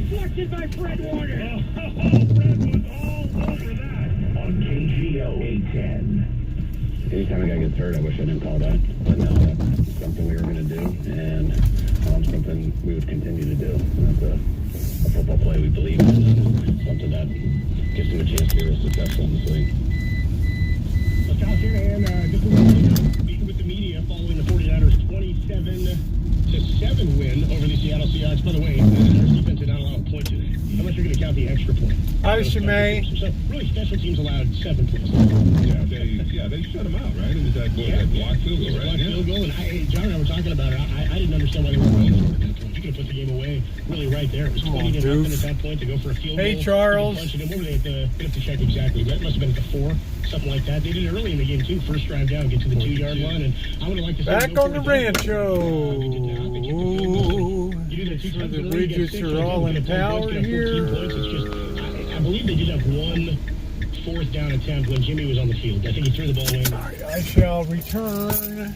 deflected by Fred Warner. Oh, Fred was all over that. On KGO 810. Anytime a guy gets hurt, I wish I didn't call that. But no, that's something we were going to do, and something we would continue to do. That's a football play we believe in, and something that gives him a chance to be real successful in this league. Well, Kyle Shanahan just a little bit speaking with the media following the 49ers 27-7 win over the Seattle Seahawks. By the way, the Niners defense did not allow a point today. How much are you going to count the extra point? May. So really, special teams allowed 7 points. They shut him out, right? It was that block field goal, right? Block field goal, and John and I were talking about it. I didn't understand why they weren't going for it at that point. You could have put the game away really right there. It was 20-0 at that point to go for a field goal. Hey, Charles. Punch it in. What were they at the? We'd have to check exactly. That must have been at the 4, something like that. They did it early in the game too. First drive down, get to the 2-yard line, and I would have liked to see back on the Rancho. The Bridges are all in power here. I believe they did have one 4th down attempt when Jimmy was on the field. I think he threw the ball away. I shall return.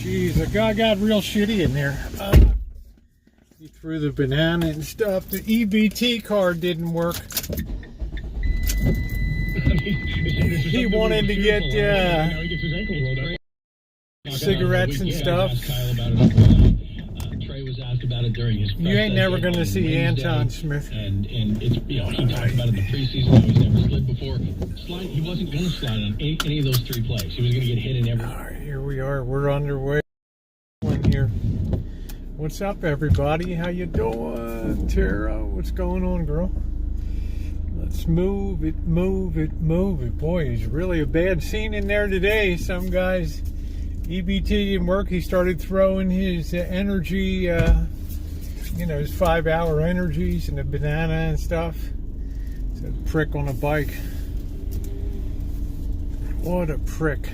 Jeez, the guy got real shitty in there. He threw the banana and stuff. The EBT card didn't work. He wanted to get now he gets his ankle rolled up. cigarettes and stuff. Trey was asked about it during his. You ain't never going to see Anton Smith. And it's, you know, he talked about it in the preseason. How he's never slid before. He wasn't going to slide on any of those 3 plays. He was going to get hit in every. All right, here we are. We're underway. Here. What's up, everybody? How you doing, Tara? What's going on, girl? Let's move it, move it, move it. Boy, it's really a bad scene in there today. Some guys, EBT didn't work. He started throwing his energy, you know, his 5-hour energies and the banana and stuff. It's a prick on a bike. What a prick.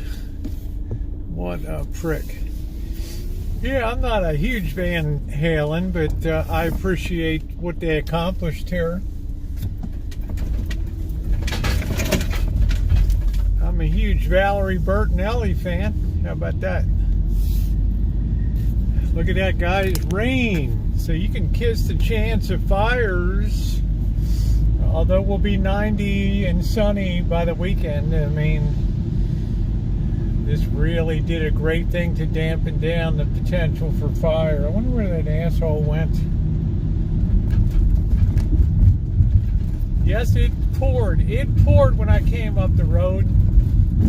What a prick. Yeah, I'm not a huge Van Halen, but I appreciate what they accomplished here. I'm a huge Valerie Bertinelli fan. How about that? Look at that, guys. Rain. So you can kiss the chance of fires. Although it will be 90 and sunny by the weekend. I mean, this really did a great thing to dampen down the potential for fire. I wonder where that asshole went. Yes, it poured. It poured when I came up the road.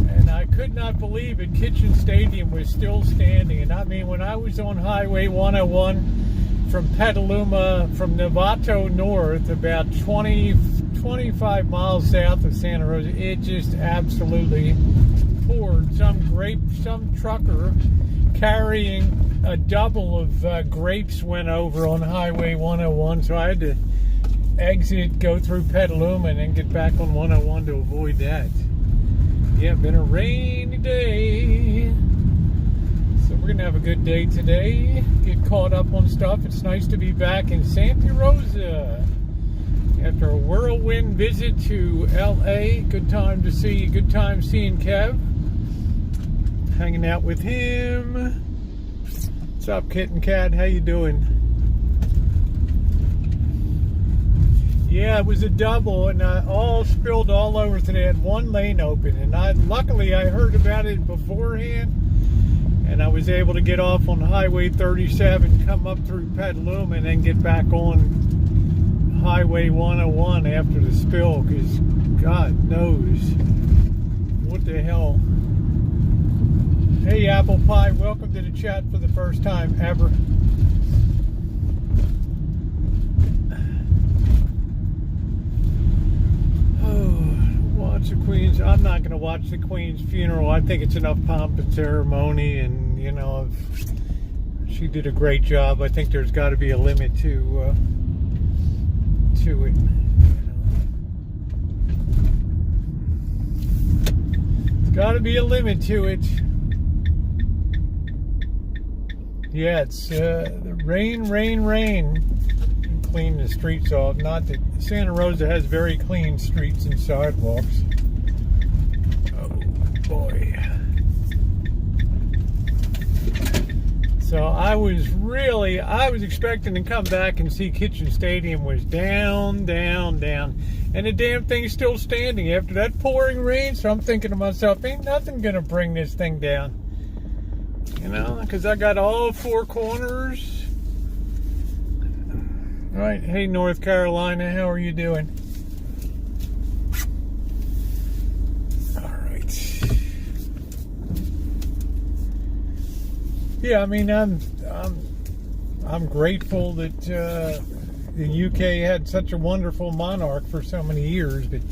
And I could not believe it. Kitchen Stadium was still standing. And I mean, when I was on Highway 101 from Petaluma, from Novato North, about 25 miles south of Santa Rosa, it just absolutely poured. Some trucker carrying a double of grapes went over on Highway 101. So I had to exit, go through Petaluma, and then get back on 101 to avoid that. Yeah, been a rainy day. So we're going to have a good day today. Get caught up on stuff. It's nice to be back in Santa Rosa. After a whirlwind visit to LA. Good time to see you. Good time seeing Kev. Hanging out with him. What's up, Kitten Cat? How you doing? Yeah, it was a double, and all spilled all over. So they had one lane open, and luckily I heard about it beforehand, and I was able to get off on Highway 37, come up through Petaluma, and then get back on Highway 101 after the spill, because God knows what the hell. Hey, Apple Pie, welcome to the chat for the first time ever. Watch the Queen's. I'm not going to watch the Queen's funeral. I think it's enough pomp and ceremony, and you know, she did a great job. I think there's got to be a limit to it. There's got to be a limit to it. Yeah, it's the rain. Clean the streets off. Not that Santa Rosa has very clean streets and sidewalks. Oh boy. So I was expecting to come back and see Kitchen Stadium was down. And the damn thing's still standing after that pouring rain. So I'm thinking to myself, ain't nothing gonna bring this thing down. You know, because I got all 4 corners. All right, hey North Carolina, how are you doing? All right. Yeah, I mean, I'm grateful that the UK had such a wonderful monarch for so many years, but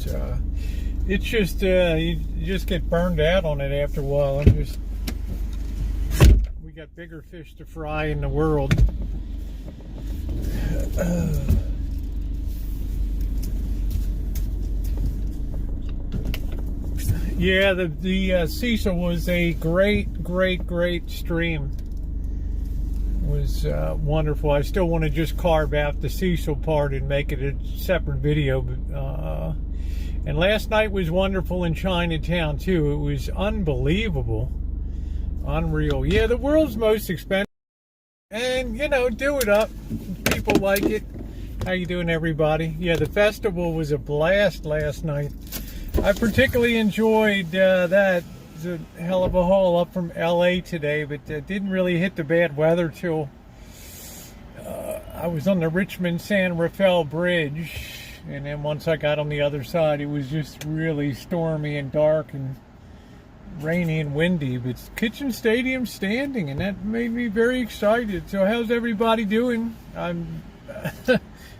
it's just you just get burned out on it after a while. We got bigger fish to fry in the world. Yeah, the Cecil was a great stream. It was wonderful. I still want to just carve out the Cecil part and make it a separate video. And last night was wonderful in Chinatown too. It was unbelievable Unreal. Yeah, the world's most expensive. And, you know, do it up. People like it. How you doing, everybody? Yeah, the festival was a blast last night. I particularly enjoyed that. It was a hell of a haul up from LA today, but didn't really hit the bad weather till I was on the Richmond-San Rafael Bridge. And then once I got on the other side, it was just really stormy and dark and rainy and windy. But Kitchen Stadium's standing, and that made me very excited. So how's everybody doing? I'm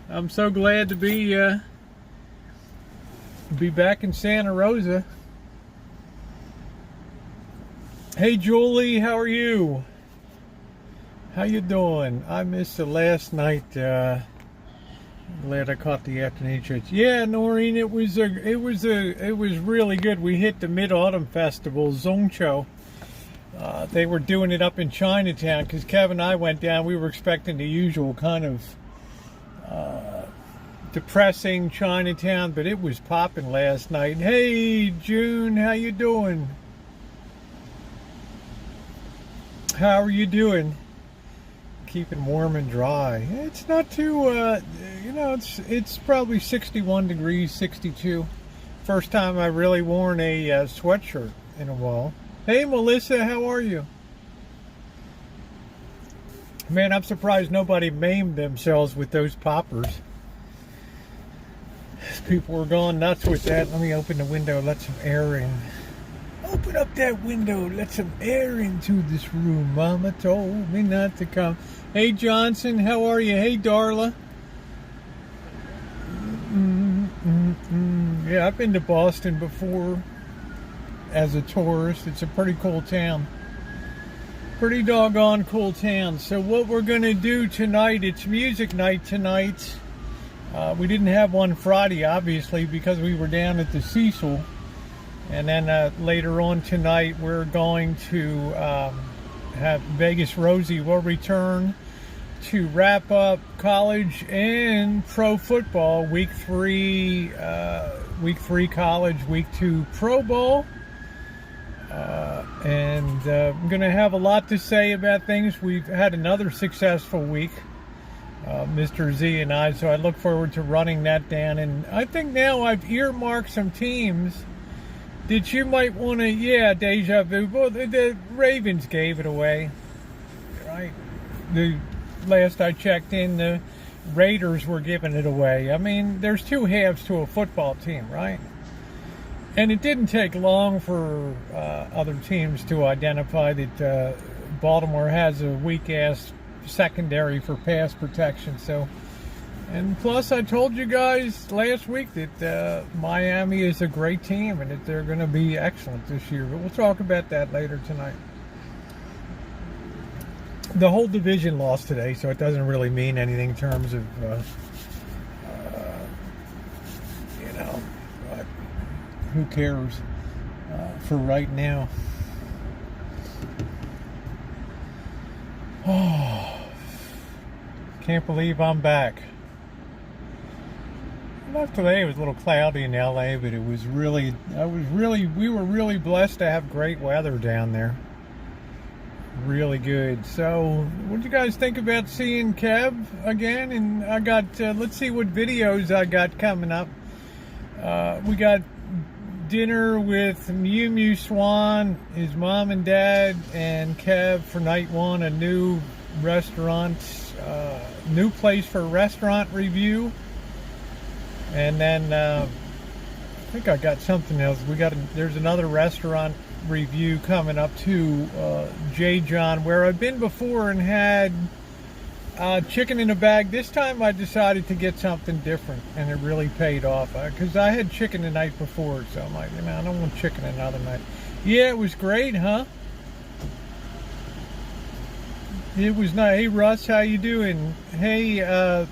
I'm so glad to be back in Santa Rosa. Hey Julie, how are you? How you doing? I missed the last night. Glad I caught the afternoon church. Yeah, Noreen, it was really good. We hit the Mid-Autumn Festival, Rancho. They were doing it up in Chinatown because Kevin and I went down. We were expecting the usual kind of depressing Chinatown, but it was popping last night. Hey June, how you doing? How are you doing? Keeping warm and dry. It's not too, you know, it's probably 61 degrees, 62. First time I really worn a sweatshirt in a while. Hey Melissa, how are you? Man, I'm surprised nobody maimed themselves with those poppers. People were going nuts with that. Let me open the window, let some air in. Open up that window, let some air into this room. Mama told me not to come. Hey Johnson, how are you? Hey Darla. Yeah, I've been to Boston before as a tourist. It's a pretty cool town. Pretty doggone cool town. So what we're going to do tonight, it's music night tonight. We didn't have one Friday, obviously, because we were down at the Cecil. And then later on tonight, we're going to have Vegas Rosie will return to wrap up college and pro football. Week 3 college, week 2 Pro Bowl. And I'm going to have a lot to say about things. We've had another successful week, Mr. Z and I, so I look forward to running that down. And I think now I've earmarked some teams that you might want to, yeah, deja vu. Well, the Ravens gave it away, right? The last I checked in, the Raiders were giving it away. I mean, there's two halves to a football team, right? And it didn't take long for other teams to identify that Baltimore has a weak-ass secondary for pass protection. So, and plus, I told you guys last week that Miami is a great team and that they're going to be excellent this year. But we'll talk about that later tonight. The whole division lost today, so it doesn't really mean anything in terms of, you know, who cares for right now. Oh, can't believe I'm back. Not today. It was a little cloudy in LA, but it was really, we were really blessed to have great weather down there. Really good. So, what do you guys think about seeing Kev again? And I got, let's see what videos I got coming up. We got dinner with Mew Mew Swan, his mom and dad, and Kev for night one, a new restaurant, new place for a restaurant review. And then I think I got something else. There's another restaurant review coming up too, J. John, where I've been before and had chicken in a bag. This time I decided to get something different, and it really paid off because I had chicken the night before, so I'm like, I don't want chicken another night. Yeah, it was great, huh? It was nice. Hey Russ, how you doing? Hey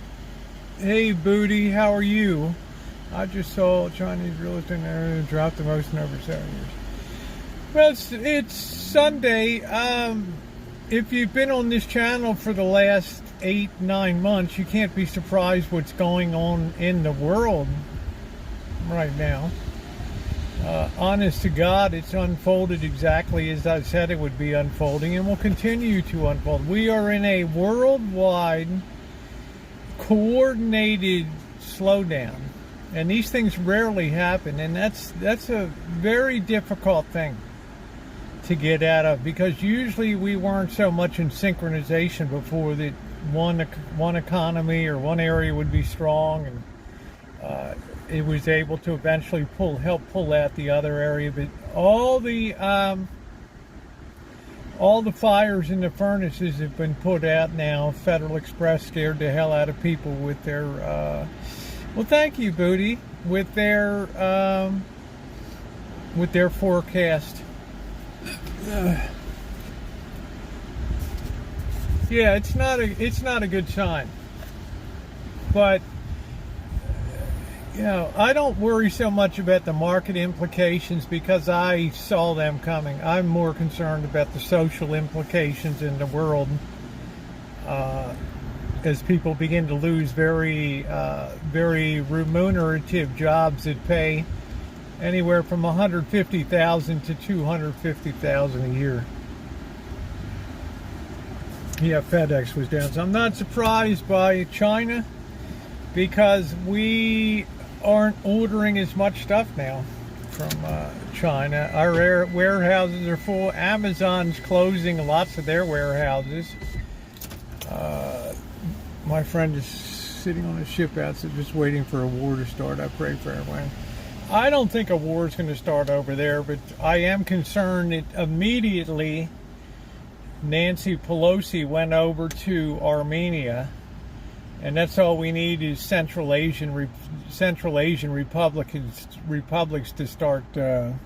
Booty, how are you? I just saw Chinese real estate area drop the most in over 7 years. Well, it's Sunday. If you've been on this channel for the last 8-9 months, you can't be surprised what's going on in the world right now. Honest to God, it's unfolded exactly as I said it would be unfolding, and will continue to unfold. We are in a worldwide, coordinated slowdown, and these things rarely happen, and that's a very difficult thing to get out of, because usually we weren't so much in synchronization before that one economy or one area would be strong, and it was able to eventually help pull out the other area. But all the fires in the furnaces have been put out now. Federal Express scared the hell out of people with their well, thank you, Booty, with their forecast. Yeah, it's not a good sign. But I don't worry so much about the market implications because I saw them coming. I'm more concerned about the social implications in the world as people begin to lose very remunerative jobs that pay anywhere from $150,000 to $250,000 a year. Yeah, FedEx was down. So I'm not surprised by China because we aren't ordering as much stuff now from China. Our warehouses are full. Amazon's closing lots of their warehouses. My friend is sitting on a ship outside just waiting for a war to start. I pray for everyone. I don't think a war is going to start over there, but I am concerned that immediately Nancy Pelosi went over to Armenia, and that's all we need is Central Asian republics to start freaking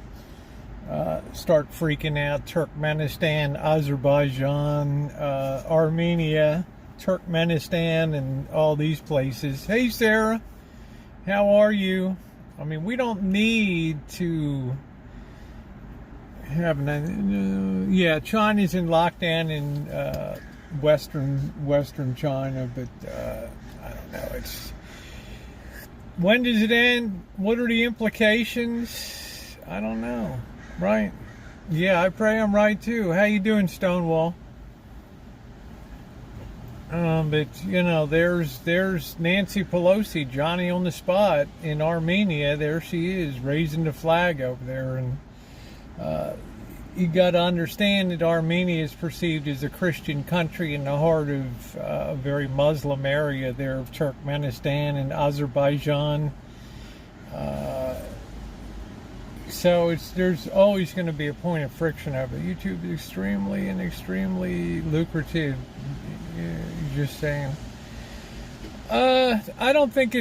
out. Turkmenistan, Azerbaijan, Armenia, Turkmenistan, and all these places. Hey, Sarah, how are you? I mean, we don't need to have China's in lockdown in Western China, but I don't know. When does it end? What are the implications? I don't know. Right? Yeah, I pray I'm right too. How you doing, Stonewall? But there's Nancy Pelosi, Johnny on the spot in Armenia. There she is, raising the flag over there, and you got to understand that Armenia is perceived as a Christian country in the heart of a very Muslim area there of Turkmenistan and Azerbaijan. So there's always going to be a point of friction over it. YouTube is extremely lucrative. Just saying. I think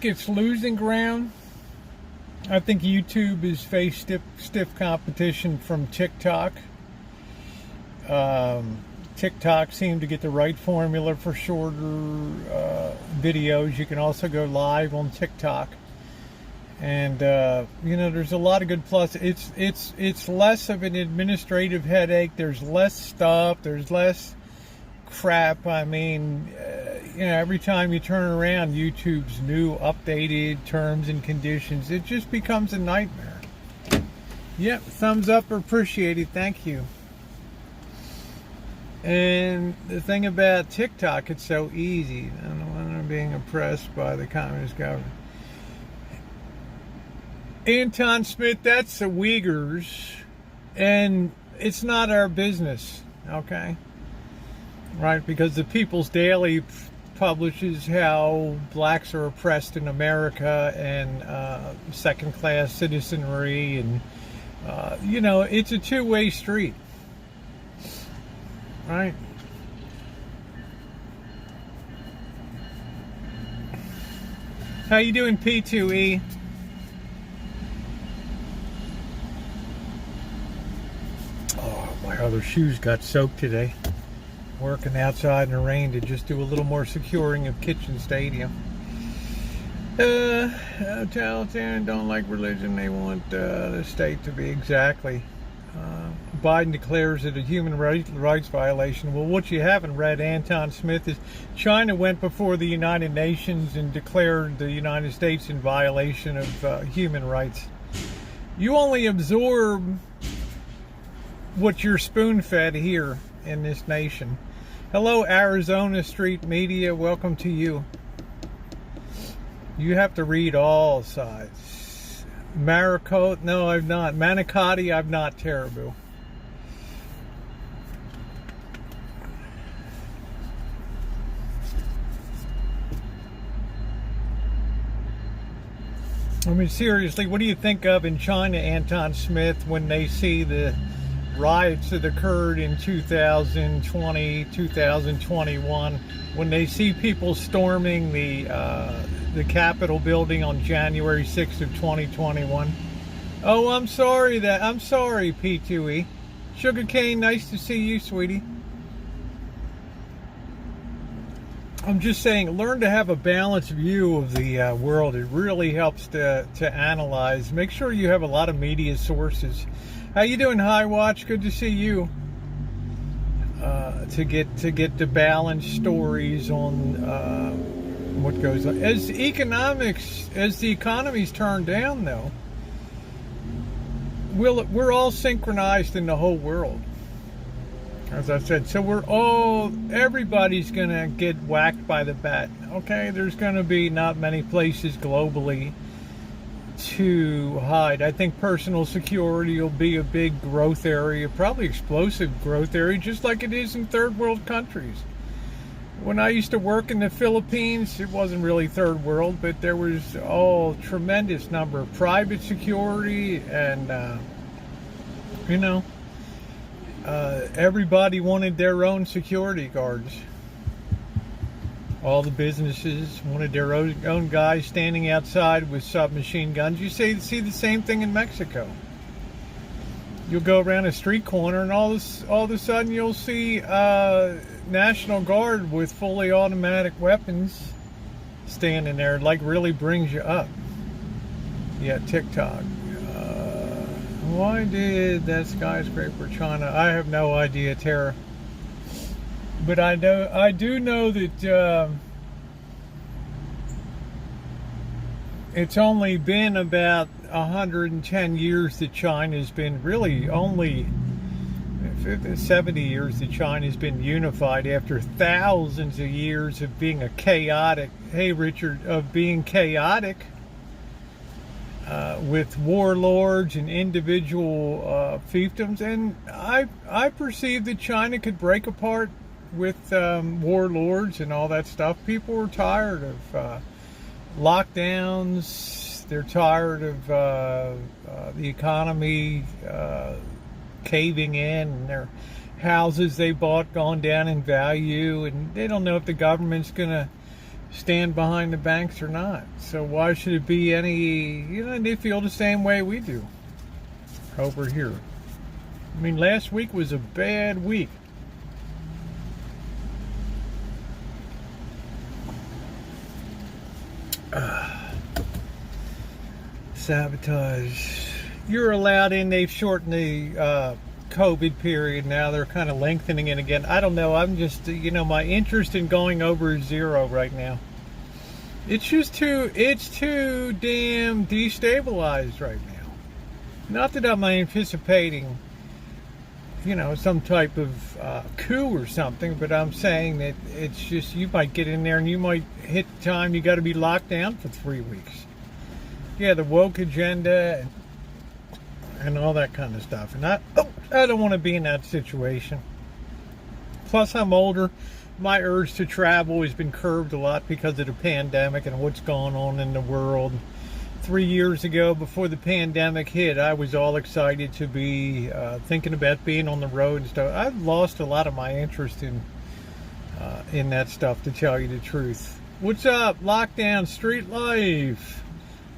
it's losing ground. I think YouTube has faced stiff competition from TikTok. TikTok seemed to get the right formula for shorter videos. You can also go live on TikTok, and there's a lot of good plus. It's less of an administrative headache. There's less stuff. There's less crap. I mean, every time you turn around, YouTube's new updated terms and conditions, it just becomes a nightmare. Yep, thumbs up appreciated. Thank you. And the thing about TikTok, it's so easy. I don't know when I'm being oppressed by the communist government. Anton Smith, that's the Uyghurs, and it's not our business, okay? Right, because the People's Daily publishes how blacks are oppressed in America and second-class citizenry, and it's a two-way street, right? How you doing, P2E? Oh, my other shoes got soaked today. Working outside in the rain to just do a little more securing of Kitchen Stadium. Totalitarian don't like religion. They want the state to be exactly. Biden declares it a human rights violation. Well, what you haven't read, Anton Smith, is China went before the United Nations and declared the United States in violation of human rights. You only absorb what you're spoon-fed here in this nation. Hello, Arizona Street Media. Welcome to you. You have to read all sides. Maricotte, no, I've not. Manicotti, I've not. Terrible. I mean, seriously, what do you think of in China, Anton Smith, when they see the riots that occurred in 2020, 2021, when they see people storming the Capitol building on January 6th of 2021? Oh, I'm sorry, P2E. Sugarcane, nice to see you, sweetie. I'm just saying, learn to have a balanced view of the world. It really helps to analyze. Make sure you have a lot of media sources. How you doing, High Watch? Good to see you. To get the balanced stories on what goes on. As the economy's turned down, though, we're all synchronized in the whole world. As I said, so everybody's going to get whacked by the bat. Okay, there's going to be not many places globally to hide. I think personal security will be a big growth area, probably explosive growth area, just like it is in third world countries. When I used to work in the Philippines, it wasn't really third world, but there was tremendous number of private security and, everybody wanted their own security guards. All the businesses wanted their own guys standing outside with submachine guns. You see the same thing in Mexico. You'll go around a street corner and all of a sudden you'll see National Guard with fully automatic weapons standing there. Like, really brings you up. Yeah, TikTok. Why did that skyscraper China? I have no idea, Tara. But I do know that it's only been about 110 years that China's been really only 70 years that China's been unified after thousands of years of being a chaotic. Hey, Richard, of being chaotic. With warlords and individual fiefdoms, and I perceive that China could break apart with warlords and all that stuff. People are tired of lockdowns. They're tired of the economy caving in, and their houses they bought gone down in value, and they don't know if the government's going to stand behind the banks or not. So why should it be any, they feel the same way we do over here. I mean, last week was a bad week. Sabotage. You're allowed in. They've shortened the COVID period now. They're kind of lengthening it again. I don't know. I'm just, my interest in going over is zero right now. It's too damn destabilized right now. Not that I'm anticipating, some type of coup or something, but I'm saying that it's just, you might get in there and you might hit the time you got to be locked down for 3 weeks. Yeah, the woke agenda and all that kind of stuff. And I don't want to be in that situation. Plus, I'm older. My urge to travel has been curbed a lot because of the pandemic and what's going on in the world. 3 years ago, before the pandemic hit, I was all excited to be thinking about being on the road and stuff. I've lost a lot of my interest in that stuff, to tell you the truth. What's up, Lockdown Street Life?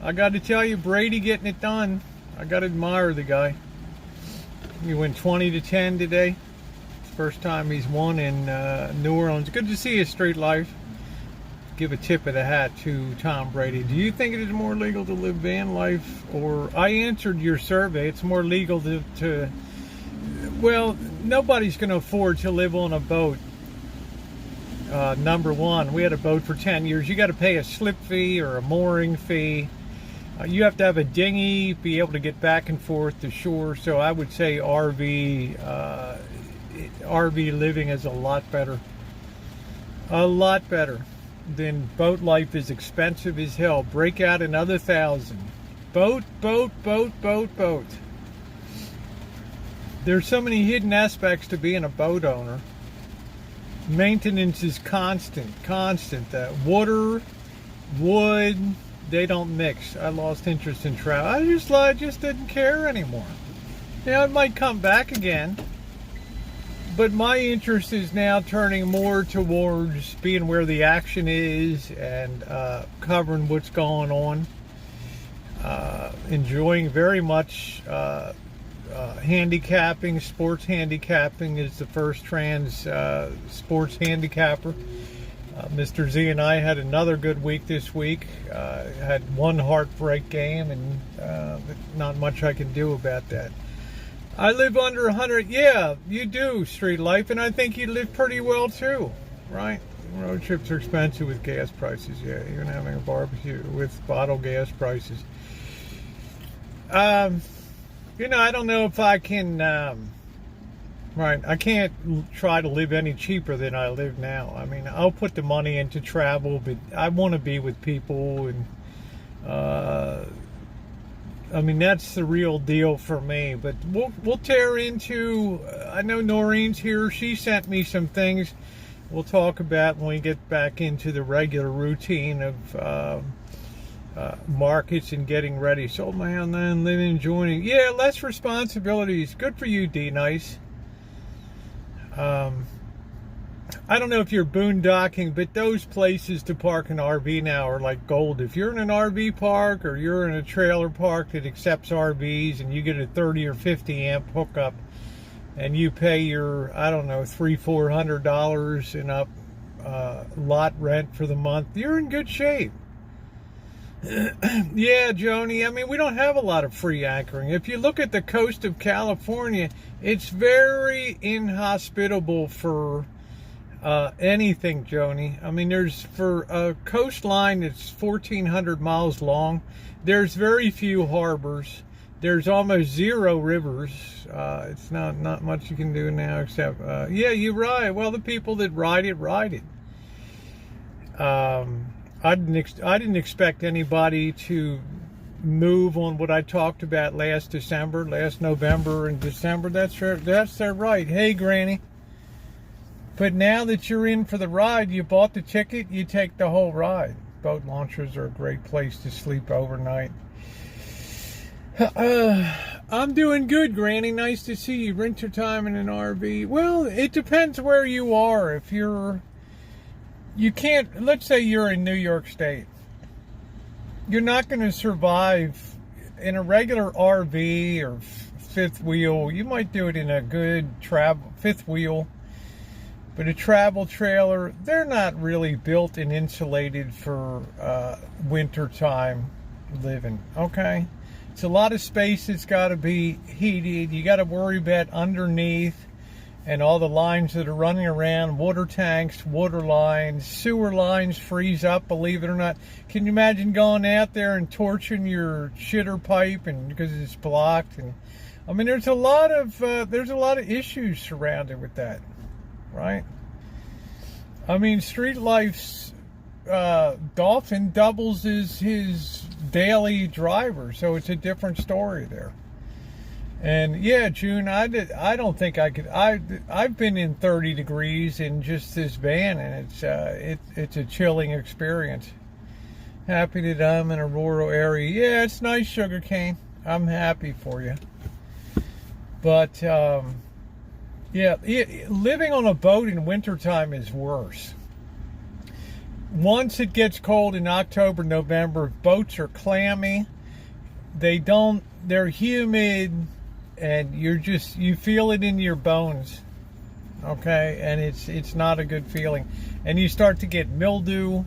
I got to tell you, Brady getting it done. I got to admire the guy. He went 20-10 today. First time he's won in New Orleans. Good to see you, Street Life. Give a tip of the hat to Tom Brady. Do you think it is more legal to live van life? Or, I answered your survey. It's more legal to well, nobody's going to afford to live on a boat. Number one, we had a boat for 10 years. You got to pay a slip fee or a mooring fee. You have to have a dinghy, be able to get back and forth to shore. So I would say RV living is a lot better. A lot better than boat life. Is expensive as hell. Break out another 1,000. Boat. There's so many hidden aspects to being a boat owner. Maintenance is constant. Water, wood, they don't mix. I lost interest in travel. I just didn't care anymore. Yeah, it might come back again. But my interest is now turning more towards being where the action is and covering what's going on. Enjoying very much handicapping. Sports handicapping is the first trans sports handicapper. Mr. Z and I had another good week this week. Had one heartbreak game, and not much I can do about that. I live under 100. Yeah, you do, street life, and I think you live pretty well too, right? Road trips are expensive with gas prices. Yeah, even having a barbecue with bottled gas prices. I don't know if I can. Right, I can't try to live any cheaper than I live now. I mean, I'll put the money into travel, but I want to be with people, and I mean, that's the real deal for me. But we'll tear into. I know Noreen's here. She sent me some things. We'll talk about when we get back into the regular routine of markets and getting ready. Sold my house and living and joining. Yeah, less responsibilities. Good for you, D. Nice. I don't know if you're boondocking, but those places to park an RV now are like gold. If you're in an RV park or you're in a trailer park that accepts RVs and you get a 30 or 50 amp hookup and you pay your, I don't know, $300-400 and up lot rent for the month, you're in good shape. Yeah, Joni, I mean, we don't have a lot of free anchoring. If you look at the coast of California, it's very inhospitable for anything, Joni. I mean, there's, for a coastline that's 1,400 miles long, there's very few harbors. There's almost zero rivers. It's not much you can do now except, yeah, you ride. Well, the people that ride it, ride it. I didn't expect anybody to move on what I talked about last November and December. That's their right. Hey, Granny. But now that you're in for the ride, you bought the ticket, you take the whole ride. Boat launchers are a great place to sleep overnight. I'm doing good, Granny. Nice to see you. Winter time in an RV. Well, it depends where you are. If you can't, let's say you're in New York State. You're not going to survive in a regular RV or fifth wheel. You might do it in a good travel fifth wheel. But a travel trailer, they're not really built and insulated for wintertime living, okay? It's a lot of space that's got to be heated. You got to worry about underneath and all the lines that are running around, water tanks, water lines, sewer lines freeze up, believe it or not. Can you imagine going out there and torching your shitter pipe and because it's blocked? And I mean, there's a lot of issues surrounded with that. Right? I mean, Street Life's Dolphin doubles as his daily driver, so it's a different story there. And yeah, June, I don't think I could. I've been in 30 degrees in just this van, and it's a chilling experience. Happy that I'm in a rural area. Yeah, it's nice, sugarcane. I'm happy for you. But yeah, living on a boat in wintertime is worse. Once it gets cold in October, November, boats are clammy. They're humid, and you feel it in your bones. Okay, and it's not a good feeling. And you start to get mildew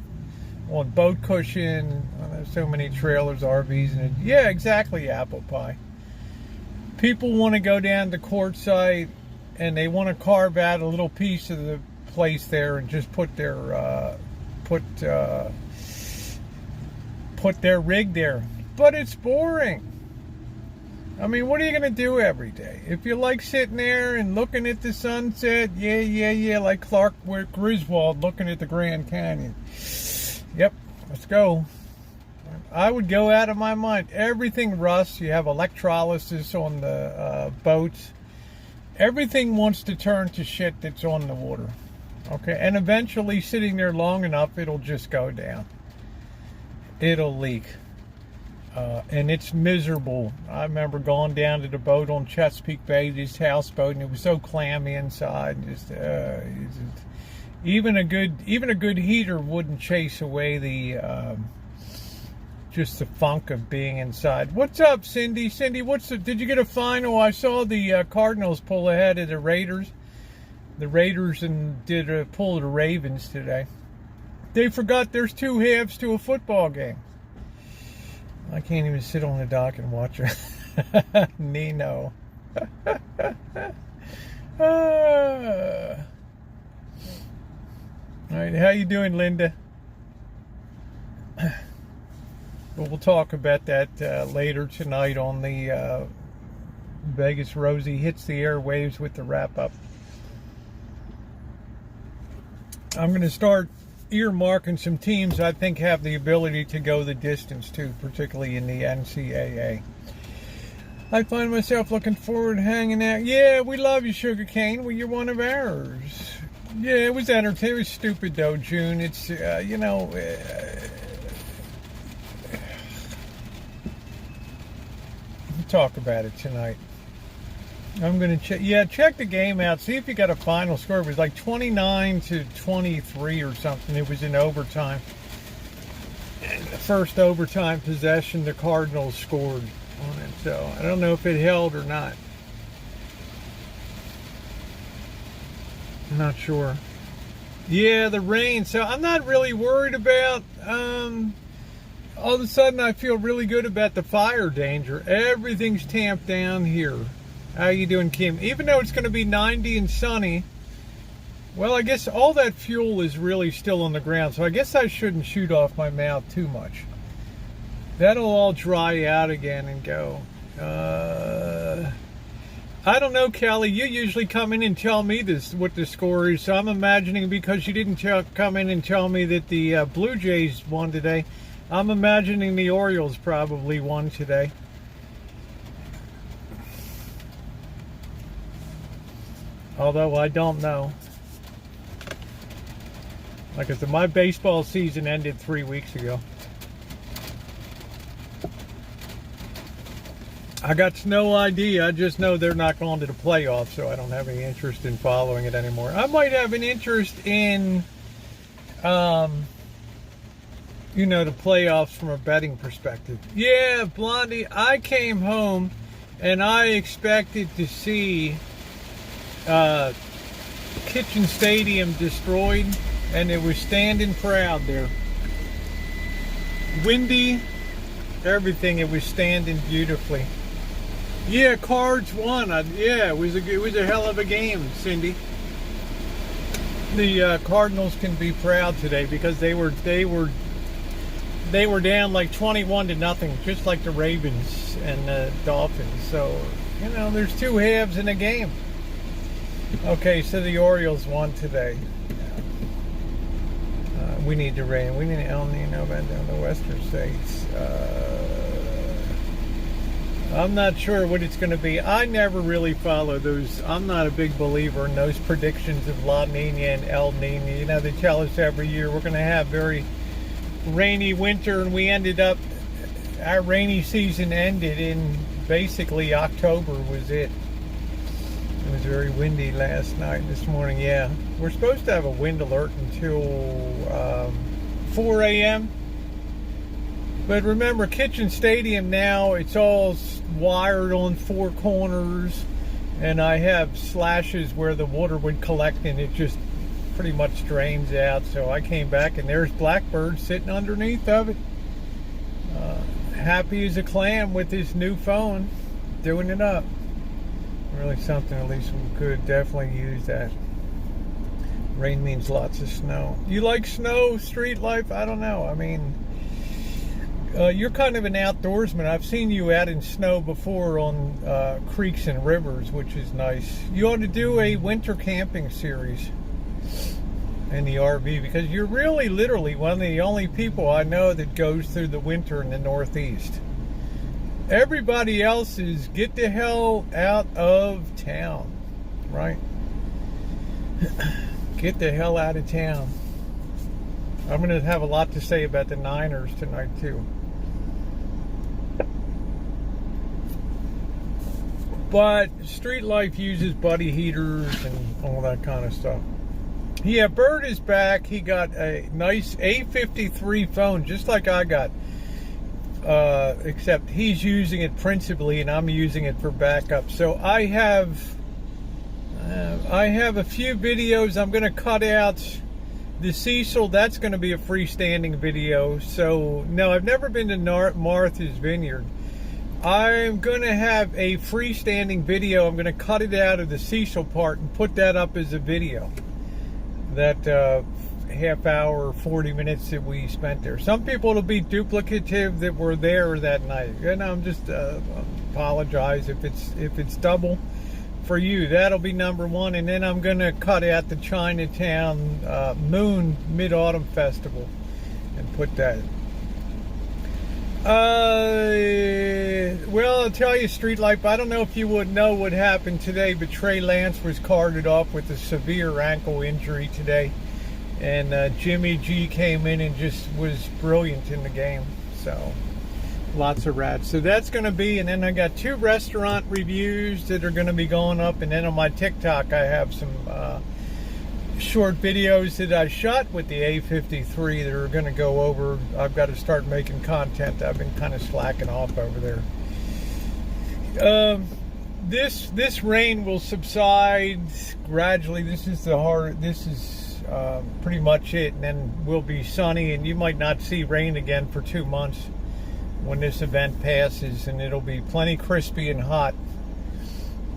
on boat cushion. There's so many trailers, RVs, and yeah, exactly, apple pie. People want to go down to quartzsite, and they want to carve out a little piece of the place there and just put their rig there. but it's boring. I mean, what are you going to do every day? If you like sitting there and looking at the sunset, yeah, like Clark Griswold looking at the Grand Canyon. Yep, let's go. I would go out of my mind. Everything rusts. You have electrolysis on the boats. Everything wants to turn to shit that's on the water. Okay, and eventually, sitting there long enough, it'll just go down. It'll leak. And it's miserable. I remember going down to the boat on Chesapeake Bay, this houseboat, and it was so clammy inside. Even a good heater wouldn't chase away the just the funk of being inside. What's up, Cindy? Cindy, did you get a final? I saw the Cardinals pull ahead of the Raiders. The Raiders did pull the Ravens today. They forgot there's 2 halves to a football game. I can't even sit on the dock and watch it. Nino. All right, how you doing, Linda? But we'll talk about that later tonight on the Vegas Rosie hits the airwaves with the wrap-up. I'm going to start earmarking some teams I think have the ability to go the distance too, particularly in the NCAA. I find myself looking forward to hanging out. Yeah, we love you, Sugarcane. Well, you're one of ours. Yeah, it was entertaining. It was stupid though, June. It's we'll talk about it tonight. I'm going to check the game out. See if you got a final score. It was like 29-23 or something. It was in overtime. And the first overtime possession, the Cardinals scored on it. So I don't know if it held or not. I'm not sure. Yeah, the rain. So I'm not really worried about... all of a sudden, I feel really good about the fire danger. Everything's tamped down here. How you doing, Kim? Even though it's going to be 90 and sunny, well, I guess all that fuel is really still on the ground, so I guess I shouldn't shoot off my mouth too much. That'll all dry out again and go. I don't know, Kelly. You usually come in and tell me what the score is, so I'm imagining because you didn't come in and tell me that the Blue Jays won today, I'm imagining the Orioles probably won today. Although I don't know. Like I said, my baseball season ended 3 weeks ago. I got no idea. I just know they're not going to the playoffs, so I don't have any interest in following it anymore. I might have an interest in, the playoffs from a betting perspective. Yeah, Blondie, I came home and I expected to see Kitchen Stadium destroyed, and it was standing proud there. Windy, everything. It was standing beautifully. Yeah, Cards won. It was a hell of a game, Cindy. The Cardinals can be proud today because they were down like 21-0, just like the Ravens and the Dolphins. So there's 2 halves in a game. Okay, so the Orioles won today. We need the rain. We need El Nino down the western states. I'm not sure what it's going to be. I never really follow those. I'm not a big believer in those predictions of La Nina and El Nino. They tell us every year we're going to have very rainy winter, and we ended up, our rainy season ended in basically October was it. It was very windy last night and this morning. Yeah, we're supposed to have a wind alert until 4 a.m. But remember, Kitchen Stadium now, it's all wired on 4 corners. And I have slashes where the water would collect and it just pretty much drains out. So I came back and there's Blackbird sitting underneath of it. Happy as a clam with his new phone, doing it up. Really something. At least we could definitely use that. Rain means lots of snow. You like snow, street life? I don't know. I mean, You're kind of an outdoorsman. I've seen you out in snow before on creeks and rivers, which is nice. You ought to do a winter camping series in the RV, because you're really literally one of the only people I know that goes through the winter in the Northeast. Everybody else is get the hell out of town, right? Get the hell out of town. I'm going to have a lot to say about the Niners tonight, too. But street life uses buddy heaters and all that kind of stuff. Yeah, Bird is back. He got a nice A53 phone, just like I got. Except he's using it principally and I'm using it for backup. So I have a few videos. I'm going to cut out the Cecil. That's going to be a freestanding video. So no, I've never been to Martha's Vineyard. I'm going to have a freestanding video. I'm going to cut it out of the Cecil part and put that up as a video. That half hour, 40 minutes that we spent there. Some people it'll be duplicative that were there that night. And I'm just apologize if it's double for you. That'll be number one. And then I'm going to cut out the Chinatown Moon Mid-Autumn Festival and put that. Well, I'll tell you, Street Life, I don't know if you would know what happened today, but Trey Lance was carted off with a severe ankle injury today. And Jimmy G came in and just was brilliant in the game. So, lots of rats. So that's going to be, and then I got 2 restaurant reviews that are going to be going up. And then on my TikTok, I have some short videos that I shot with the A53 that are going to go over. I've got to start making content. I've been kind of slacking off over there. This rain will subside gradually. This is pretty much it, and then we'll be sunny, and you might not see rain again for 2 months when this event passes, and it'll be plenty crispy and hot,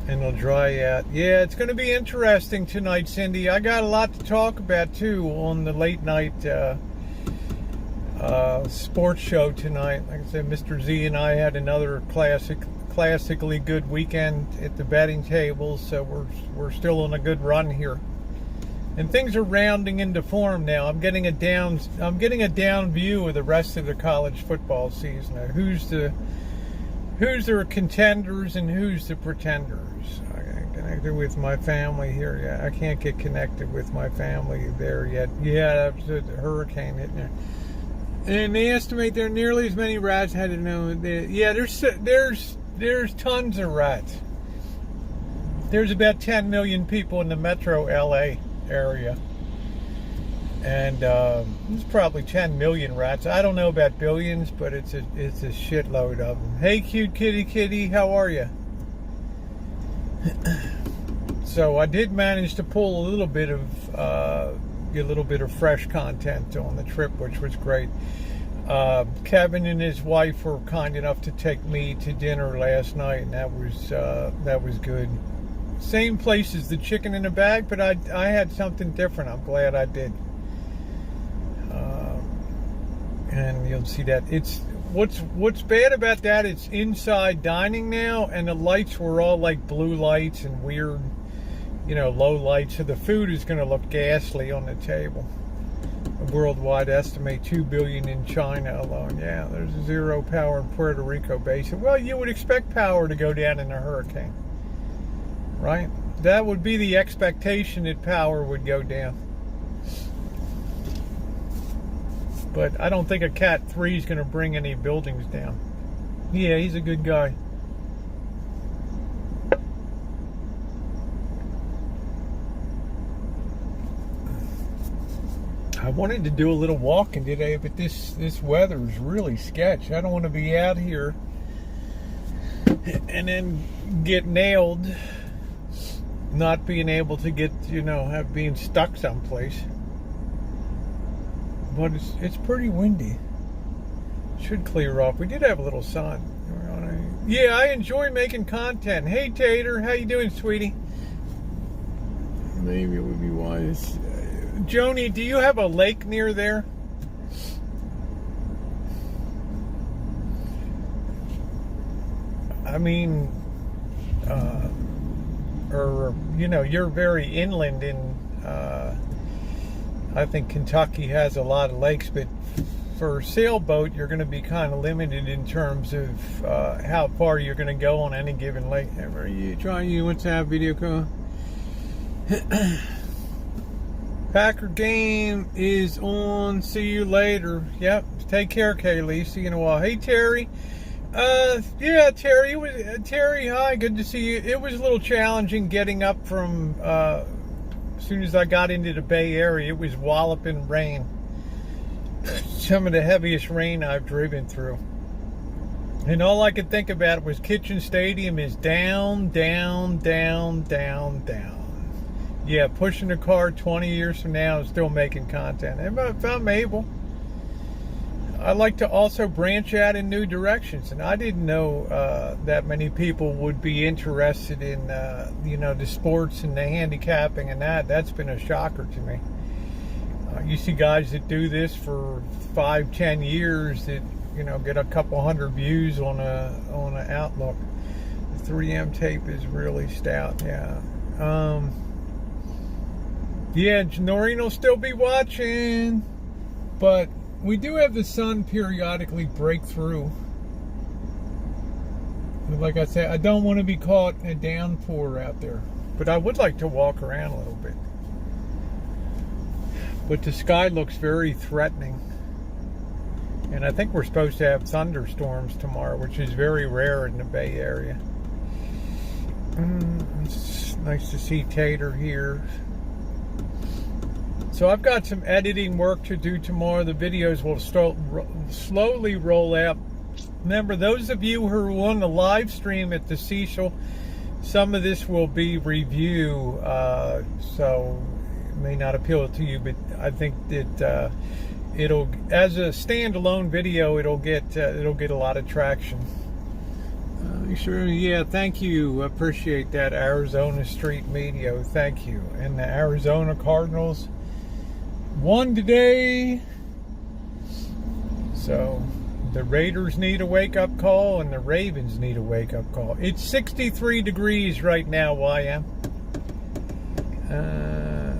and it'll dry out. Yeah, it's going to be interesting tonight, Cindy. I got a lot to talk about too on the late night sports show tonight. Like I said, Mr. Z and I had another classically good weekend at the betting tables, so we're still on a good run here. And things are rounding into form now. I'm getting a down view of the rest of the college football season. Who's the contenders and who's the pretenders? I get connected with my family here. Yeah, I can't get connected with my family there yet. Yeah, that was a hurricane hitting there. And they estimate there are nearly as many rats. I don't know. Yeah, there's tons of rats. There's about 10 million people in the metro LA area, and there's probably 10 million rats. I don't know about billions, but it's a shitload of them. Hey, cute kitty, how are you? So I did manage to pull a little bit of fresh content on the trip, which was great. Kevin and his wife were kind enough to take me to dinner last night, and that was good. Same place as the chicken in a bag, but I had something different. I'm glad I did. And you'll see that it's what's bad about that. It's inside dining now, and the lights were all like blue lights and weird, low lights. So the food is going to look ghastly on the table. A worldwide estimate 2 billion in China alone. Yeah, there's 0 power in Puerto Rico basin. Well, you would expect power to go down in a hurricane. Right? That would be the expectation, that power would go down. But I don't think a Cat 3 is going to bring any buildings down. Yeah, he's a good guy. I wanted to do a little walking today, but this weather is really sketch. I don't want to be out here and then get nailed not being able to get, being stuck someplace. But it's pretty windy. Should clear off. We did have a little sun. Yeah, I enjoy making content. Hey, Tater, how you doing, sweetie? Maybe it would be wise. Joni, do you have a lake near there? I mean, or you know, you're very inland in. I think Kentucky has a lot of lakes, but for a sailboat, you're going to be kind of limited in terms of how far you're going to go on any given lake. Are you trying you WhatsApp video call? Packer game is on. See you later. Yep. Take care, Kaylee. See you in a while. Hey, Terry. Yeah, Terry. Terry. Hi. Good to see you. It was a little challenging getting up from. As soon as I got into the Bay Area, it was walloping rain. Some of the heaviest rain I've driven through. And all I could think about was Kitchen Stadium is down, down, down, down, down. Yeah, pushing the car 20 years from now and still making content. If I'm able. I like to also branch out in new directions. And I didn't know that many people would be interested in, you know, the sports and the handicapping and that. That's been a shocker to me. You see guys that do this for 5-10 years that, you know, get a couple hundred views on a Outlook. The 3M tape is really stout. Yeah. Yeah, Noreen will still be watching, but we do have the sun periodically break through. Like I said, I don't want to be caught in a downpour out there, but I would like to walk around a little bit. But the sky looks very threatening. And I think we're supposed to have thunderstorms tomorrow, which is very rare in the Bay Area. It's nice to see Tater here. So I've got some editing work to do tomorrow. The videos will slowly roll out. Remember, those of you who are on the live stream at the Cecil, some of this will be review, so it may not appeal to you, but I think that it'll, as a standalone video, it'll get a lot of traction. Sure, yeah, thank you. Appreciate that, Arizona Street Media. Thank you. And the Arizona Cardinals won today. So the Raiders need a wake-up call and the Ravens need a wake-up call. It's 63 degrees right now, YM.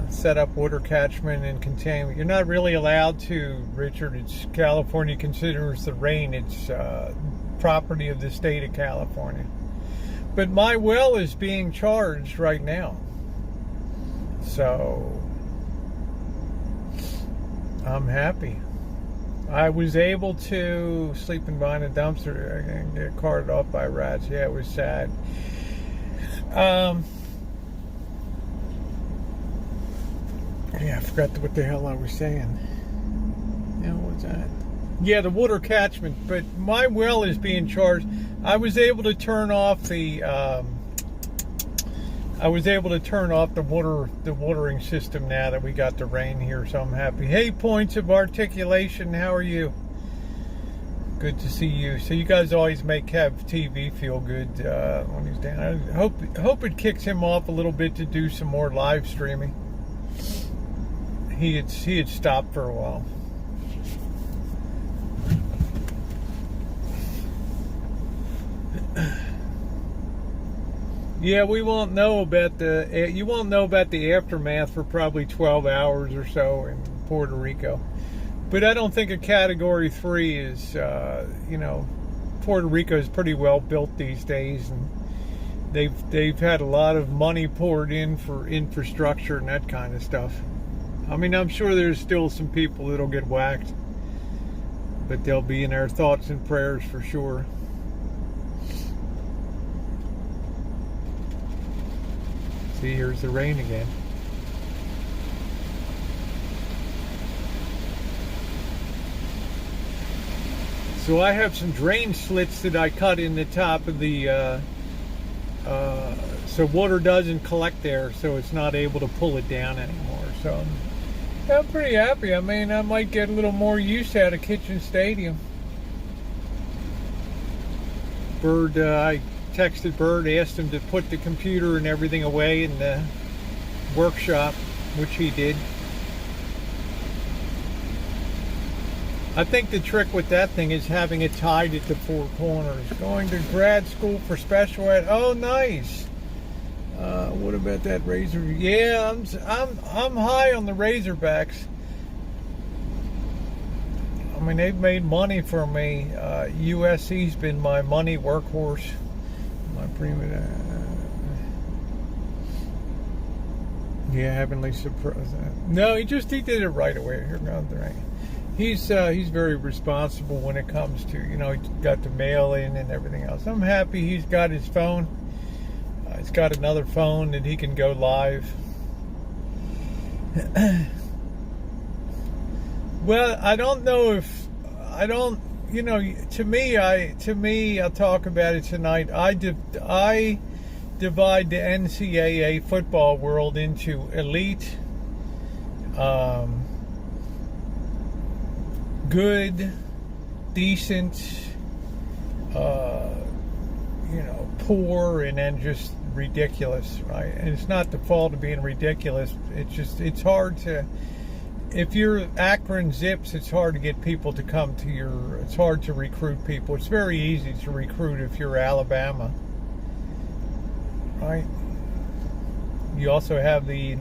Set up water catchment and containment. You're not really allowed to, Richard. It's California considers the rain. It's property of the state of California. But my well is being charged right now. So I'm happy. I was able to sleep behind a dumpster and get carted off by rats. Yeah, it was sad. Yeah, I forgot what the hell I was saying. Yeah, what was that? Yeah, the water catchment. But my well is being charged. I was able to turn off the watering system now that we got the rain here, so I'm happy. Hey, Points of Articulation, how are you? Good to see you. So you guys always make Kev TV feel good when he's down. I hope it kicks him off a little bit to do some more live streaming. He had stopped for a while. Yeah, we won't know about you won't know about the aftermath for probably 12 hours or so in Puerto Rico. But I don't think a Category 3 is, you know, Puerto Rico is pretty well built these days, and they've had a lot of money poured in for infrastructure and that kind of stuff. I mean, I'm sure there's still some people that'll get whacked, but they'll be in our thoughts and prayers for sure. See, here's the rain again. So I have some drain slits that I cut in the top of the, so water doesn't collect there, so it's not able to pull it down anymore. So I'm pretty happy. I mean, I might get a little more use out of Kitchen Stadium. Bird, I texted Bird, asked him to put the computer and everything away in the workshop, which he did. I think the trick with that thing is having it tied at the four corners. Going to grad school for special ed. Oh, nice. What about that Razor? Yeah, I'm high on the Razorbacks. I mean, they've made money for me. USC's been my money workhorse. My premium. Yeah, Heavenly Surprise. No, he did it right away. Here comes the rain. He's very responsible when it comes to, he's got the mail in and everything else. I'm happy he's got his phone. He's got another phone that he can go live. Well, I don't know if to me, I'll talk about it tonight. I divide the NCAA football world into elite, good, decent, poor, and then just ridiculous, right? And it's not the fault of being ridiculous. It's hard to, if you're Akron Zips, it's hard to get people to come to it's hard to recruit people. It's very easy to recruit if you're Alabama, right? You also have the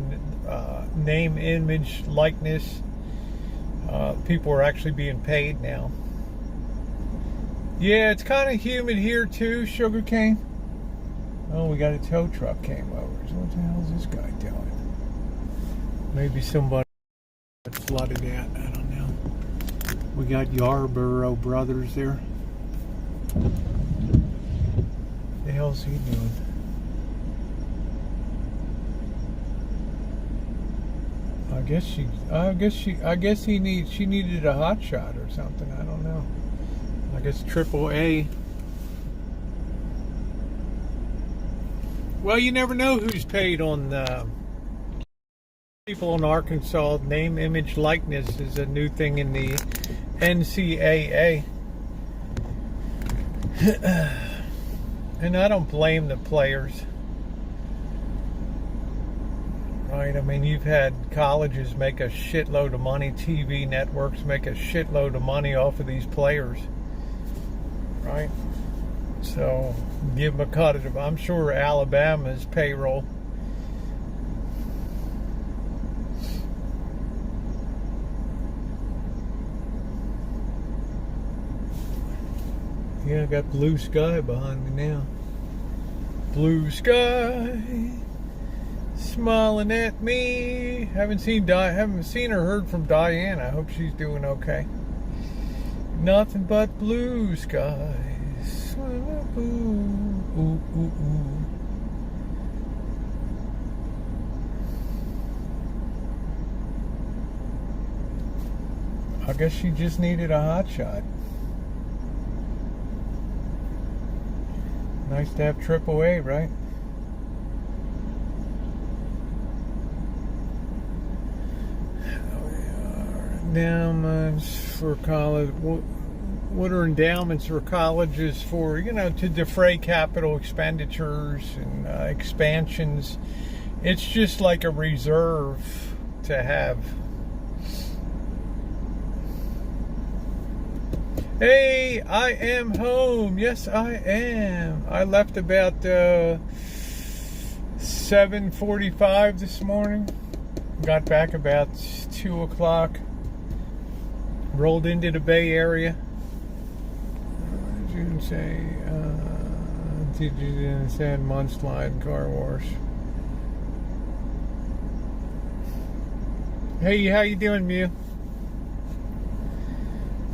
name, image, likeness. People are actually being paid now. Yeah, it's kind of humid here too, sugarcane. Oh, we got a tow truck came over. So what the hell is this guy doing? Maybe somebody flooded out. I don't know. We got Yarborough Brothers there. The hell's he doing? She needed a hot shot or something. I don't know. I guess AAA. Well, you never know who's paid on people in Arkansas. Name, image, likeness is a new thing in the NCAA. And I don't blame the players. Right? I mean, you've had colleges make a shitload of money, TV networks make a shitload of money off of these players. Right? So, give them a cut of it. I'm sure Alabama's payroll. Yeah, I got blue sky behind me now. Blue sky smiling at me. Haven't seen or heard from Diane. I hope she's doing okay. Nothing but blue skies. Ooh, ooh, ooh, ooh. I guess she just needed a hot shot. Nice to have AAA, right? Endowments for college. What are endowments for colleges for? To defray capital expenditures and expansions. It's just like a reserve to have. Hey, I am home. Yes, I am. I left about 7:45 this morning. Got back about 2 o'clock. Rolled into the Bay Area. Did you say sand mudslide and car wash? Hey, how you doing, Mew?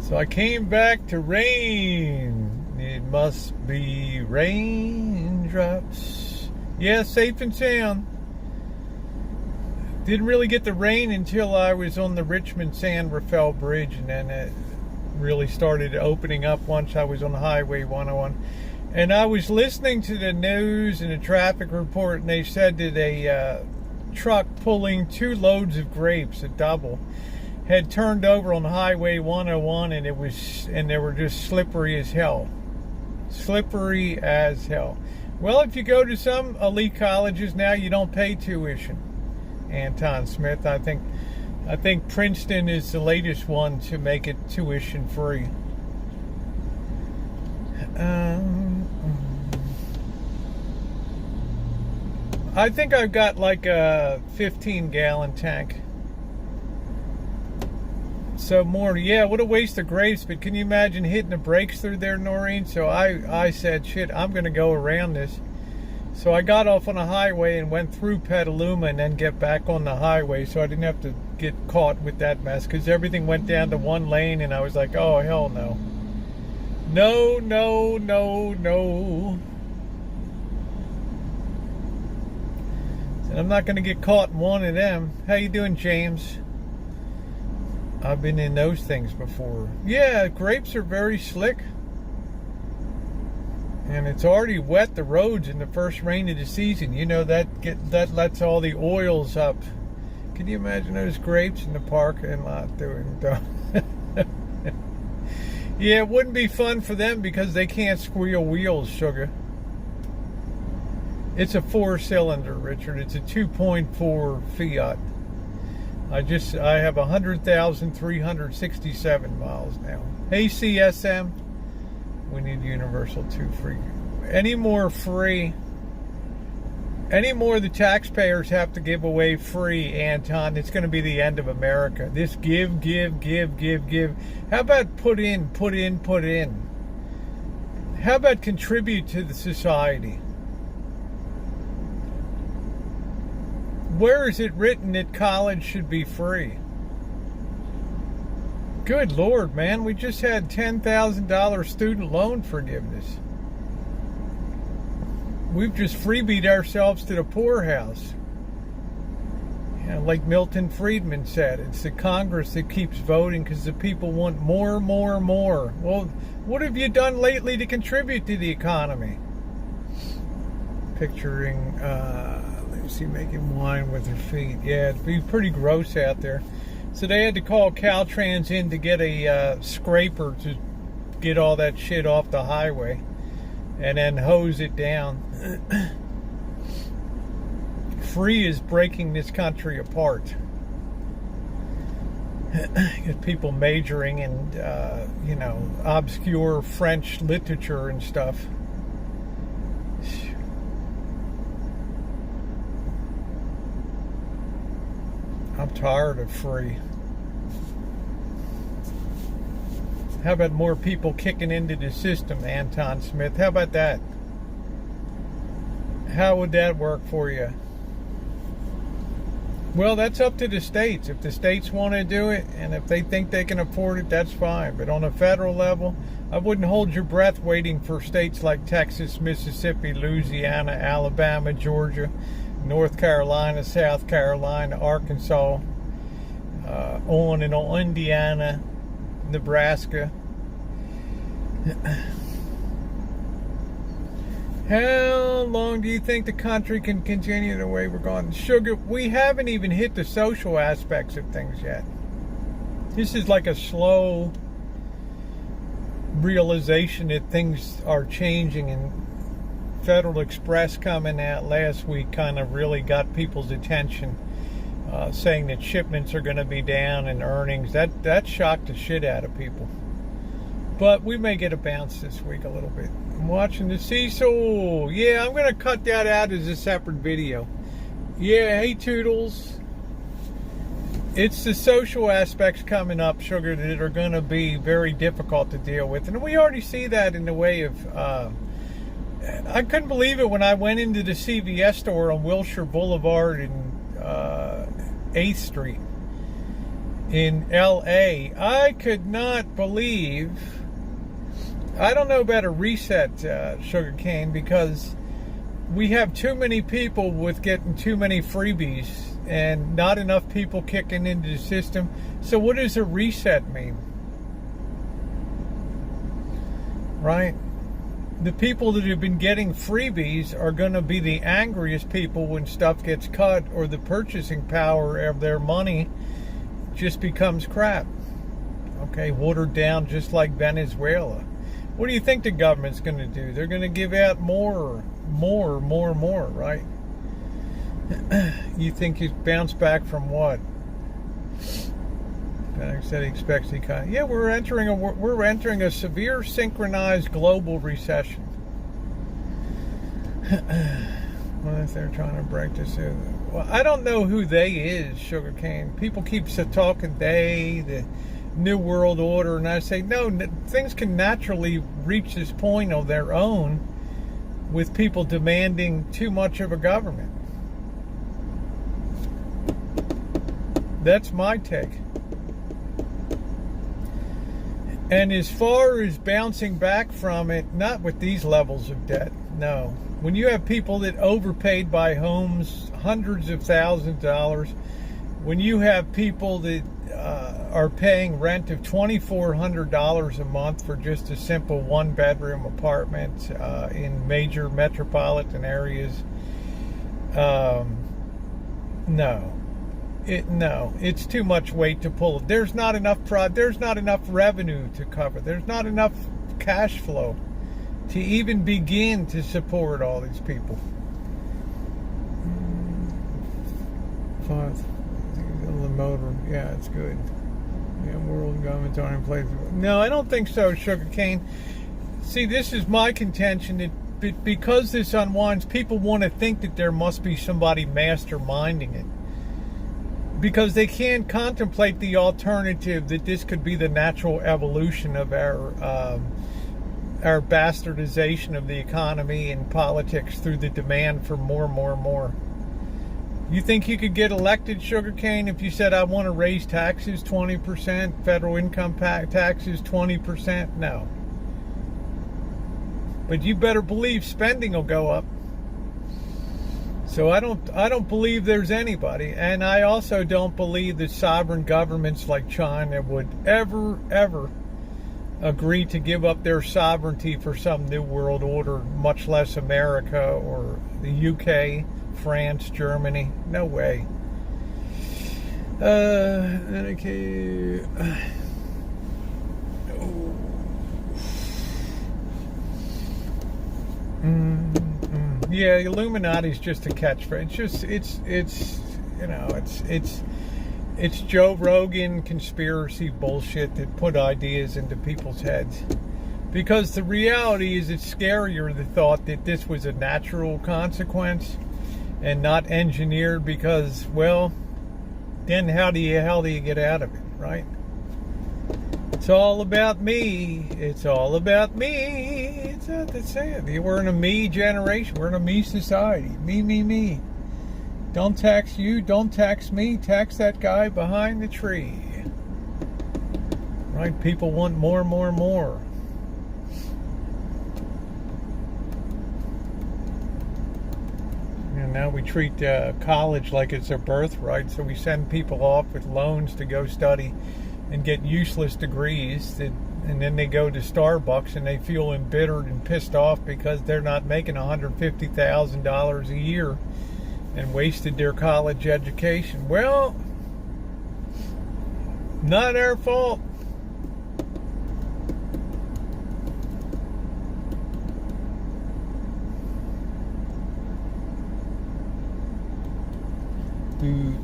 So I came back to rain. It must be raindrops. Yeah, safe and sound. Didn't really get the rain until I was on the Richmond-San Rafael Bridge, and then it really started opening up once I was on Highway 101. And I was listening to the news and the traffic report, and they said that a truck pulling 2 loads of grapes, a double, had turned over on Highway 101, and they were just slippery as hell. Slippery as hell. Well, if you go to some elite colleges now, you don't pay tuition. Anton Smith, I think I think Princeton is the latest one to make it tuition free. I think I've got like a 15-gallon tank. So more, yeah, what a waste of grapes. But can you imagine hitting the brakes through there, Noreen? So I said, shit, I'm going to go around this. So I got off on a highway and went through Petaluma and then get back on the highway so I didn't have to get caught with that mess, because everything went down to one lane and I was like, oh, hell no. No, no, no, no. And I'm not going to get caught in one of them. How you doing, James? I've been in those things before. Yeah, grapes are very slick. And it's already wet the roads in the first rain of the season. You know, that lets all the oils up. Can you imagine those grapes in the parking lot doing that? Yeah, it wouldn't be fun for them because they can't squeal wheels, sugar. It's a 4-cylinder, Richard. It's a 2.4 Fiat. I have 100,367 miles now. Hey, CSM. We need Universal 2 free. Any more the taxpayers have to give away free, Anton, it's going to be the end of America. This give. How about put in? How about contribute to the society? Where is it written that college should be free? Good Lord, man. We just had $10,000 student loan forgiveness. We've just freebied ourselves to the poorhouse. You know, like Milton Friedman said, it's the Congress that keeps voting because the people want more. Well, what have you done lately to contribute to the economy? Picturing Lucy making wine with her feet. Yeah, it'd be pretty gross out there. So they had to call Caltrans in to get a scraper to get all that shit off the highway and then hose it down. Free is breaking this country apart. Get people majoring in, obscure French literature and stuff. I'm tired of free. How about more people kicking into the system, Anton Smith? How about that? How would that work for you? Well, that's up to the states. If the states want to do it, and if they think they can afford it, that's fine. But on a federal level, I wouldn't hold your breath waiting for states like Texas, Mississippi, Louisiana, Alabama, Georgia, North Carolina, South Carolina, Arkansas, on and on, Indiana, Nebraska. How long do you think the country can continue the way we're going? Sugar, we haven't even hit the social aspects of things yet. This is like a slow realization that things are changing, and Federal Express coming out last week kind of really got people's attention, saying that shipments are going to be down and earnings. That shocked the shit out of people. But we may get a bounce this week a little bit. I'm watching the Cecil. Yeah, I'm going to cut that out as a separate video. Yeah, hey Toodles. It's the social aspects coming up, Sugar, that are going to be very difficult to deal with. And we already see that in the way of... I couldn't believe it when I went into the CVS store on Wilshire Boulevard and 8th Street in LA. I could not believe... I don't know about a reset, Sugar Cane, because we have too many people with getting too many freebies and not enough people kicking into the system. So what does a reset mean? Right? The people that have been getting freebies are going to be the angriest people when stuff gets cut, or the purchasing power of their money just becomes crap. Okay, watered down just like Venezuela. What do you think the government's going to do? They're going to give out more, right? You think you bounce back from what? Panic said he expects the economy. Yeah, we're entering a severe synchronized global recession. Well, if they're trying to break this in. Well, I don't know who they is, Sugarcane. People keep talking they, the New World Order, and I say, no, things can naturally reach this point of their own with people demanding too much of a government. That's my take. And as far as bouncing back from it, not with these levels of debt, no. When you have people that overpaid by homes, hundreds of thousands of dollars, when you have people that are paying rent of $2,400 a month for just a simple one-bedroom apartment in major metropolitan areas, no. It's too much weight to pull. There's not enough revenue to cover. There's not enough cash flow to even begin to support all these people. The motor, yeah, it's good. Yeah, world governments aren't in place. No, I don't think so, Sugarcane. See, this is my contention that because this unwinds, people want to think that there must be somebody masterminding it. Because they can't contemplate the alternative that this could be the natural evolution of our bastardization of the economy and politics through the demand for more. You think you could get elected, Sugarcane, if you said, I want to raise taxes 20%, federal income taxes 20%? No. But you better believe spending will go up. So I don't believe there's anybody, and I also don't believe that sovereign governments like China would ever agree to give up their sovereignty for some new world order, much less America or the UK, France, Germany. No way. Okay. Yeah, Illuminati's just a catchphrase. It's Joe Rogan conspiracy bullshit that put ideas into people's heads. Because the reality is, it's scarier, the thought that this was a natural consequence and not engineered, because, well, then how the hell do you get out of it, right? It's all about me. It's all about me. It's not the same. We're in a me generation. We're in a me society. Me. Don't tax you. Don't tax me. Tax that guy behind the tree. Right? People want more. And now we treat college like it's a birthright, so we send people off with loans to go study and get useless degrees, and then they go to Starbucks and they feel embittered and pissed off because they're not making $150,000 a year and wasted their college education. Well, not our fault. Do.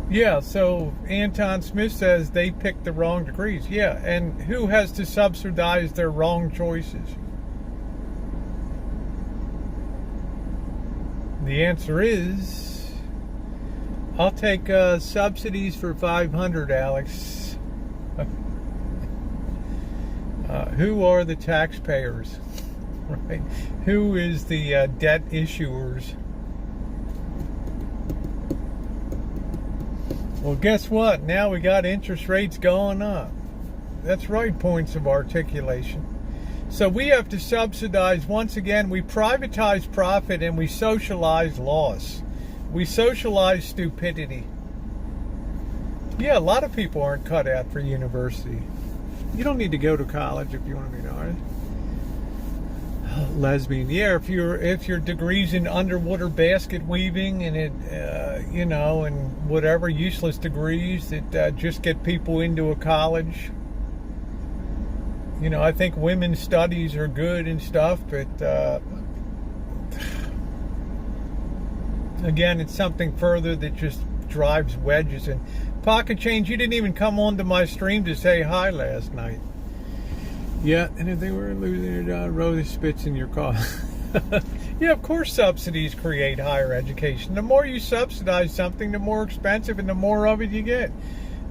Yeah, so Anton Smith says they picked the wrong degrees. Yeah, and who has to subsidize their wrong choices? The answer is, I'll take subsidies for $500, Alex. Who are the taxpayers? Right? Who is the debt issuers? Well, guess what? Now we got interest rates going up. That's right, points of articulation. So we have to subsidize, once again, we privatize profit and we socialize loss. We socialize stupidity. Yeah, a lot of people aren't cut out for university. You don't need to go to college if you want to be an artist. lesbian. Yeah, if your degree's in underwater basket weaving and it, and whatever useless degrees that just get people into a college. I think women's studies are good and stuff, but again, it's something further that just drives wedges in. Pocket change, you didn't even come onto my stream to say hi last night. Yeah, and if they were losing their job, Rosie spits in your car. Yeah, of course subsidies create higher education. The more you subsidize something, the more expensive and the more of it you get.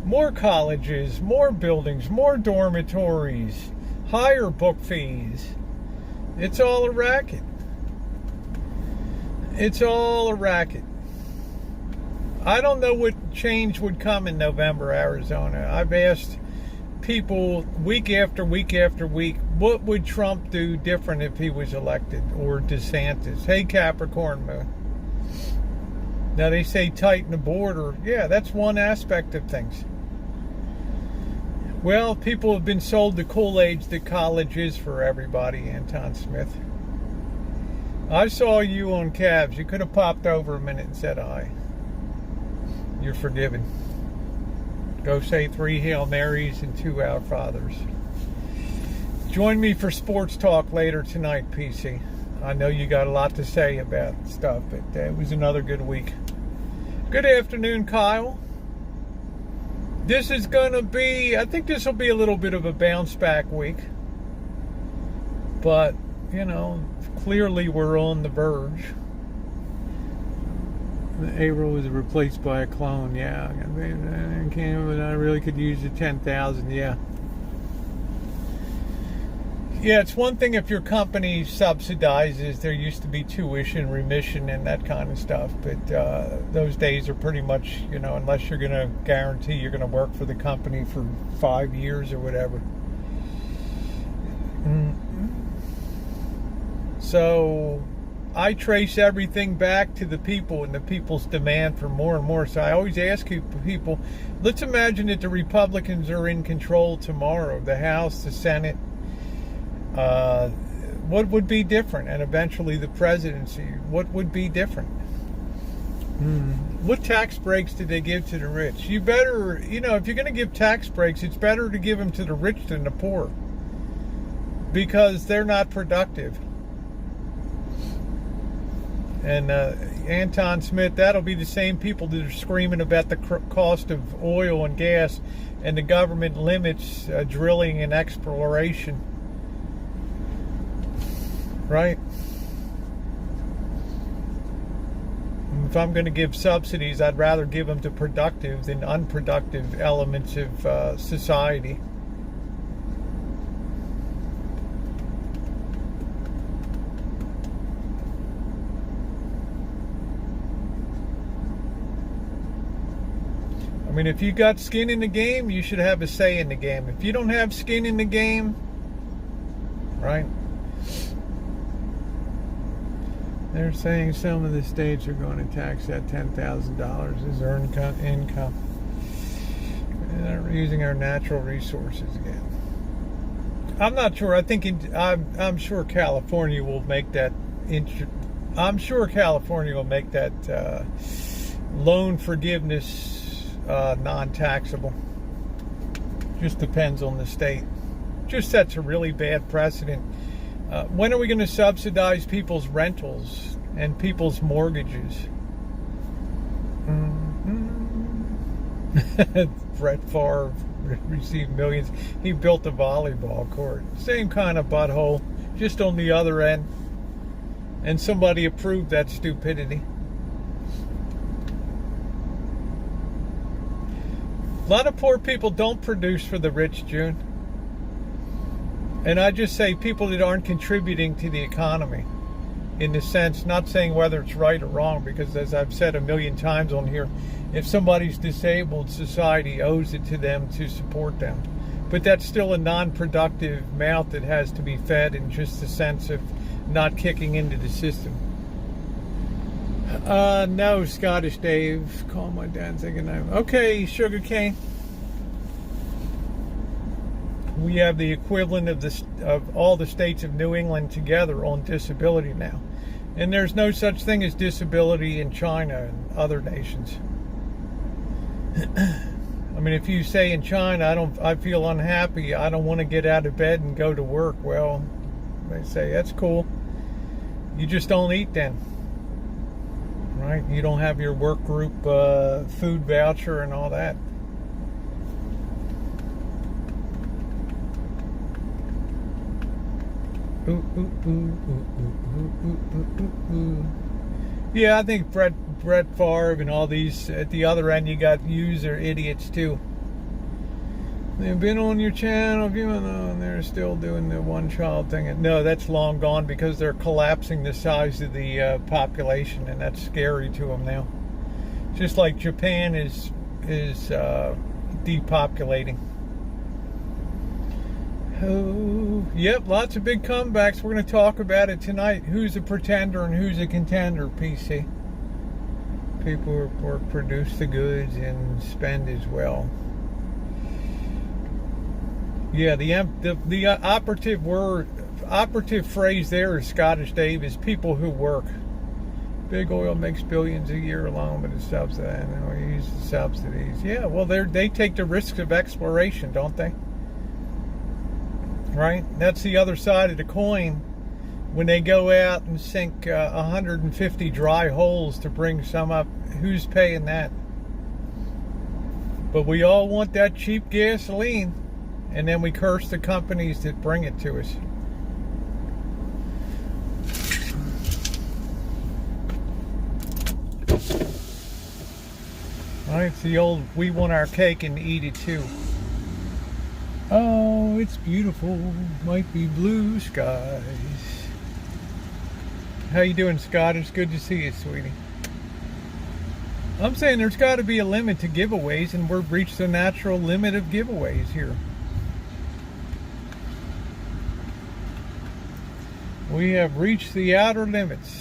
More colleges, more buildings, more dormitories, higher book fees. It's all a racket. It's all a racket. I don't know what change would come in November, Arizona. I've asked people week after week after week, what would Trump do different if he was elected, or DeSantis? Hey, Capricorn Moon. Now they say tighten the border. Yeah, that's one aspect of things. Well, people have been sold the Kool-Aid that college is for everybody, Anton Smith. I saw you on cabs. You could have popped over a minute and said hi. You're forgiven. Go say 3 Hail Marys and 2 Our Fathers. Join me for sports talk later tonight, PC. I know you got a lot to say about stuff, but it was another good week. Good afternoon, Kyle. This is going to be, I think this will be a little bit of a bounce back week. But, clearly we're on the verge. The April was replaced by a clone, yeah. I really could use the 10,000, yeah. Yeah, it's one thing if your company subsidizes, there used to be tuition remission and that kind of stuff, but those days are pretty much, unless you're going to guarantee you're going to work for the company for 5 years or whatever. So I trace everything back to the people and the people's demand for more and more. So I always ask people, let's imagine that the Republicans are in control tomorrow, the House, the Senate. What would be different? And eventually the presidency. What would be different? What tax breaks did they give to the rich? You better, if you're going to give tax breaks, it's better to give them to the rich than the poor, because they're not productive. And Anton Smith, that'll be the same people that are screaming about the cost of oil and gas, and the government limits drilling and exploration. Right? If I'm going to give subsidies, I'd rather give them to productive than unproductive elements of society. I mean, if you got skin in the game, you should have a say in the game. If you don't have skin in the game, right? They're saying some of the states are going to tax that $10,000 as earned income. And they're using our natural resources again. I'm not sure. I'm sure California will make that. I'm sure California will make that loan forgiveness non-taxable. Just depends on the state. Just sets a really bad precedent. When are we going to subsidize people's rentals and people's mortgages? Brett Favre received millions. He built a volleyball court. Same kind of butthole, just on the other end. And somebody approved that stupidity. A lot of poor people don't produce for the rich, June. And I just say people that aren't contributing to the economy, in the sense, not saying whether it's right or wrong, because as I've said a million times on here, if somebody's disabled, society owes it to them to support them. But that's still a non-productive mouth that has to be fed, in just the sense of not kicking into the system. No, Scottish Dave. Call my dad, say good night. Okay, Sugar Cane. we have the equivalent of all the states of New England together on disability now. And there's no such thing as disability in China and other nations. I mean, if you say in China, I feel unhappy, I don't want to get out of bed and go to work, well, they say, that's cool. You just don't eat then. Right? You don't have your work group food voucher and all that. Yeah, I think Brett Favre and all these at the other end, you got user idiots too. They've been on your channel, and they're still doing the one-child thing. No, that's long gone because they're collapsing the size of the population, and that's scary to them now. Just like Japan is depopulating. Oh, yep, lots of big comebacks. We're going to talk about it tonight. Who's a pretender and who's a contender, PC. People who produce the goods and spend as well. Yeah, the operative phrase there is Scottish Dave is people who work. Big oil makes billions a year along with the subsidies. We use the subsidies. Yeah, well, they take the risks of exploration, don't they? Right? That's the other side of the coin. When they go out and sink 150 dry holes to bring some up, who's paying that? But we all want that cheap gasoline, and then we curse the companies that bring it to us. Right? It's the old, we want our cake and eat it too. Oh, it's beautiful. Might be blue skies. How you doing, Scott? It's good to see you, sweetie. I'm saying there's got to be a limit to giveaways, and we've reached the natural limit of giveaways here. We have reached the outer limits.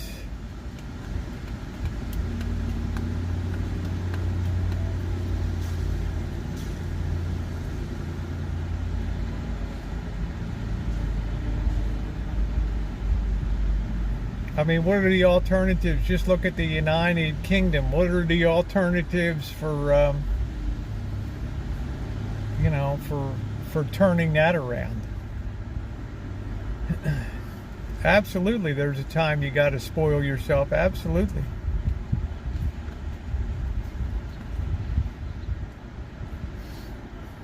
I mean, what are the alternatives? Just look at the United Kingdom. What are the alternatives for, for turning that around? Absolutely, there's a time you got to spoil yourself. Absolutely.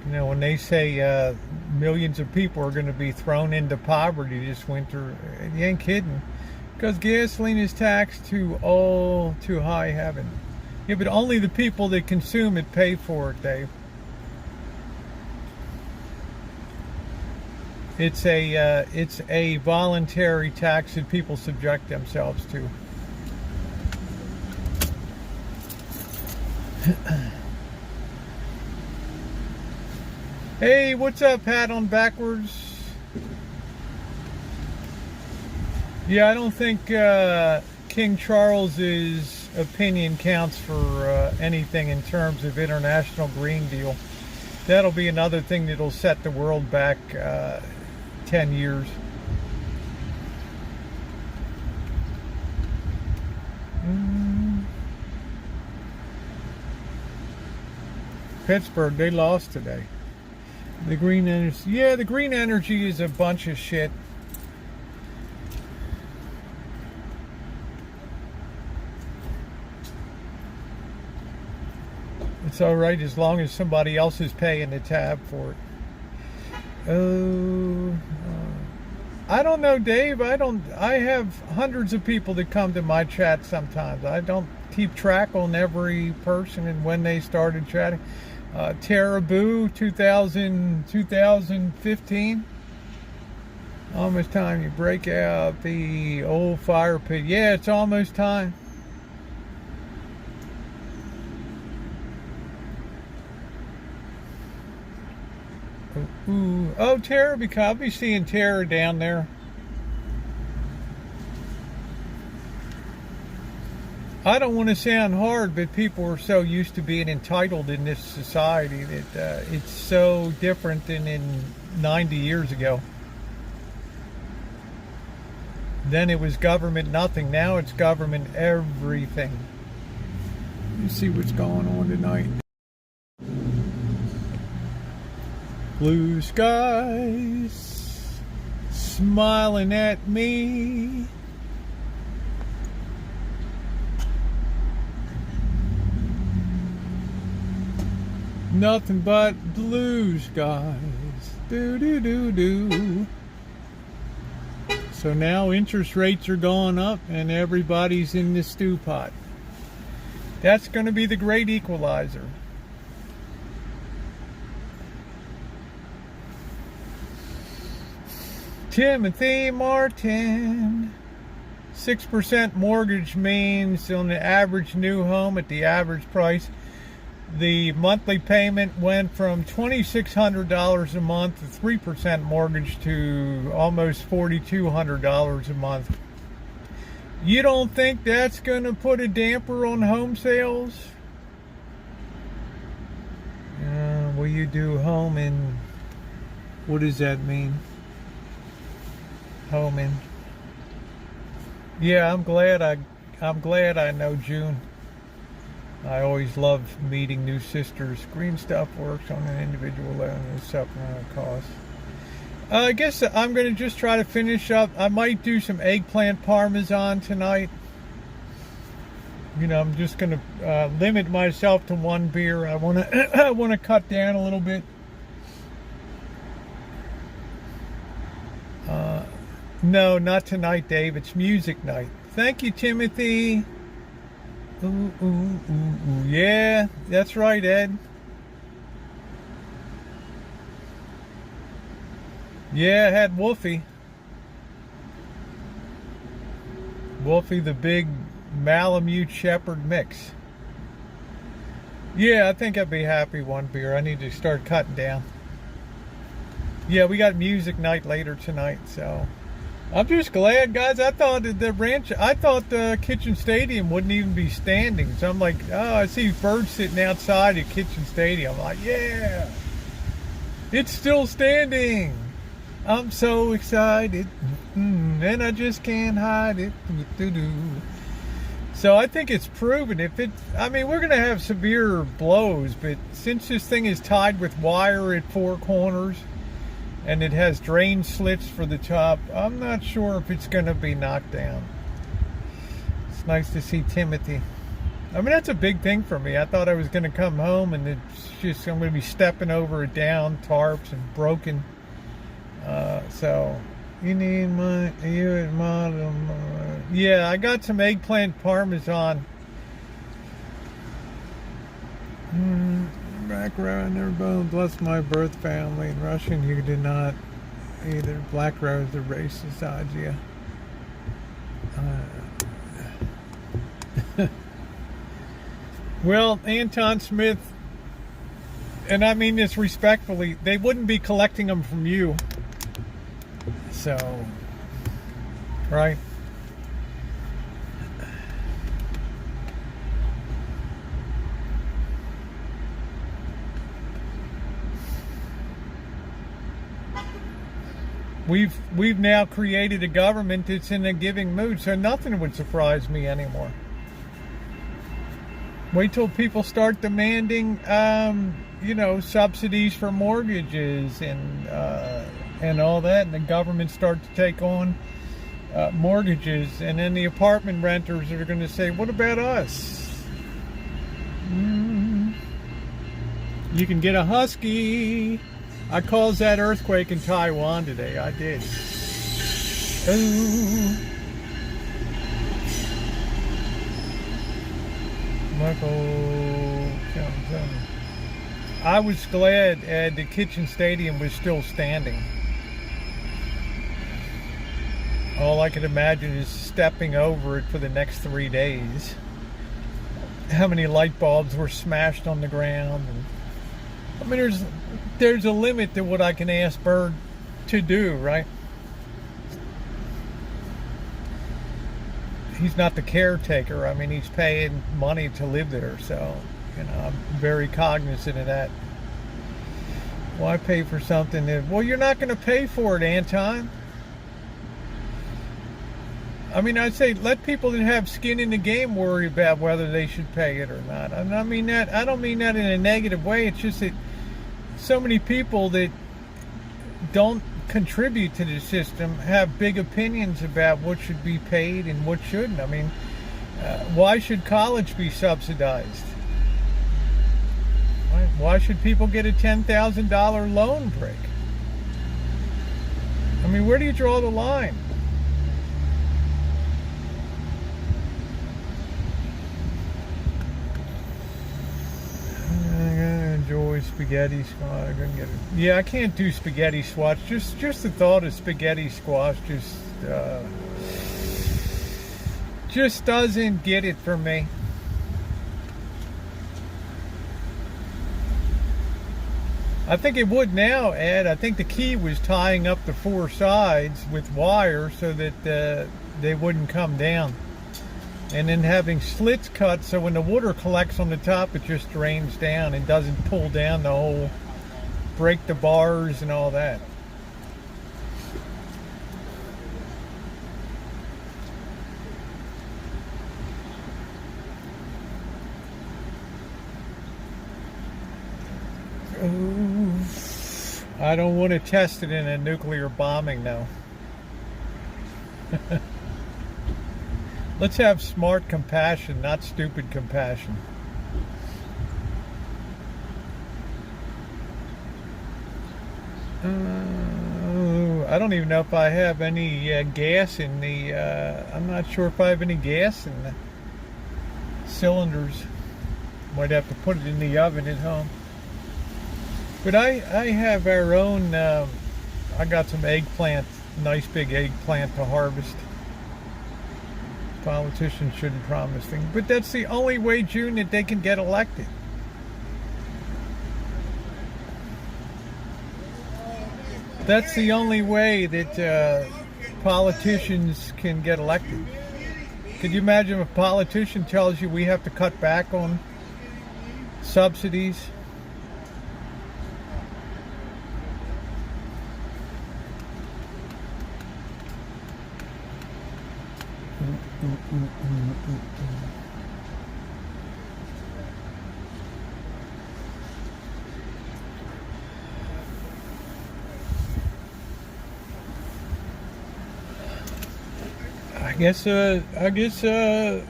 You know, when they say millions of people are going to be thrown into poverty this winter, you ain't kidding. Because gasoline is taxed to high heaven. Yeah, but only the people that consume it pay for it, Dave. It's a voluntary tax that people subject themselves to. Hey, what's up, Hat on backwards? Yeah, I don't think King Charles's opinion counts for anything in terms of international Green Deal. That'll be another thing that'll set the world back 10 years. Pittsburgh, they lost today. The green energy, yeah, the green energy is a bunch of shit. It's all right as long as somebody else is paying the tab for it. I don't know, Dave. I have hundreds of people that come to my chat sometimes. I don't keep track on every person and when they started chatting. Teraboo 2015. Almost time you break out the old fire pit. Yeah, it's almost time. Ooh. Oh, Tara, because I'll be seeing Tara down there. I don't want to sound hard, but people are so used to being entitled in this society that it's so different than in 90 years ago. Then it was government nothing. Now it's government everything. You see what's going on tonight. Blue skies smiling at me. Nothing but blue skies. Do do do do. So now interest rates are going up and everybody's in the stew pot. That's going to be the great equalizer. Timothy Martin. 6% mortgage means on the average new home at the average price, the monthly payment went from $2,600 a month, to 3% mortgage, to almost $4,200 a month. You don't think that's going to put a damper on home sales? Will you do home in, what does that mean? Home in. Yeah, I'm glad I know June. I always love meeting new sisters. Green stuff works on an individual level and supplemental costs. I guess I'm going to just try to finish up. I might do some eggplant parmesan tonight. You know, I'm just going to limit myself to one beer. I want to cut down a little bit. No, not tonight, Dave. It's music night. Thank you, Timothy. Ooh, ooh, ooh, ooh. Yeah, that's right, Ed. Yeah, I had Wolfie. Wolfie, the big Malamute Shepherd mix. Yeah, I think I'd be happy one beer. I need to start cutting down. Yeah, we got music night later tonight, so I'm just glad, guys. I thought the Kitchen Stadium wouldn't even be standing. So I'm like, oh, I see birds sitting outside at Kitchen Stadium. I'm like, yeah, it's still standing. I'm so excited, and I just can't hide it. So I think it's proven. I mean, we're going to have severe blows, but since this thing is tied with wire at four corners, and it has drain slits for the top, I'm not sure if it's going to be knocked down. It's nice to see Timothy. I mean, that's a big thing for me. I thought I was going to come home and I'm going to be stepping over it down, tarps and broken. So, you need money, yeah, I got some eggplant parmesan. Back around their bone, bless my birth family. In Russian, you did not either. Black Rose, the racist idea. Well, Anton Smith, and I mean this respectfully, they wouldn't be collecting them from you. So, right? We've now created a government that's in a giving mood, so nothing would surprise me anymore. Wait till people start demanding, subsidies for mortgages and all that, and the government start to take on mortgages, and then the apartment renters are going to say, "What about us?" You can get a husky. I caused that earthquake in Taiwan today. I did. Ooh. Michael. I was glad the Kitchen Stadium was still standing. All I could imagine is stepping over it for the next 3 days. How many light bulbs were smashed on the ground. And, I mean, there's a limit to what I can ask Bird to do, right? he's not the caretaker. I mean, he's paying money to live there, so I'm very cognizant of that. Why pay for something that, well, you're not going to pay for it, Anton. I mean, I'd say let people that have skin in the game worry about whether they should pay it or not. I don't mean that in a negative way. It's just that so many people that don't contribute to the system have big opinions about what should be paid and what shouldn't. I mean, why should college be subsidized? Why should people get a $10,000 loan break? I mean, where do you draw the line? Enjoy spaghetti squash. Yeah, I can't do spaghetti squash. Just the thought of spaghetti squash just doesn't get it for me. I think it would now, Ed. I think the key was tying up the four sides with wire so that they wouldn't come down. And then having slits cut so when the water collects on the top, it just drains down and doesn't pull down the whole, break the bars and all that. I don't want to test it in a nuclear bombing now. Let's have smart compassion, not stupid compassion. I don't even know if I have any gas in the, I'm not sure if I have any gas in the cylinders. Might have to put it in the oven at home. But I have our own, I got some eggplant, nice big eggplant to harvest. Politicians shouldn't promise things, but that's the only way, June, that they can get elected. That's the only way that politicians can get elected. Could you imagine if a politician tells you we have to cut back on subsidies? I guess a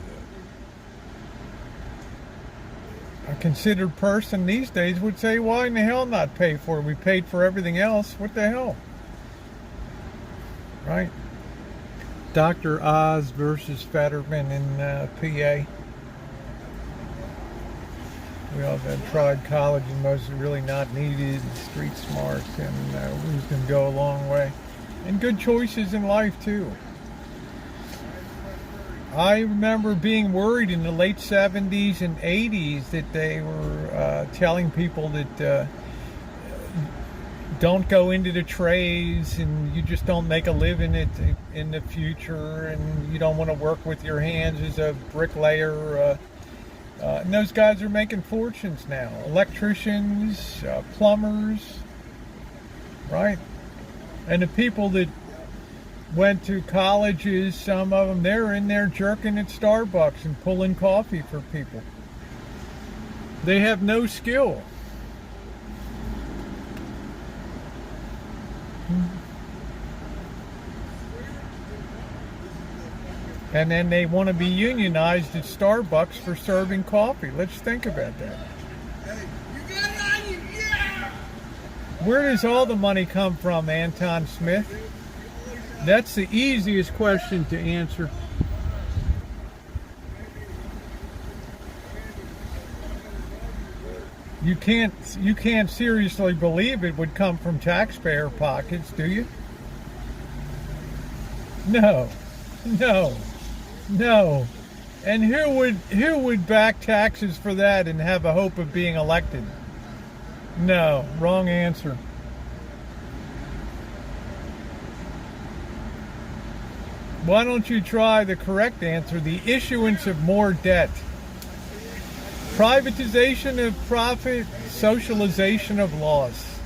considered person these days would say, why in the hell not pay for it? We paid for everything else. What the hell? Right? Dr. Oz versus Fetterman in PA. We all have tried college and most are really not needed. Street smart and wisdom go a long way. And good choices in life too. I remember being worried in the late 70s and 80s that they were telling people that don't go into the trades and you just don't make a living in the future and you don't want to work with your hands as a bricklayer. And those guys are making fortunes now. Electricians, plumbers, right? And the people that went to colleges, some of them, they're in there jerking at Starbucks and pulling coffee for people. They have no skill. And then they want to be unionized at Starbucks for serving coffee. Let's think about that. Where does all the money come from, Anton Smith? That's the easiest question to answer. You can't seriously believe it would come from taxpayer pockets, do you? No. And who would back taxes for that and have a hope of being elected? No, wrong answer. Why don't you try the correct answer? The issuance of more debt. Privatization of profit, socialization of loss.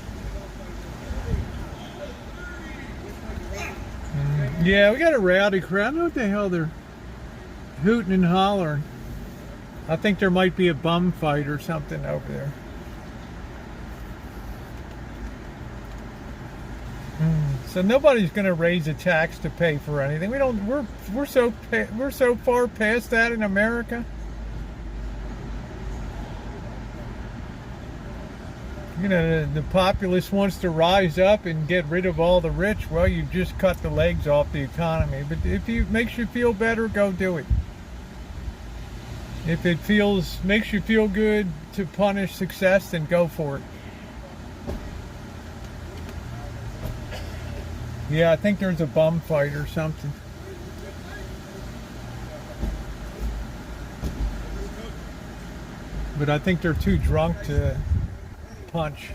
Yeah, we got a rowdy crowd. I don't know what the hell they're hooting and hollering. I think there might be a bum fight or something over there. So nobody's going to raise a tax to pay for anything. We don't. We're so far past that in America. You know, the populace wants to rise up and get rid of all the rich. Well, you just cut the legs off the economy. But if it makes you feel better, go do it. If it makes you feel good to punish success, then go for it. Yeah, I think there's a bum fight or something. But I think they're too drunk to punch.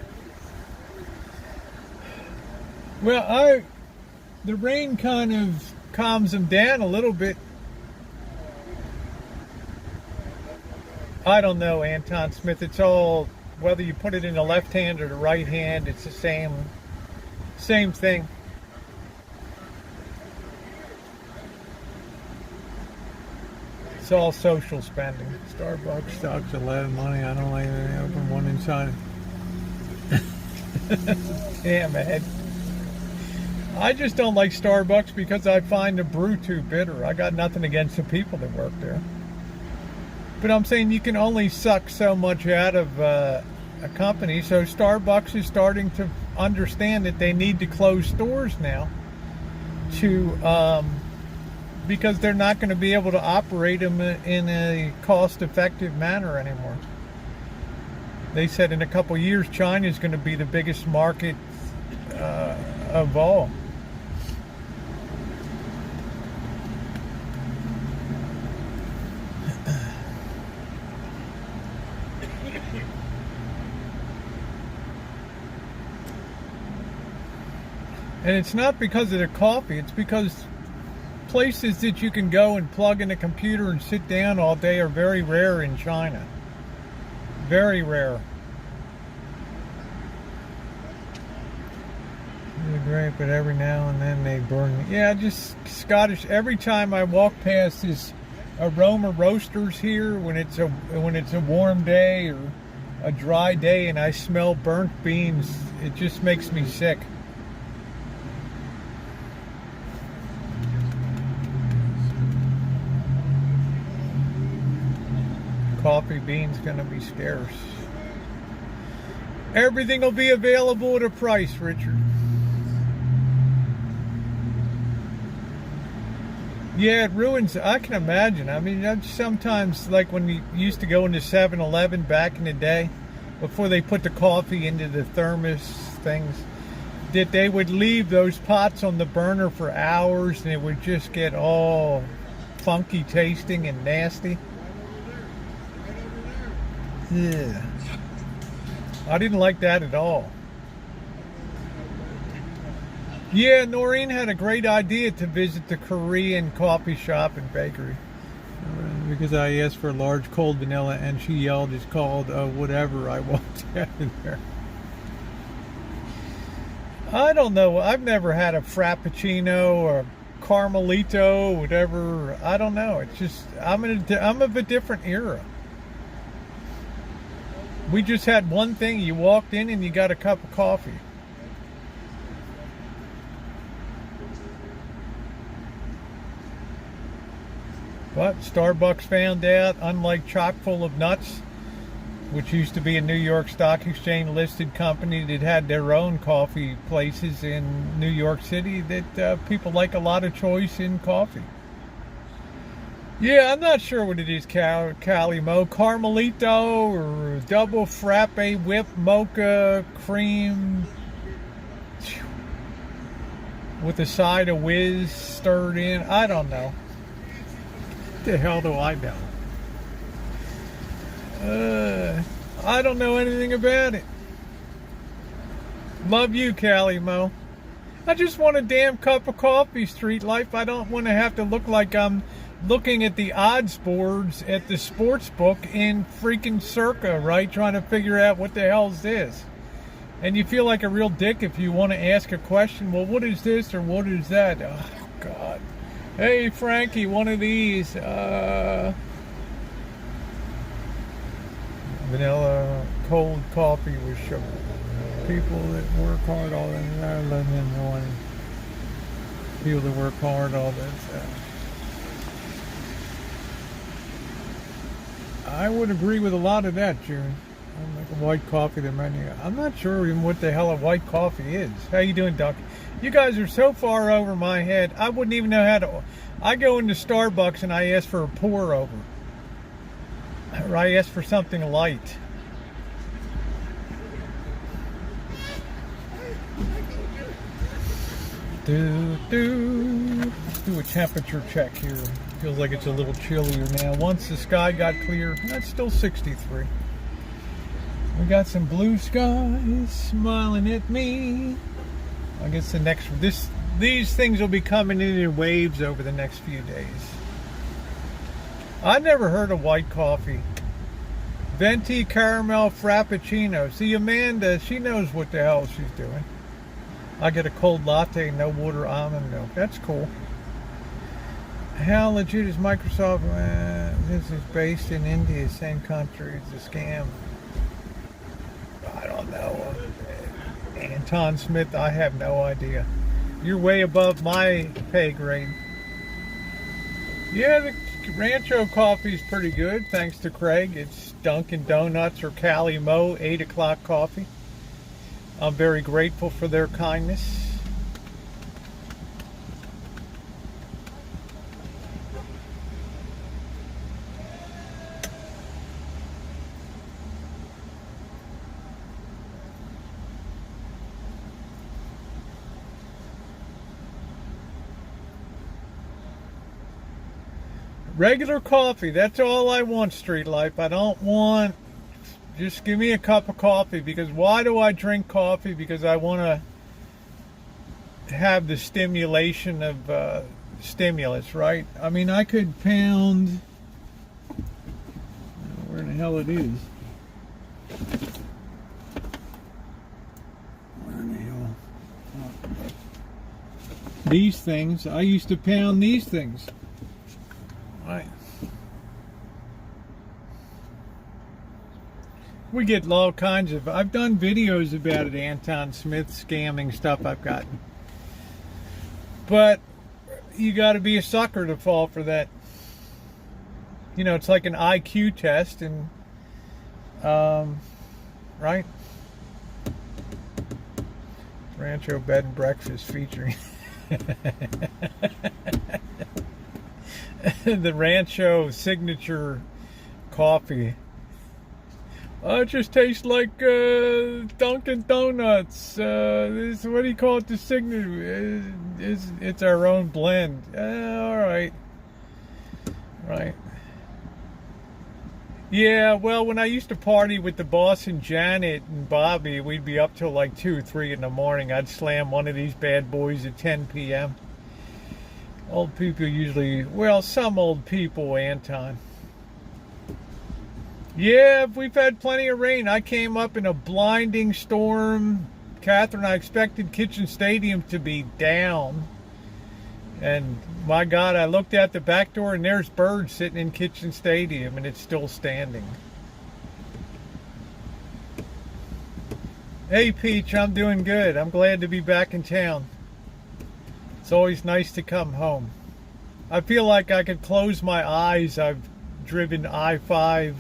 Well, the rain kind of calms them down a little bit. I don't know, Anton Smith. It's all, whether you put it in the left hand or the right hand, it's the same thing. It's all social spending. Starbucks stocks a lot of money. I don't like it. Open one inside. Damn, man. I just don't like Starbucks because I find the brew too bitter. I got nothing against the people that work there. But I'm saying you can only suck so much out of a company. So Starbucks is starting to understand that they need to close stores now because they're not going to be able to operate them in a cost-effective manner anymore. They said in a couple years, China is going to be the biggest market of all. And it's not because of the coffee, it's because places that you can go and plug in a computer and sit down all day are very rare in China. Very rare. They're great, but every now and then they burn me. Yeah, just Scottish. Every time I walk past this Aroma Roasters here, when it's a warm day or a dry day and I smell burnt beans, it just makes me sick. Coffee beans gonna be scarce. Everything will be available at a price, Richard. Yeah, it ruins. I can imagine. I mean, sometimes, like when you used to go into 7-Eleven back in the day, before they put the coffee into the thermos things, that they would leave those pots on the burner for hours and it would just get all funky tasting and nasty. Yeah. I didn't like that at all. Yeah, Noreen had a great idea to visit the Korean coffee shop and bakery. Because I asked for a large cold vanilla and she yelled, it's called whatever. I walked out of there. I don't know. I've never had a Frappuccino or Carmelito, whatever. I don't know. It's just, I'm of a different era. We just had one thing. You walked in and you got a cup of coffee. But Starbucks found out, unlike Chock full of Nuts, which used to be a New York Stock Exchange listed company that had their own coffee places in New York City, that people like a lot of choice in coffee. Yeah, I'm not sure what it is, Cali Mo. Carmelito or double frappe whip mocha cream with a side of whiz stirred in. I don't know. What the hell do I know? I don't know anything about it. Love you, Cali Mo. I just want a damn cup of coffee, Street Life. I don't want to have to look like I'm looking at the odds boards at the sports book in freaking Circa, right? Trying to figure out what the hell's this. And you feel like a real dick if you want to ask a question. Well, what is this or what is that? Oh, God. Hey, Frankie, one of these. Vanilla cold coffee with sugar. People that work hard all the time. People that work hard all that stuff. I would agree with a lot of that, June. I like a white coffee. I'm not sure even what the hell a white coffee is. How you doing, Duck? You guys are so far over my head. I wouldn't even know how to. I go into Starbucks and I ask for a pour over. Or I ask for something light. Let's do a temperature check here. Feels like it's a little chillier now. Once the sky got clear, that's still 63. We got some blue skies smiling at me. I guess these things will be coming in waves over the next few days. I never heard of white coffee. Venti caramel frappuccino. See, Amanda, she knows what the hell she's doing. I get a cold latte, no water, almond milk. That's cool. How legit is Microsoft? This is based in India, same country. It's a scam. I don't know. Anton Smith, I have no idea. You're way above my pay grade. Yeah, the Rancho coffee is pretty good, thanks to Craig. It's Dunkin' Donuts or Cali Mo 8 o'clock coffee. I'm very grateful for their kindness. Regular coffee, that's all I want, Street Life. I don't want, just give me a cup of coffee. Because why do I drink coffee? Because I want to have the stimulation of stimulus, right? I mean, I could pound, where the hell it is? Where in the hell? These things, I used to pound these things. Right. We get all kinds of. I've done videos about it, Anton Smith scamming stuff I've gotten. But you got to be a sucker to fall for that. You know, it's like an IQ test, and right? Rancho bed and breakfast featuring. The Rancho signature coffee. It just tastes like Dunkin' Donuts. This, what do you call it? The signature. It's our own blend. All right. Right. Yeah, well, when I used to party with the boss and Janet and Bobby, we'd be up till like 2 or 3 in the morning. I'd slam one of these bad boys at 10 p.m. Old people usually, well, some old people, Anton. Yeah, we've had plenty of rain. I came up in a blinding storm. Catherine, I expected Kitchen Stadium to be down. And my God, I looked out the back door and there's birds sitting in Kitchen Stadium and it's still standing. Hey, Peach, I'm doing good. I'm glad to be back in town. It's always nice to come home. I feel like I could close my eyes. I've driven I-5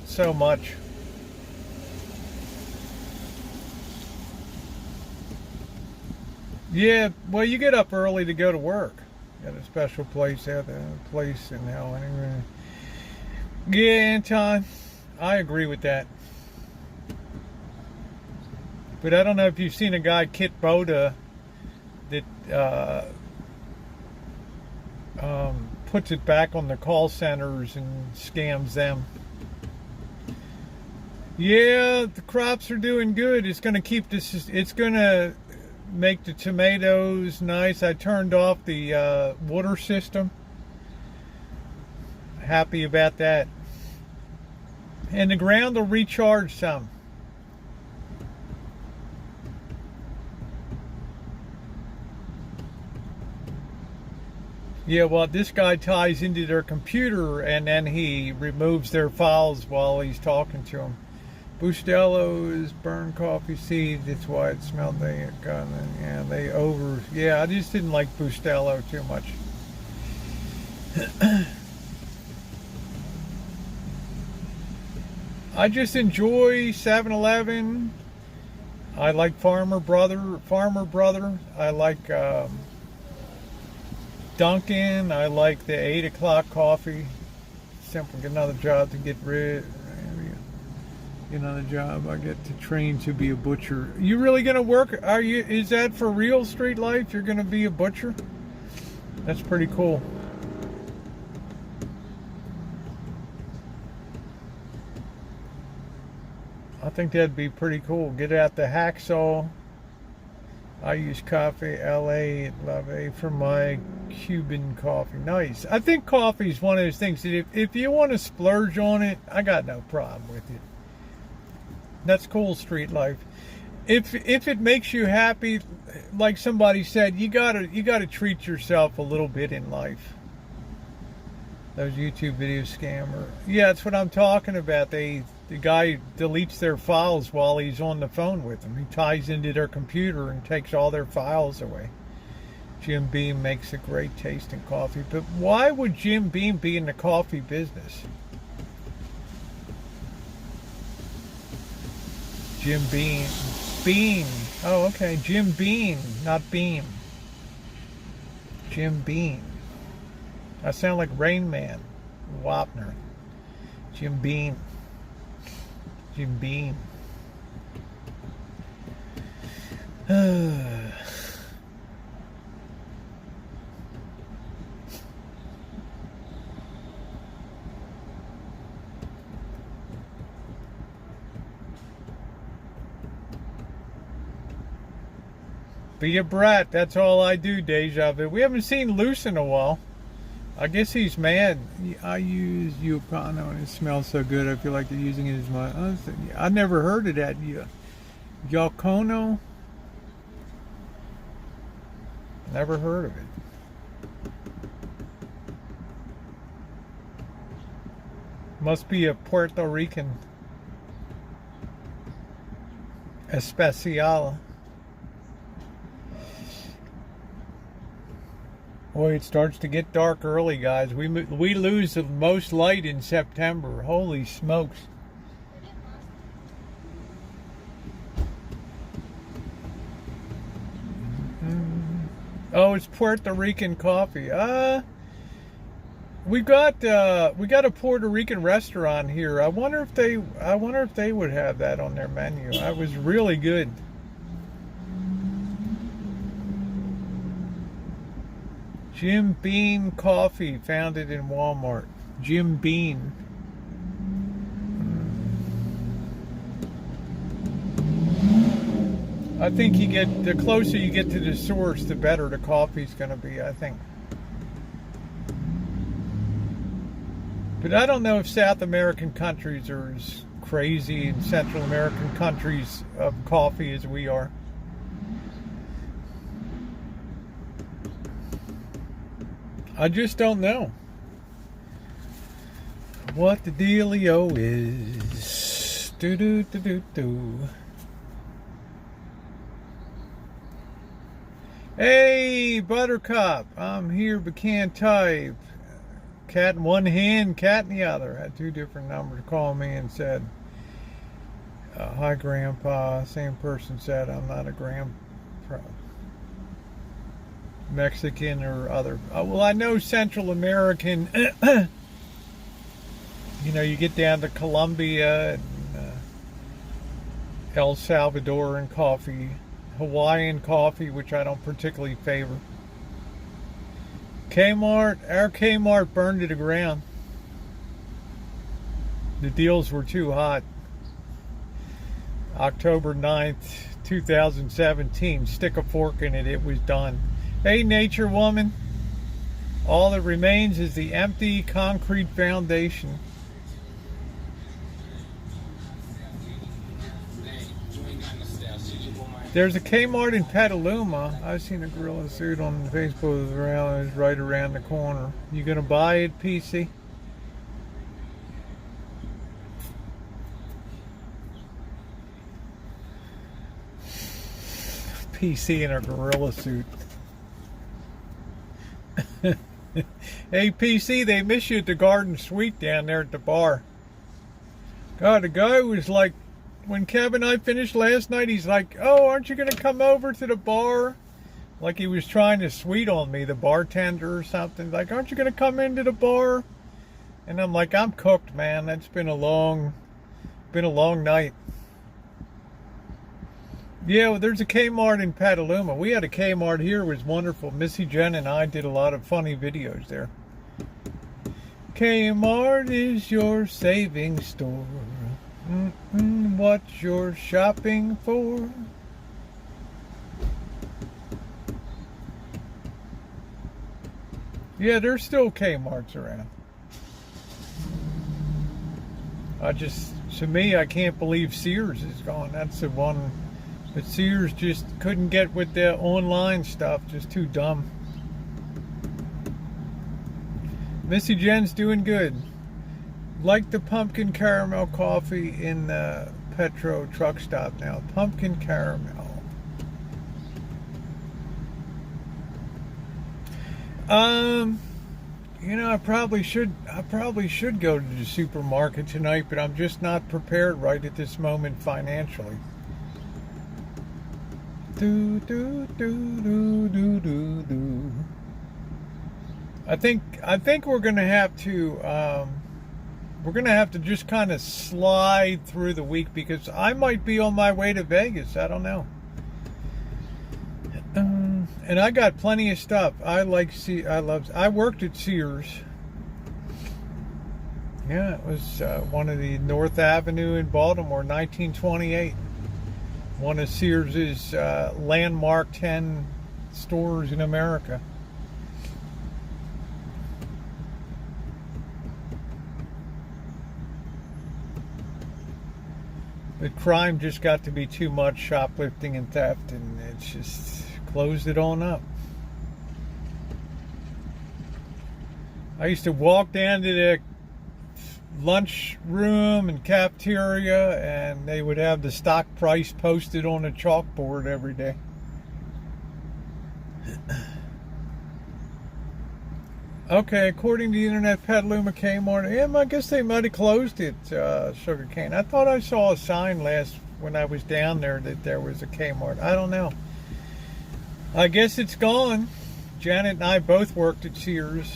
so much. Yeah, well, you get up early to go to work. Got a special place out there, place in hell anyway. Yeah, Anton, I agree with that. But I don't know if you've seen a guy, Kit Boda, that puts it back on the call centers and scams them. Yeah, the crops are doing good. It's going to keep this. It's going to make the tomatoes nice. I turned off the water system. Happy about that. And the ground will recharge some. Yeah, well, this guy ties into their computer and then he removes their files while he's talking to them. Bustello's burned coffee seed. That's why it smelled. Yeah, I just didn't like Bustello too much. I just enjoy 7-Eleven. I like Farmer Brother. I like Dunkin'. I like the 8 o'clock coffee. Simply get another job to get another job. I get to train to be a butcher. You really gonna work? Is that for real, street life? You're gonna be a butcher? That's pretty cool. I think that'd be pretty cool. Get out the hacksaw. I use coffee LA for my Cuban coffee. Nice. I think coffee is one of those things that if you want to splurge on it, I got no problem with it. That's cool, street life. If it makes you happy, like somebody said, you gotta treat yourself a little bit in life. Those YouTube video scammer. Yeah, that's what I'm talking about. The guy deletes their files while he's on the phone with them. He ties into their computer and takes all their files away. Jim Beam makes a great tasting coffee. But why would Jim Beam be in the coffee business? Jim Beam. Bean. Oh, okay. Jim Beam, not Beam. Jim Beam. I sound like Rain Man. Wapner. Jim Beam. Jim Beam. Be a brat. That's all I do, Deja Vu. We haven't seen Luce in a while. I guess he's mad. I use Yukano and it smells so good. I feel like they're using it as my... I never heard of that. Yakono? Never heard of it. Must be a Puerto Rican especial. Boy, it starts to get dark early, guys. We lose the most light in September. Holy smokes. Oh, it's Puerto Rican coffee. We got a Puerto Rican restaurant here. I wonder if they would have that on their menu. That was really good. Jim Beam Coffee, found it in Walmart. Jim Beam. I think the closer you get to the source, the better the coffee's going to be, I think. But I don't know if South American countries are as crazy and Central American countries of coffee as we are. I just don't know what the dealio is. Do. Hey, Buttercup, I'm here but can't type. Cat in one hand, cat in the other. Had two different numbers call me and said, hi, Grandpa. Same person said, I'm not a grandpa. Mexican or other. Well, I know Central American. You get down to Colombia and El Salvador and coffee, Hawaiian coffee, which I don't particularly favor. Our Kmart burned to the ground. The deals were too hot. October 9th, 2017. Stick a fork in it. It was done. Hey, nature woman. All that remains is the empty concrete foundation. There's a Kmart in Petaluma. I've seen a gorilla suit on Facebook around. It's right around the corner. You gonna buy it, PC? PC in a gorilla suit. Hey, PC, they miss you at the Garden Suite down there at the bar. God, the guy was like, when Kevin and I finished last night, he's like, oh, aren't you going to come over to the bar? Like he was trying to sweet on me, the bartender or something. Like, aren't you going to come into the bar? And I'm like, I'm cooked, man. That's been a long night. Yeah, well, there's a Kmart in Petaluma. We had a Kmart here. It was wonderful. Missy Jen and I did a lot of funny videos there. Kmart is your saving store. What you're shopping for. Yeah, there's still Kmart's around. To me, I can't believe Sears is gone. That's the one. But Sears just couldn't get with the online stuff. Just too dumb. Missy Jen's doing good. Like the pumpkin caramel coffee in the Petro truck stop now. Pumpkin caramel. You know, I probably should go to the supermarket tonight, but I'm just not prepared right at this moment financially. Do do do do do do do. I think we're gonna have to just kind of slide through the week because I might be on my way to Vegas. I don't know. And I got plenty of stuff. I worked at Sears. Yeah, it was one of the North Avenue in Baltimore, 1928. One of Sears's landmark 10 stores in America. But crime just got to be too much, shoplifting and theft, and it's just closed it on up. I used to walk down to the lunch room and cafeteria, and they would have the stock price posted on a chalkboard every day. Okay, according to the internet, Petaluma Kmart. I guess they might have closed it, Sugarcane. I thought I saw a sign when I was down there that there was a Kmart. I don't know. I guess it's gone. Janet and I both worked at Sears.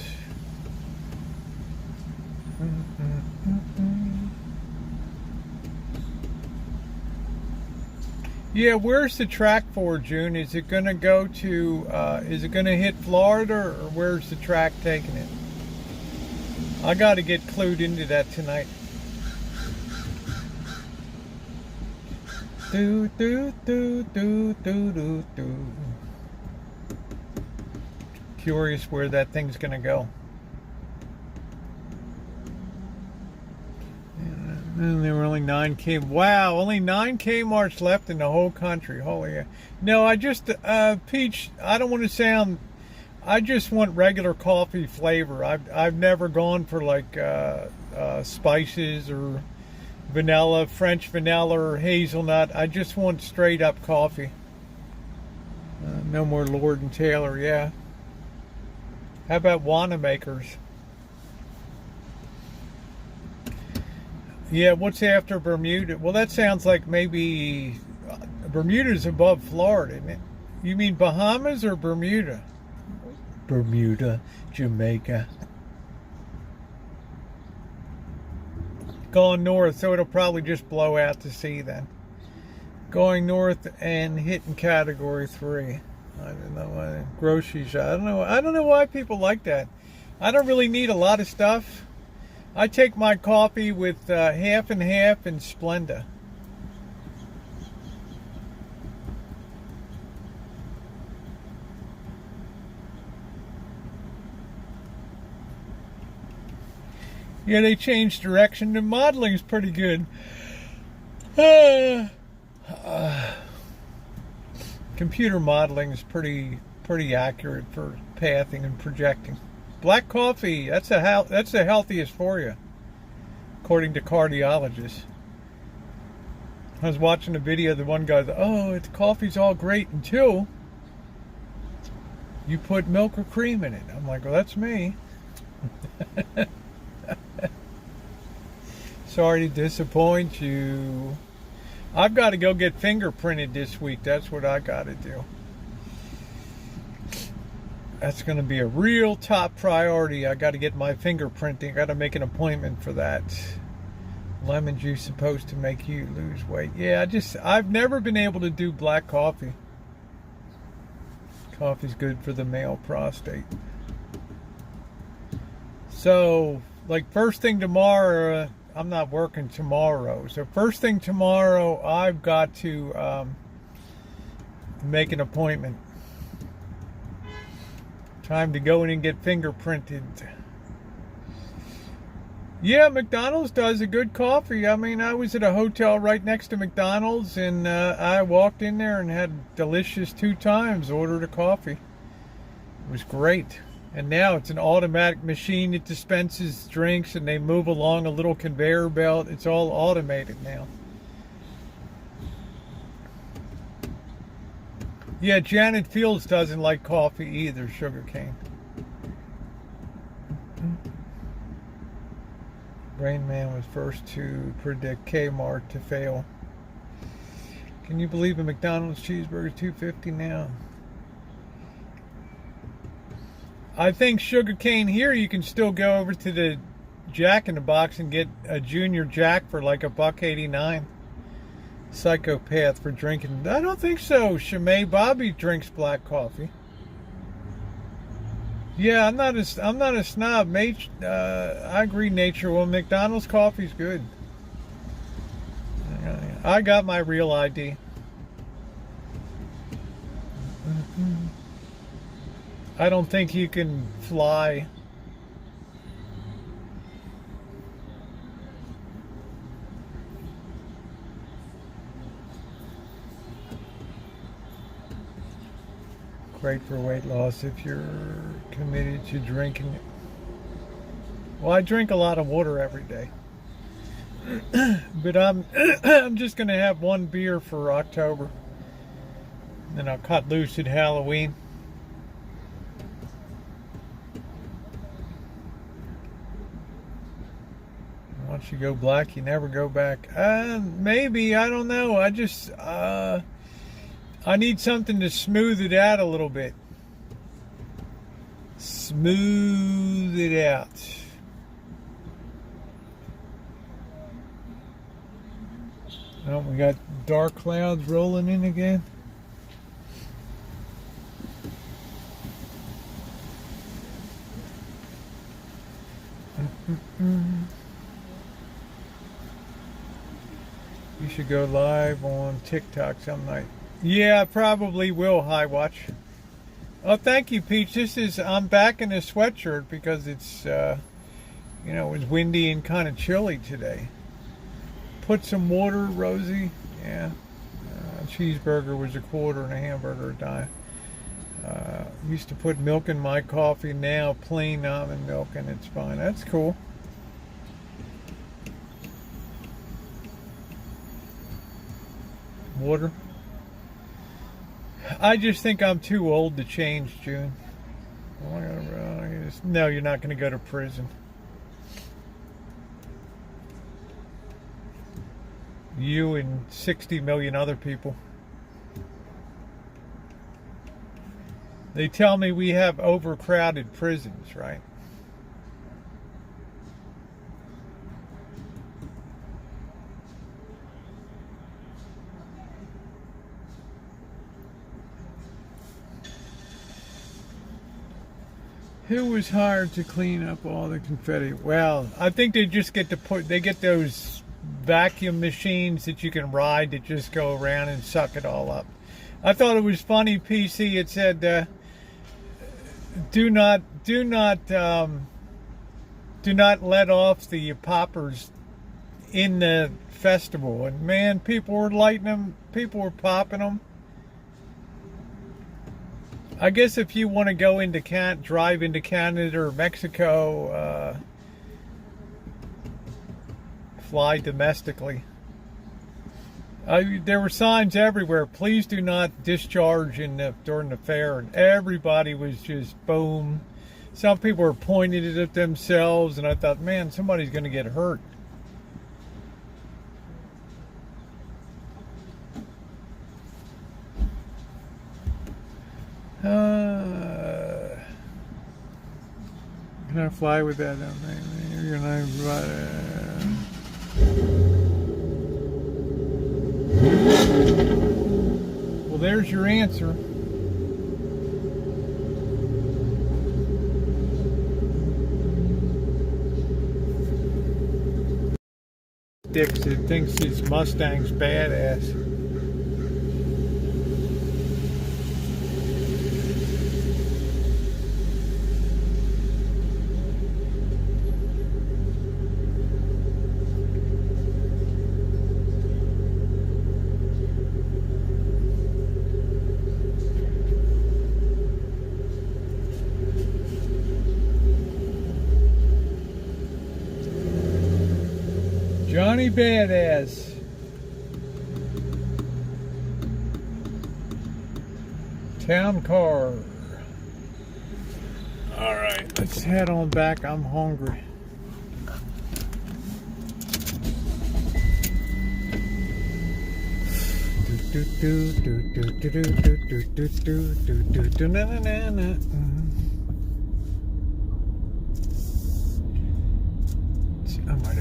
Yeah, where's the track for, June? Is it going to go to, is it going to hit Florida, or where's the track taking it? I got to get clued into that tonight. Do, do, do, do, do, do, do. Curious where that thing's going to go. And there were only 9 Kmarts. Wow, only 9 Kmarts left in the whole country. Holy. No, I just, Peach, I don't want to sound, I just want regular coffee flavor. I've never gone for like spices or vanilla, French vanilla or hazelnut. I just want straight up coffee. No more Lord and Taylor, yeah. How about Wanamaker's? Yeah, what's after Bermuda? Well, that sounds like maybe Bermuda's above Florida, isn't it? You mean Bahamas or Bermuda? Bermuda, Jamaica. Going north, so it'll probably just blow out to sea then. Going north and hitting category 3. I don't know why. Groceries. I don't know why people like that. I don't really need a lot of stuff. I take my coffee with half and half and Splenda. Yeah, they changed direction. The modeling's pretty good. Computer modeling is pretty accurate for pathing and projecting. Black coffee, that's the healthiest for you, according to cardiologists. I was watching a video of the one guy, coffee's all great until you put milk or cream in it. I'm like, well, that's me. Sorry to disappoint you. I've got to go get fingerprinted this week. That's what I got to do. That's going to be a real top priority. I got to get my fingerprinting. I got to make an appointment for that. Lemon juice supposed to make you lose weight. Yeah, I've never been able to do black coffee. Coffee's good for the male prostate. So, like first thing tomorrow, I'm not working tomorrow. So first thing tomorrow, I've got to make an appointment. Time to go in and get fingerprinted. Yeah, McDonald's does a good coffee. I mean, I was at a hotel right next to McDonald's, and I walked in there and had delicious 2 times, ordered a coffee. It was great. And now it's an automatic machine that dispenses drinks, and they move along a little conveyor belt. It's all automated now. Yeah, Janet Fields doesn't like coffee either, sugarcane. Rain Man was first to predict Kmart to fail. Can you believe a McDonald's cheeseburger is $2.50 now? I think sugarcane here, you can still go over to the Jack in the Box and get a Junior Jack for like $1.89. Psychopath for drinking. I don't think so. Shimei Bobby drinks black coffee. Yeah, I'm not a snob. I agree, Nature. Well, McDonald's coffee's good. I got my real ID. I don't think you can fly. Great for weight loss if you're committed to drinking it. Well, I drink a lot of water every day. But I'm just going to have 1 beer for October. Then I'll cut loose at Halloween. Once you go black, you never go back. Maybe, I don't know. I need something to smooth it out a little bit. Smooth it out. Oh, we got dark clouds rolling in again. You should go live on TikTok some night. Yeah, I probably will, High Watch. Oh, thank you, Peach. I'm back in a sweatshirt because it's, it was windy and kind of chilly today. Put some water, Rosie. Yeah. Cheeseburger was $1.25 and a hamburger $1. Used to put milk in my coffee. Now plain almond milk, and it's fine. That's cool. Water. I just think I'm too old to change, June. No, you're not going to go to prison. You and 60 million other people. They tell me we have overcrowded prisons, right? Who was hired to clean up all the confetti? Well, I think they just get those vacuum machines that you can ride that just go around and suck it all up. I thought it was funny, PC. It said, do not do not let off the poppers in the festival. And man, people were lighting them, people were popping them. I guess if you want to go into drive into Canada or Mexico, fly domestically. There were signs everywhere. Please do not discharge during the fair, and everybody was just boom. Some people were pointing it at themselves, and I thought, man, somebody's going to get hurt. Can I fly with that? You're gonna. Well, there's your answer. Dixon thinks his Mustang's badass. Johnny Badass. Town car. Alright, let's head on back. I'm hungry.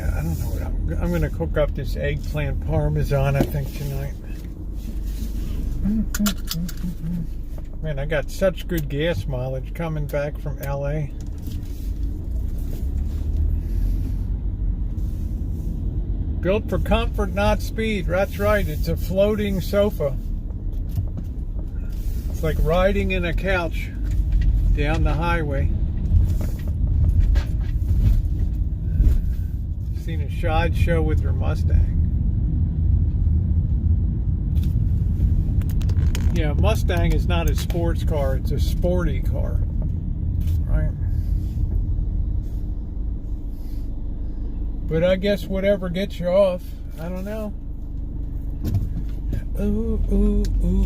I don't know what I'm going to cook up this eggplant parmesan, I think, tonight. Man, I got such good gas mileage coming back from LA. Built for comfort, not speed. That's right, it's a floating sofa. It's like riding in a couch down the highway. Seen a shod show with her Mustang. Yeah, Mustang is not a sports car, it's a sporty car, right? But I guess whatever gets you off, I don't know. Ooh, ooh, ooh, ooh.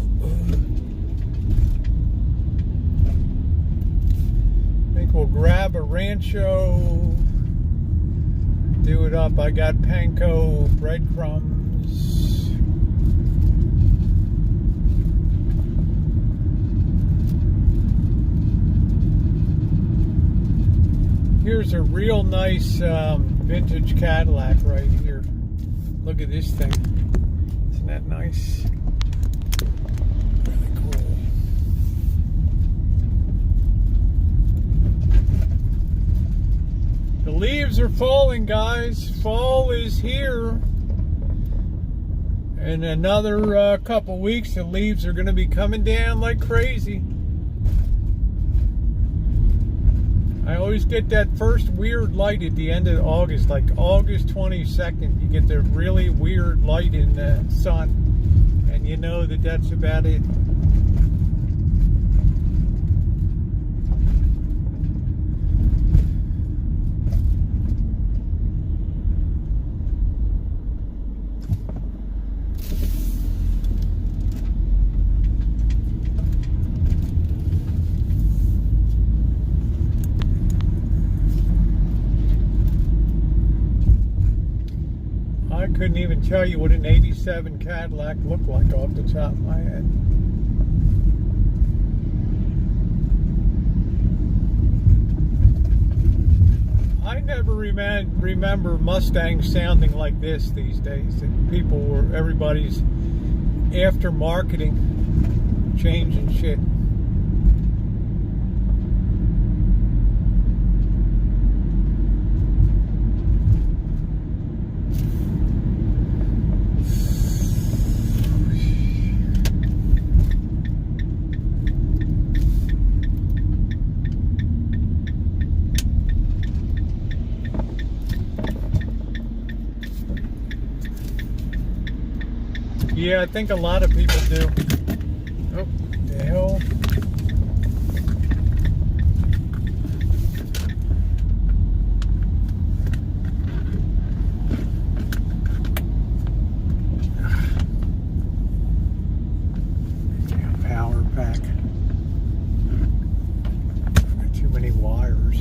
I think we'll grab a Rancho. Do it up. I got panko breadcrumbs. Here's a real nice vintage Cadillac right here. Look at this thing. Isn't that nice? Really cool. The leaves are falling, guys. Fall is here. In another couple weeks, the leaves are going to be coming down like crazy. I always get that first weird light at the end of August, like August 22nd. You get the really weird light in the sun, and you know that that's about it. I couldn't even tell you what an 87 Cadillac looked like off the top of my head. I never remember Mustangs sounding like this these days. That everybody's after marketing, changing shit. Yeah, I think a lot of people do. Oh, the hell. Damn power pack. Got too many wires.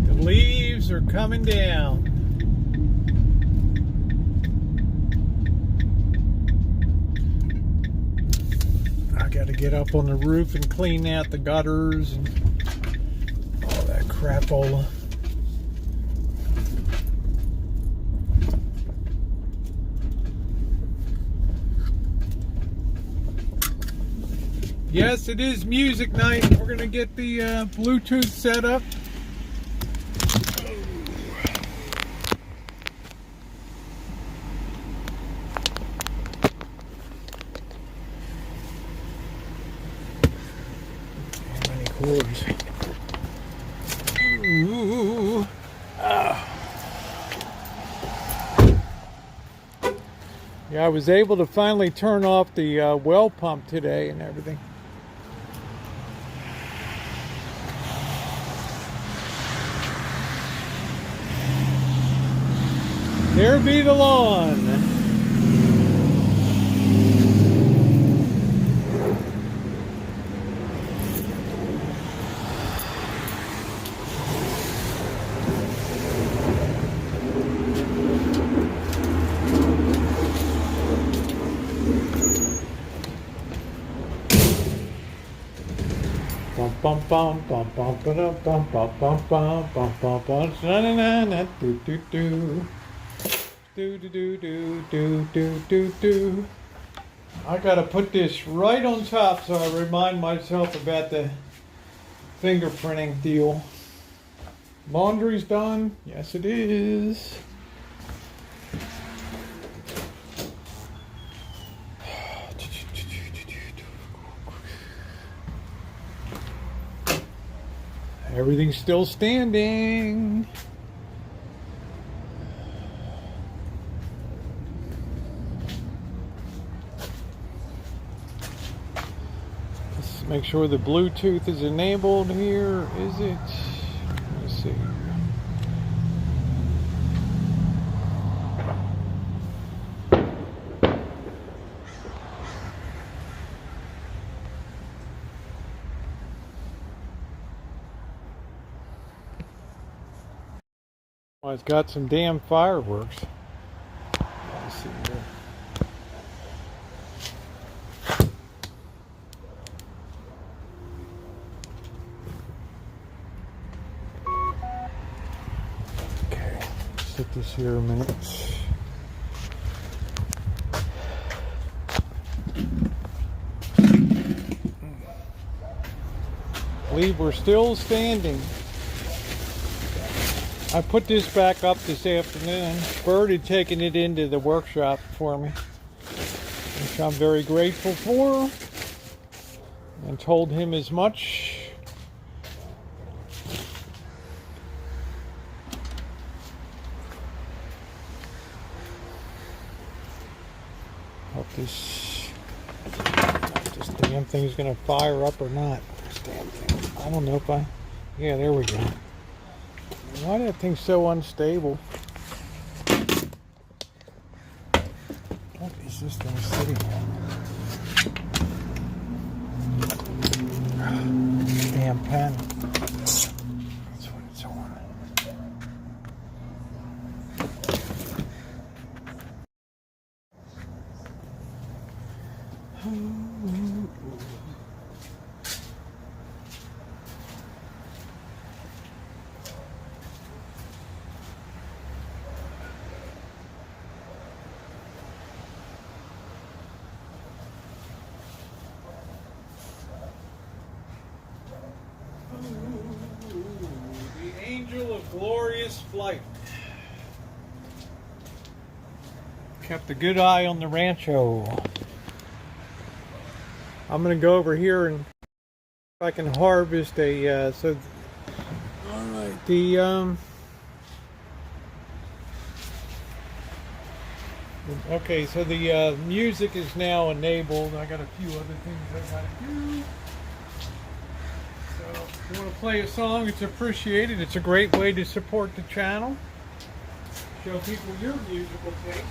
The leaves are coming down. I got to get up on the roof and clean out the gutters and all that crapola. Yes, it is music night. We're going to get the Bluetooth set up. Cords. Ooh. Yeah, I was able to finally turn off the well pump today and everything. There be the lawn. Bum bum bum bum bum bum bum bum bum bum bum bum na na na do do do do do do do do do do. I gotta put this right on top so I remind myself about the fingerprinting deal. Laundry's done. Yes, it is. Everything's still standing. Let's make sure the Bluetooth is enabled here. Is it? Let's see. Well, it's got some damn fireworks. Let's see here. Okay, sit this here a minute. I believe we're still standing. I put this back up this afternoon. Bird had taken it into the workshop for me, which I'm very grateful for, and told him as much. Hope this damn thing's gonna fire up or not. This damn thing. I don't know if I. Yeah, there we go. Why that thing's so unstable? What is this thing sitting on? Damn pen. That's what it's on. Of glorious flight. Kept a good eye on the Rancho. I'm gonna go over here and if I can harvest a all right, the Okay, so the music is now enabled. I got a few other things I gotta do. So if you want to play a song, it's appreciated. It's a great way to support the channel. Show people your musical taste.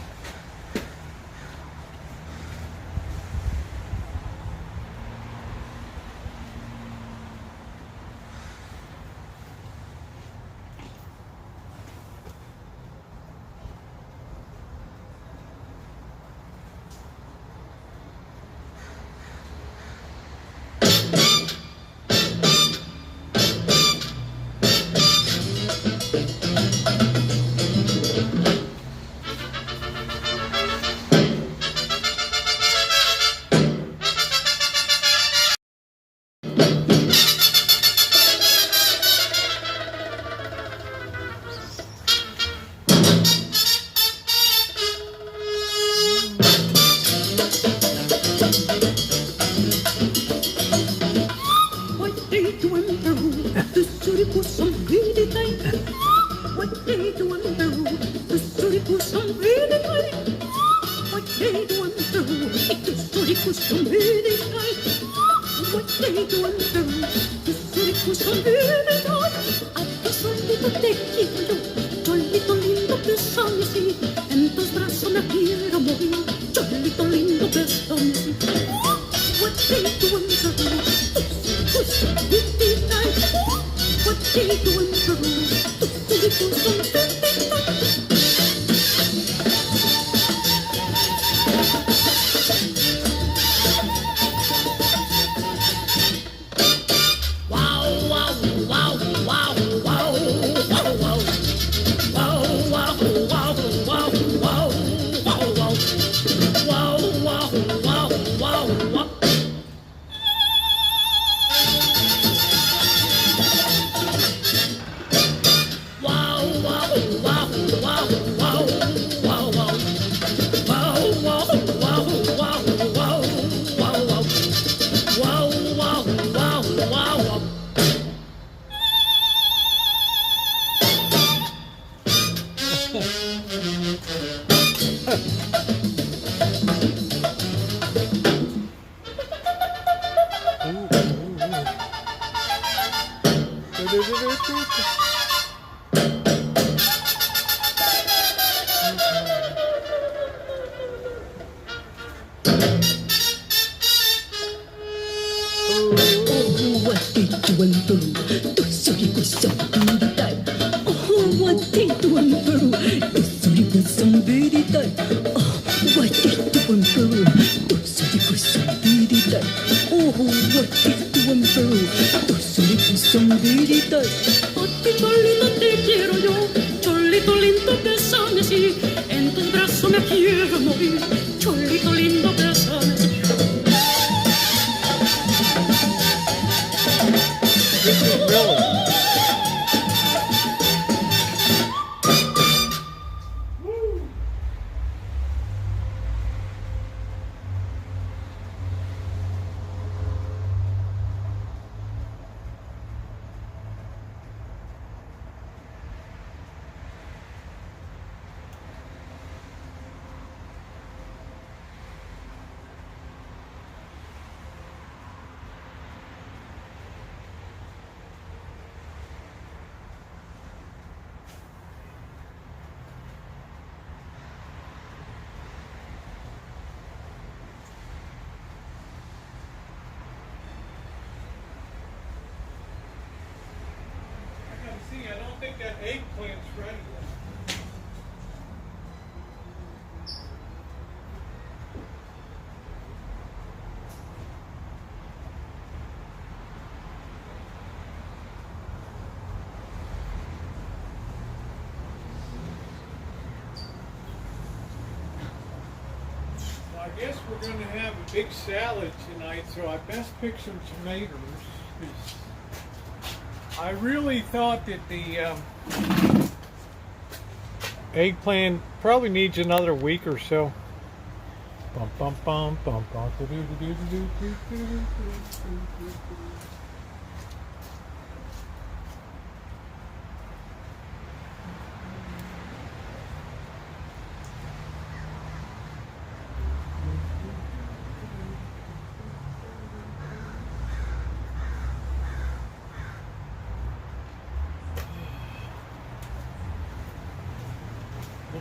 I don't think that eggplant's ready yet. Well, I guess we're going to have a big salad tonight, so I best pick some tomatoes. I really thought that the eggplant probably needs another week or so. Bum, bum, bum, bum, bum, do, do, do, do, do, do, do, do, do.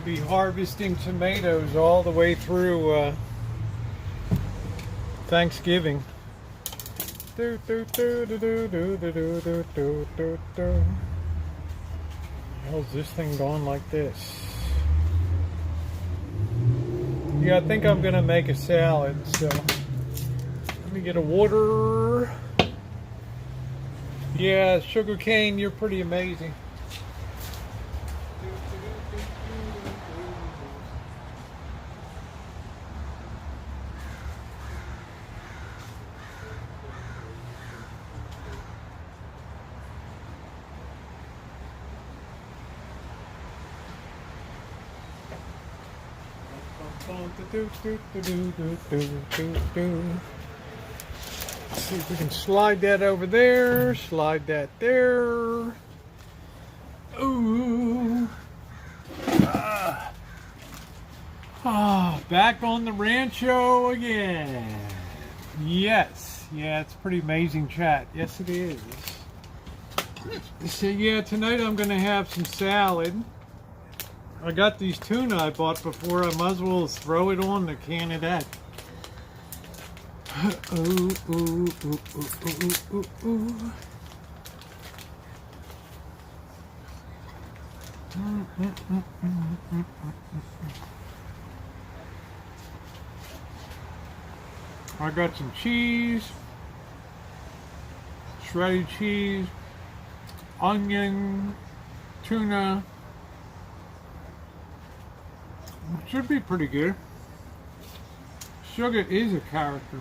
be harvesting tomatoes all the way through Thanksgiving. How's this thing going like this? Yeah, I think I'm gonna make a salad, so let me get a water. Yeah, sugar cane, you're pretty amazing. Let's see if we can slide that over there, slide that there. Ooh. Back on the Rancho again. Yes. Yeah, it's a pretty amazing chat. Yes, it is. So, yeah, tonight I'm going to have some salad. I got these tuna I bought before. I might as well throw it on the can of that. Ooh, ooh, ooh, ooh, ooh, ooh, ooh. I got some cheese, shredded cheese, onion, tuna. Should be pretty good. Sugar is a character.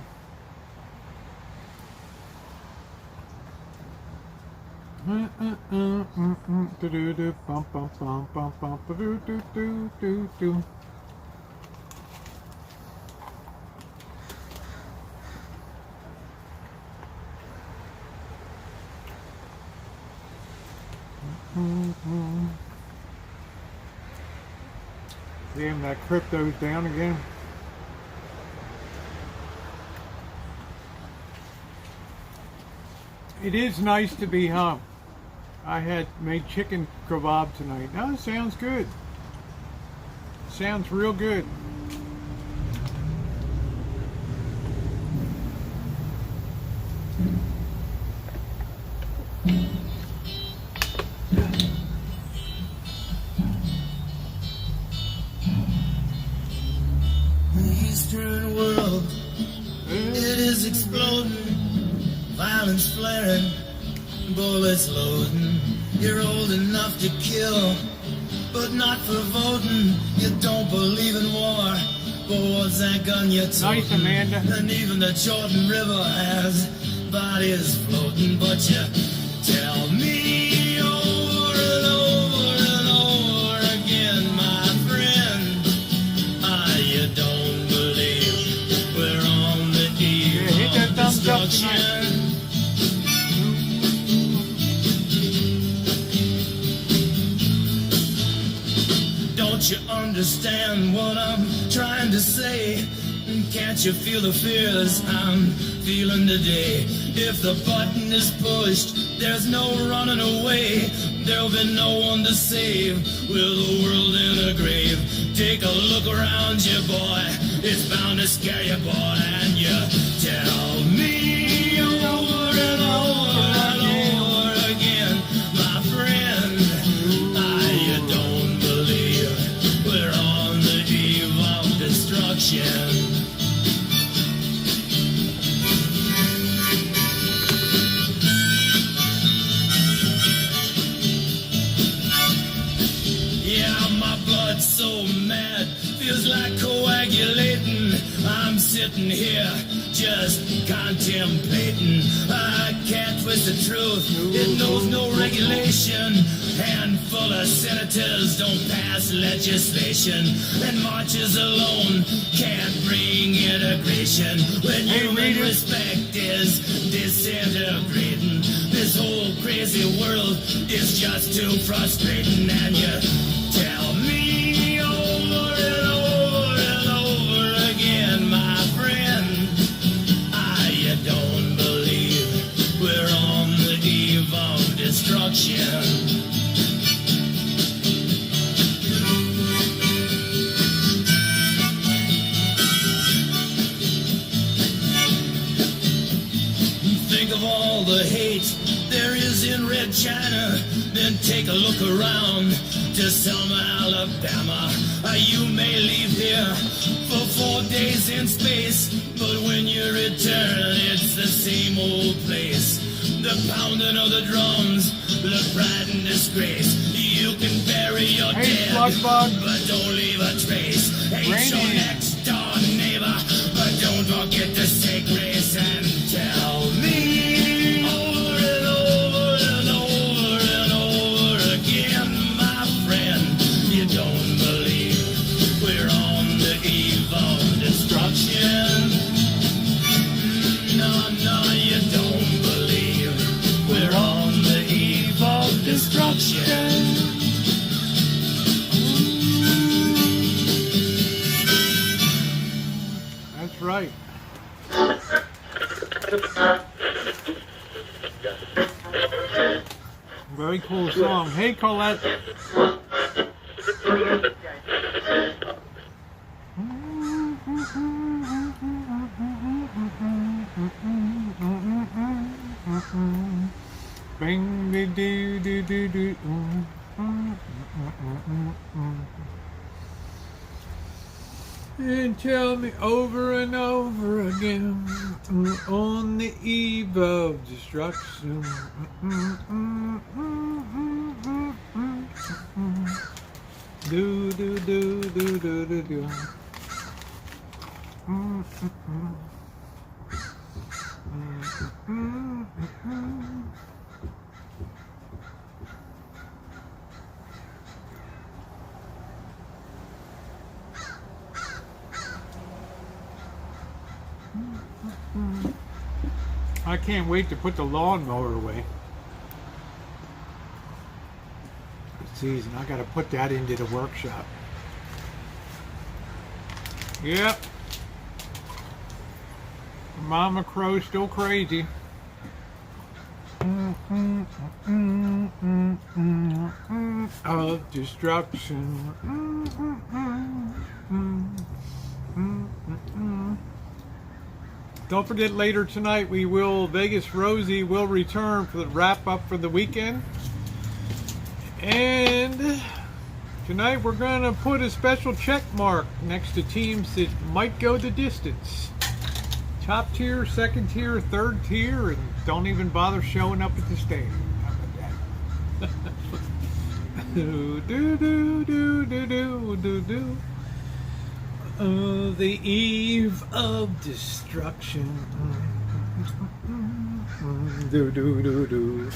Damn, that crypto's down again. It is nice to be home. I had made chicken kebab tonight. Oh, sounds good. Sounds real good. The Eastern world, it is exploding, violence flaring, bullets loading. You're old enough to kill, but not for voting. You don't believe in war, but what's that gun you're toting? Nice, Amanda. And even the Jordan River has bodies floating, but you tell me over and over and over again, my friend, you don't believe we're on the eve hit that of thumbs up destruction. Don't you understand what I'm trying to say? Can't you feel the fears I'm feeling today? If the button is pushed, there's no running away. There'll be no one to save with the world in a grave. Take a look around you, boy. It's bound to scare you, boy. And you tell me over and over and over again, my friend, you don't believe we're on the eve of destruction. So mad, feels like coagulating. I'm sitting here just contemplating. I can't twist the truth, it knows no regulation. Handful of senators don't pass legislation, and marches alone can't bring integration. When human respect is disintegrating, this whole crazy world is just too frustrating. And you tell me over and over and over again, my friend, you don't believe we're on the eve of destruction. all the hate there is in Red China, then take a look around to Selma, Alabama. You may leave here for 4 days in space, but when you return, it's the same old place. The pounding of the drums, the pride and disgrace. You can bury your dead, but don't leave a trace. Hate your next door neighbor, but don't forget to say grace and tell me over and over and over and over again, my friend, you don't believe we're on the eve of destruction. No, no, you don't believe we're on the eve of destruction. That's right. Very cool song. Hey, Colette. Bing, do, do, do, do, do. And tell me over and over again, on the eve of destruction. Do do do do do do do. I can't wait to put the lawnmower away. Season. I gotta put that into the workshop. Yep. Mama Crow still crazy. Of destruction. Don't forget, later tonight Vegas Rosie will return for the wrap up for the weekend. And tonight we're going to put a special check mark next to teams that might go the distance. Top tier, second tier, third tier, and don't even bother showing up at the stadium. How about that? do, do, do, do, do, do, do, do. The eve of destruction. Do, do, do, do.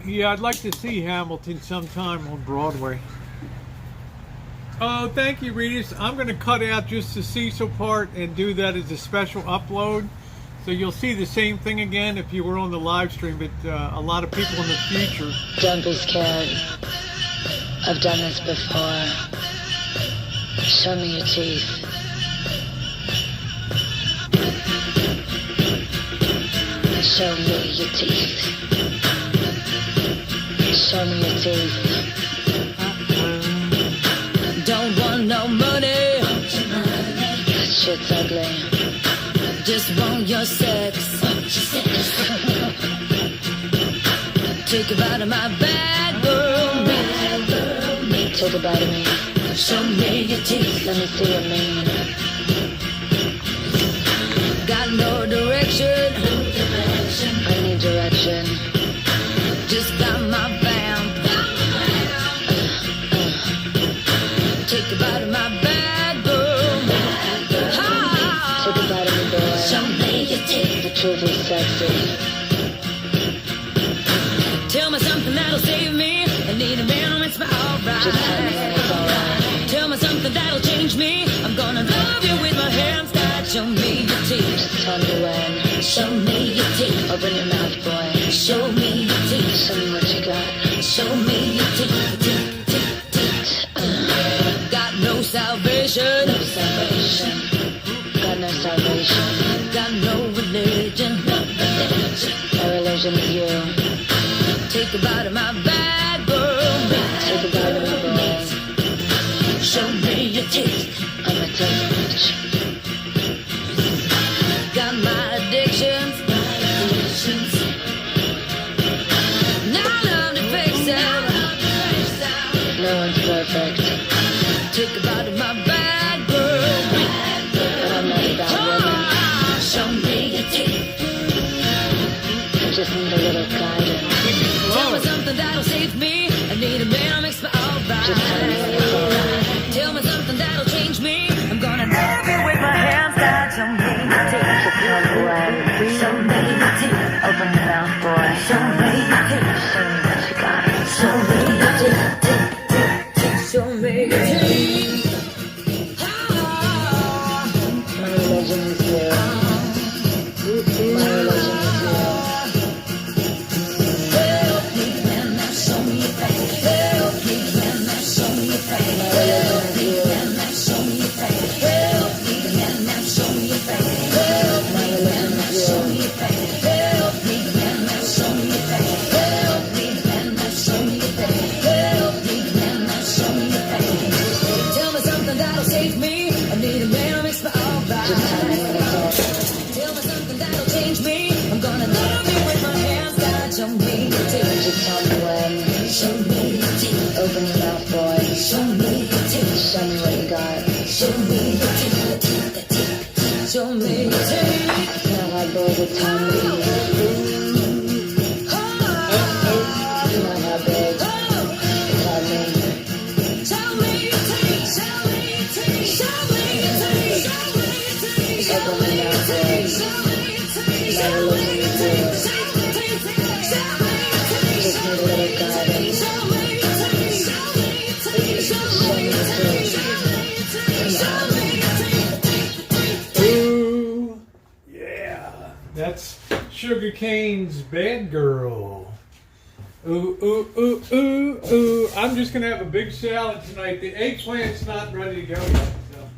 Yeah, I'd like to see Hamilton sometime on Broadway. Oh, thank you, Regis. I'm going to cut out just the Cecil part and do that as a special upload. So you'll see the same thing again if you were on the live stream, but a lot of people in the future. Don't be scared. I've done this before. Show me your teeth. Show me your teeth. Show me your teeth. Don't want no money. Shit's ugly. Just want your sex. Take a bite of my bad girl. Take a bite of me. Show me your teeth. Let me see your mean. Got no direction. I need direction. Just got my vamp. Take a bite of my bad girl. Take a bite of me, boy. Show me your teeth. The truth is sexy. Tell me something that'll save me. I need a man, it's my alright. Just tell me when it's alright. Tell me something that'll change me. I'm gonna love you with my hands tied. Show me your teeth. Just tell me when. Show me your teeth. Open your mouth, boy. Show me your teeth. Show me what you got. Show me your teeth. Got no salvation. No salvation. Got no salvation. Got no religion. No religion. My religion is you. Take a bite of my bad girl. Take a bite of my boy. Show me taste. I'm a taste bitch. Got my addictions. Now I love to fix it. No one's perfect. Took a bite of my bad girl. But I'm not a bad woman. Show me your teeth. I just need a little guidance. Tell me something that'll save me. I need a man who makes me alright. Just tell me what it's alright. Tell me something that'll change me. I'm gonna love you with my hands tied. Show me your teeth. Just tell me when. Show me your teeth. Open your mouth, boy. Show me your teeth. Show me what you got. Show me your teeth. Show me your teeth. My religion is you. My religion is you. Help me, man, now show me your face. Help me, man, now show me your face. My religion is you. Man, now show me your face. Help me, man, now show me your face. Help me, man, now show me your face. Help me, man, now show me your face. Help me, man, now show me your face. Help me, man, now show me your face. Tell me something that'll save me. I need a man who makes me alright. Just tell me when it's alright. Tell me something that'll change me. I'm gonna love you with my hands tied. Show me your teeth. Just tell me when. Show me your teeth. Open your mouth, boy. Show me your teeth. Show me what you got. Show me your teeth. The teeth, the teeth. Show me your teeth. Can I have boys with time with you? Can I have babes? Without me? Show me your teeth. Show me your teeth. Show me your teeth. Show me your teeth. Show me your teeth. Show me your teeth. Show me your teeth. Show me your teeth. Show me your teeth. Just need a little guidance. Show me your teeth. Show me your teeth. Show me your teeth. Show me your teeth. Ooh, yeah. That's Sugar Cane's Bad Girl. Ooh, ooh, ooh, ooh, ooh. I'm just going to have a big salad tonight. The eggplant's not ready to go yet. So.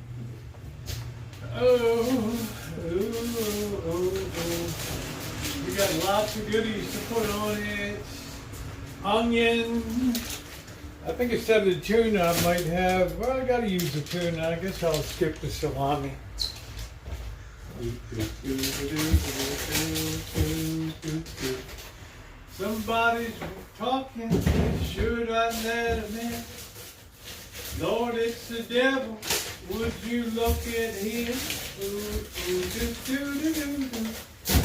Oh, ooh, ooh, ooh. We got lots of goodies to put on it. Onion. I think instead of the tuna, I might have, well, I got to use the tuna. I guess I'll skip the salami. Somebody's talking, should I let him in? Lord, it's the devil, would you look at him? Ooh, ooh, do,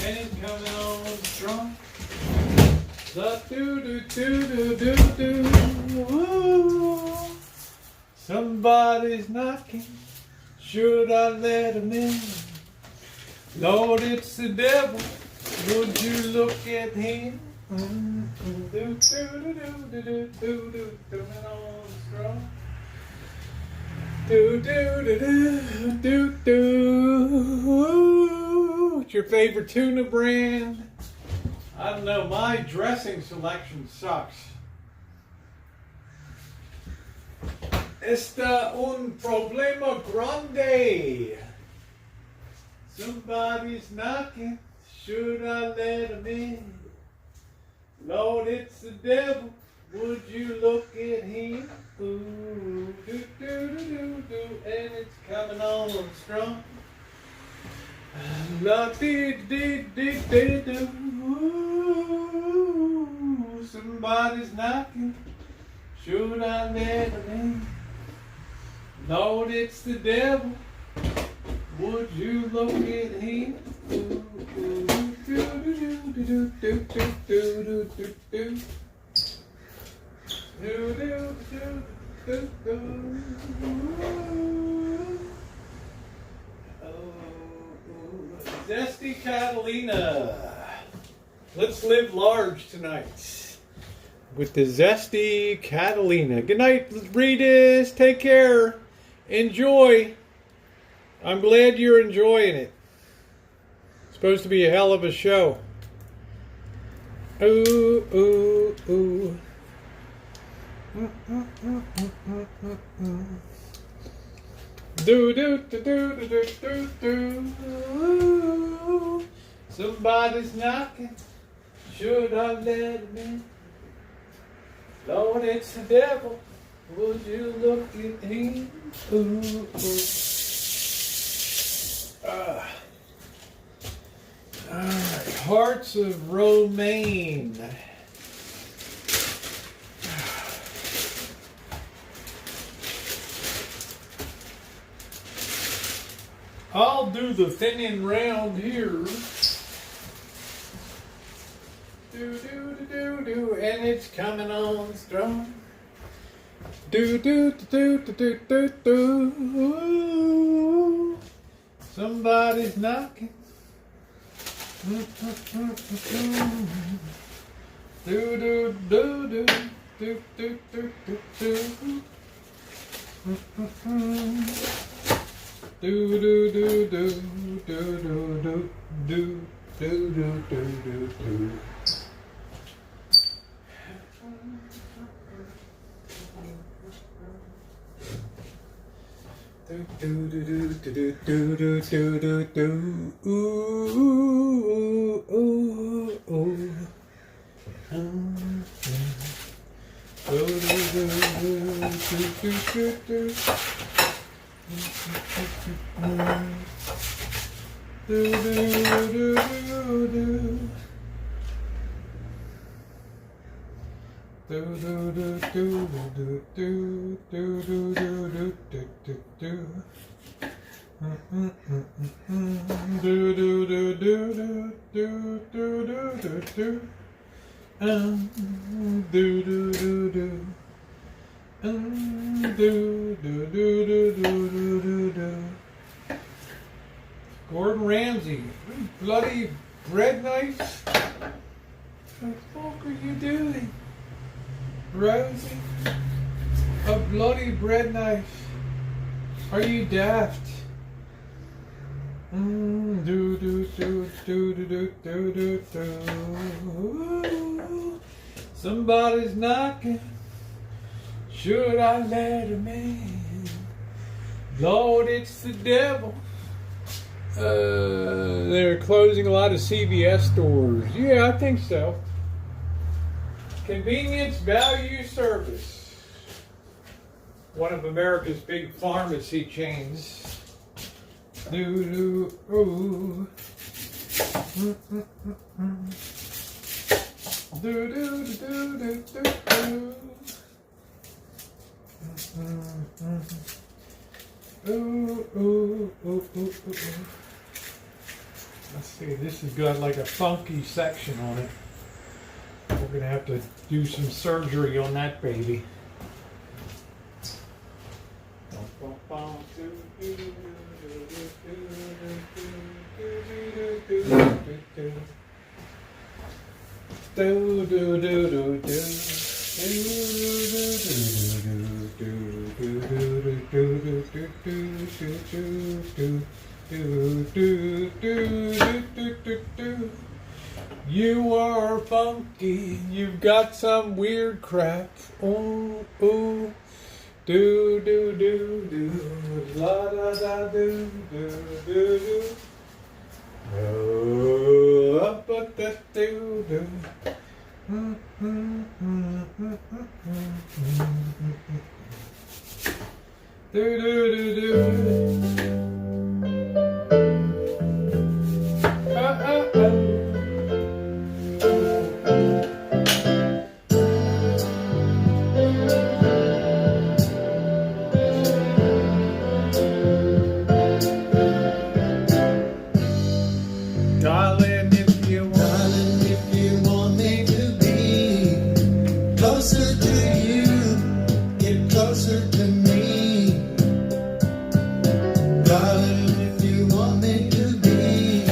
and it's coming on strong. The do, ooh. Somebody's knocking, should I let him in? Lord, it's the devil, would you look at him? What's your favorite tuna brand? I don't know, my dressing selection sucks. Está un problema grande. Somebody's knocking, should I let him in? Lord, it's the devil, would you look at him? Ooh, and it's coming on strong. La dee dee dee dee doo. Somebody's knocking, should I let him in? Lord, it's the devil, would you look at him? Zesty Catalina. Let's live large tonight with the Zesty Catalina. Good night, Reedus. Take care. Enjoy. I'm glad you're enjoying it. It's supposed to be a hell of a show. Ooh, ooh, ooh. Do do do do do do do. Somebody's knocking. Should I let him in? Lord, it's the devil. Would you look at him? Ooh, ooh. Alright, Hearts of Romaine. I'll do the thinning round here. Do do do do do, and it's coming on strong. Do do do do do do do. Ooh, somebody's knocking. Do do do do do do do do do. Do do do do do do do do do do do. Do do do do do do do do do do. Ooh ooh ooh ooh. Do do do do do do do. Do do do do do. Do do do do do do do do do do do do. Do do do do do do do do do do. Do do do do. Do do do do do do do. Gordon Ramsay, bloody bread knife. What the fuck are you doing, Rosie? A bloody bread knife. Are you daft? Do do do do do do do do do. Somebody's knocking. Should I let him in? Lord, it's the devil. They're closing a lot of CVS stores. Yeah, I think so. Convenience value service. One of America's big pharmacy chains. Do do ooh. Do do do do do do. Ooh, ooh, ooh, ooh, ooh. Let's see, this has got like a funky section on it. We're gonna have to do some surgery on that baby. Do do do do do. You are funky, you've got some weird crap. Ooh, ooh, do, do, do, do, la da da do, do, do, do. Oh, up at that do, do. Do, do, do, do. Darling, if you want me to be closer to you, get closer to me. Darling, if you want me to be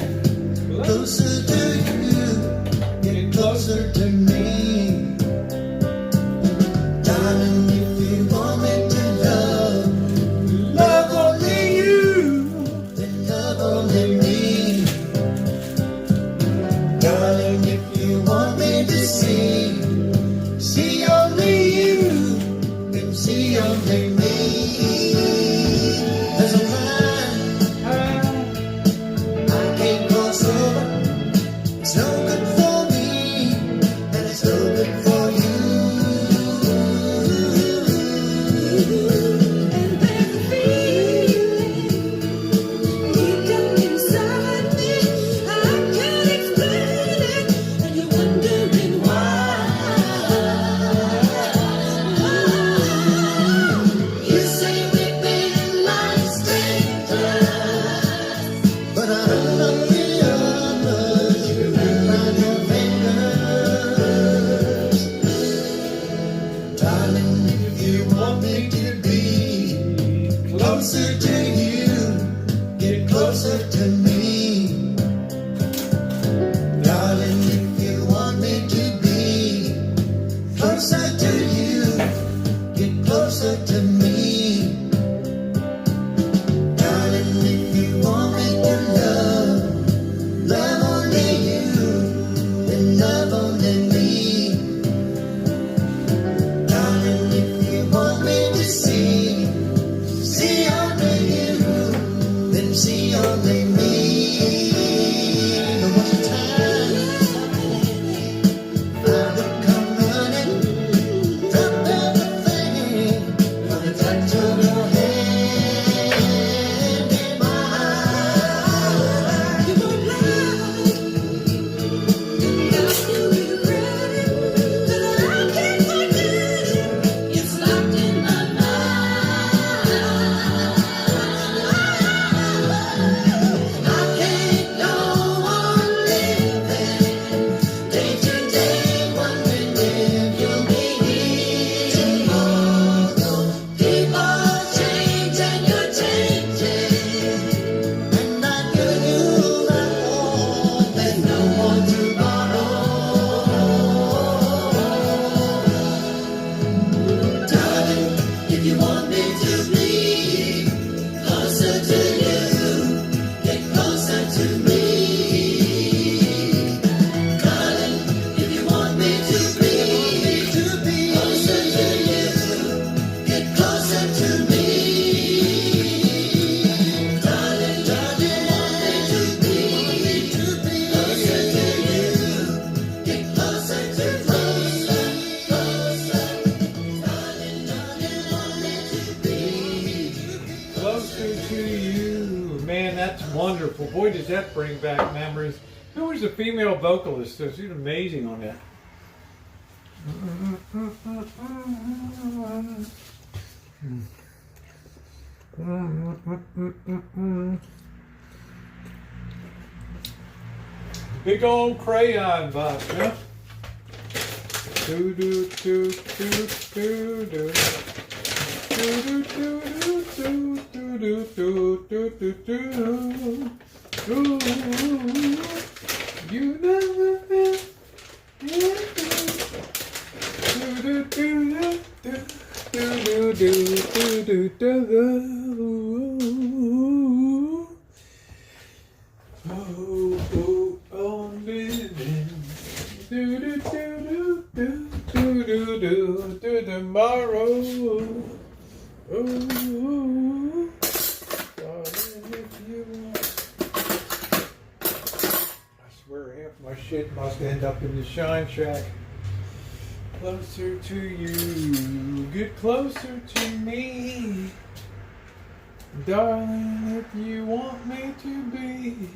closer to you, get closer to me. Darling, if you want me to love only you, then love only me. Darling, if you want me to see only you, then see only me. There's a line I can't cross over. It's no good for me, and it's no good for you. Darling, if you want me to be closer to you, get closer to me. Darling, if you want me to be closer to you, get closer to me. Darling, if you want me to love only you, then love only me. Darling, if you want me to see only you, then see only me. There was a time I would come running, drop everything for the touch of your hand in mine. You were blind, now you regret it, but I can't forget it. It's locked in my mind. I can't go on living day to day, wondering if you'll be here tomorrow. People change and you're changing, and I knew that all there's no more tomorrow. Darling, if you want me to be closer to you, get closer to me. Darling, if you want me to be closer to you, get closer to me. Darling, darling, want me to be closer to you, get closer to me. Closer. Darling, darling, want me to be Closer to you. Man, that's wonderful. Boy, does that bring back memories. Who was the female vocalist? She's amazing on that. Big old crayon box, huh? Do do do do do do. Do do do do do do do do do do. Ooh, you never feel. Do do do do do do do do do. Oh, living. Do do do do do do do do tomorrow. Oh, darling, if you want. I swear half my shit must end up in the shine shack. Closer to you, get closer to me. Darling, if you want me to be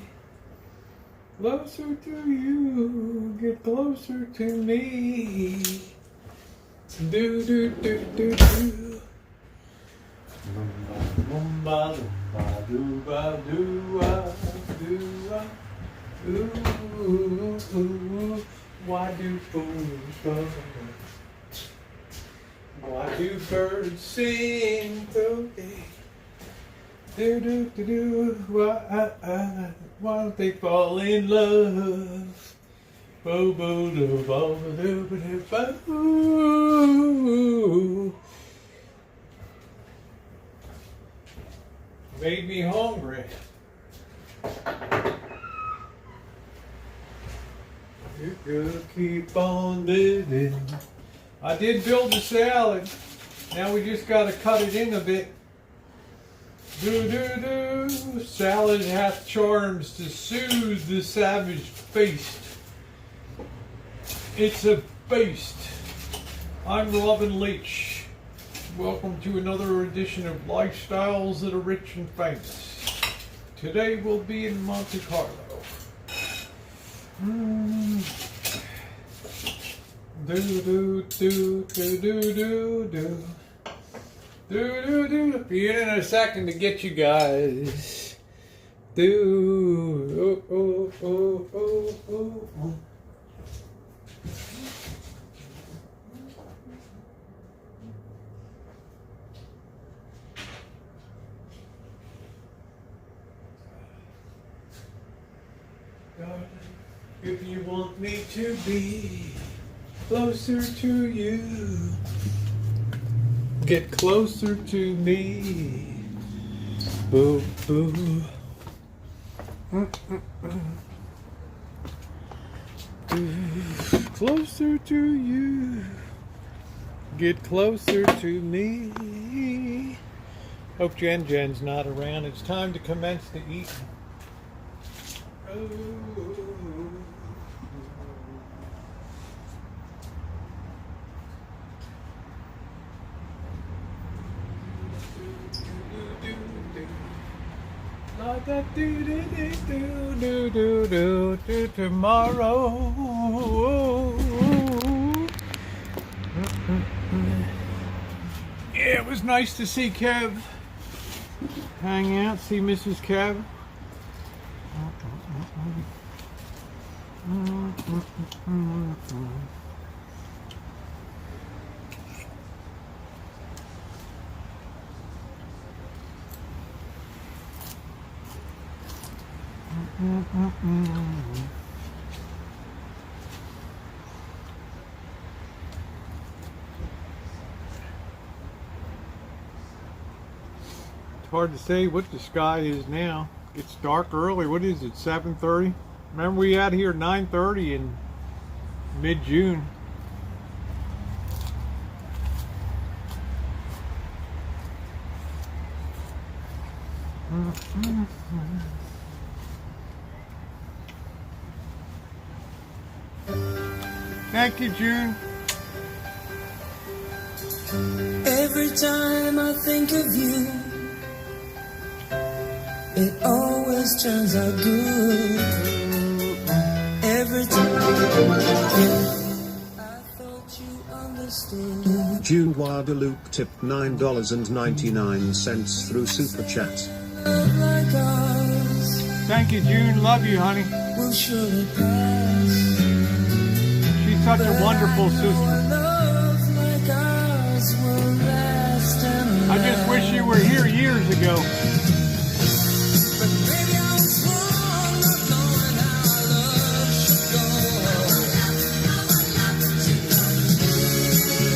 closer to you, get closer to me. Do do do do do. Lumba lumba dooba dooa dooa. Ooh, why do fools run? Why do birds sing so gay? Do do do do. Why don't they fall in love? Bo bo do bo do bo do bo. Made me hungry. You're gonna keep on living. I did build a salad. Now we just gotta cut it in a bit. Do do do. Salad hath charms to soothe the savage feast. It's a feast. I'm Robin Leach. Welcome to another edition of Lifestyles that are Rich and Famous. Today we'll be in Monte Carlo. Do do do do do do do. Do do do. Be in a second to get you guys. Do oh oh oh oh oh. Darling, if you want me to be closer to you, get closer to me. Boo, boo. Closer to you, get closer to me. Hope Jen's not around. It's time to commence the eating. Oh. Like that do tomorrow. Yeah, it was nice to see Kev. Hang out, see Mrs. Kev. It's hard to say what the sky is now. It's dark early. What is it, 7:30? Remember we out here 9:30 in mid-June. Thank you, June. Every time I think of you, it always turns out good. Every time I thought you understood. June Guadalupe tipped $9.99 through Super Chat. Love like ours Thank you, June. Love you, honey. will surely pass. She's such a wonderful sister. Love like ours will last and I just wish you were here years ago. But maybe I was wrong not knowing how our love should go.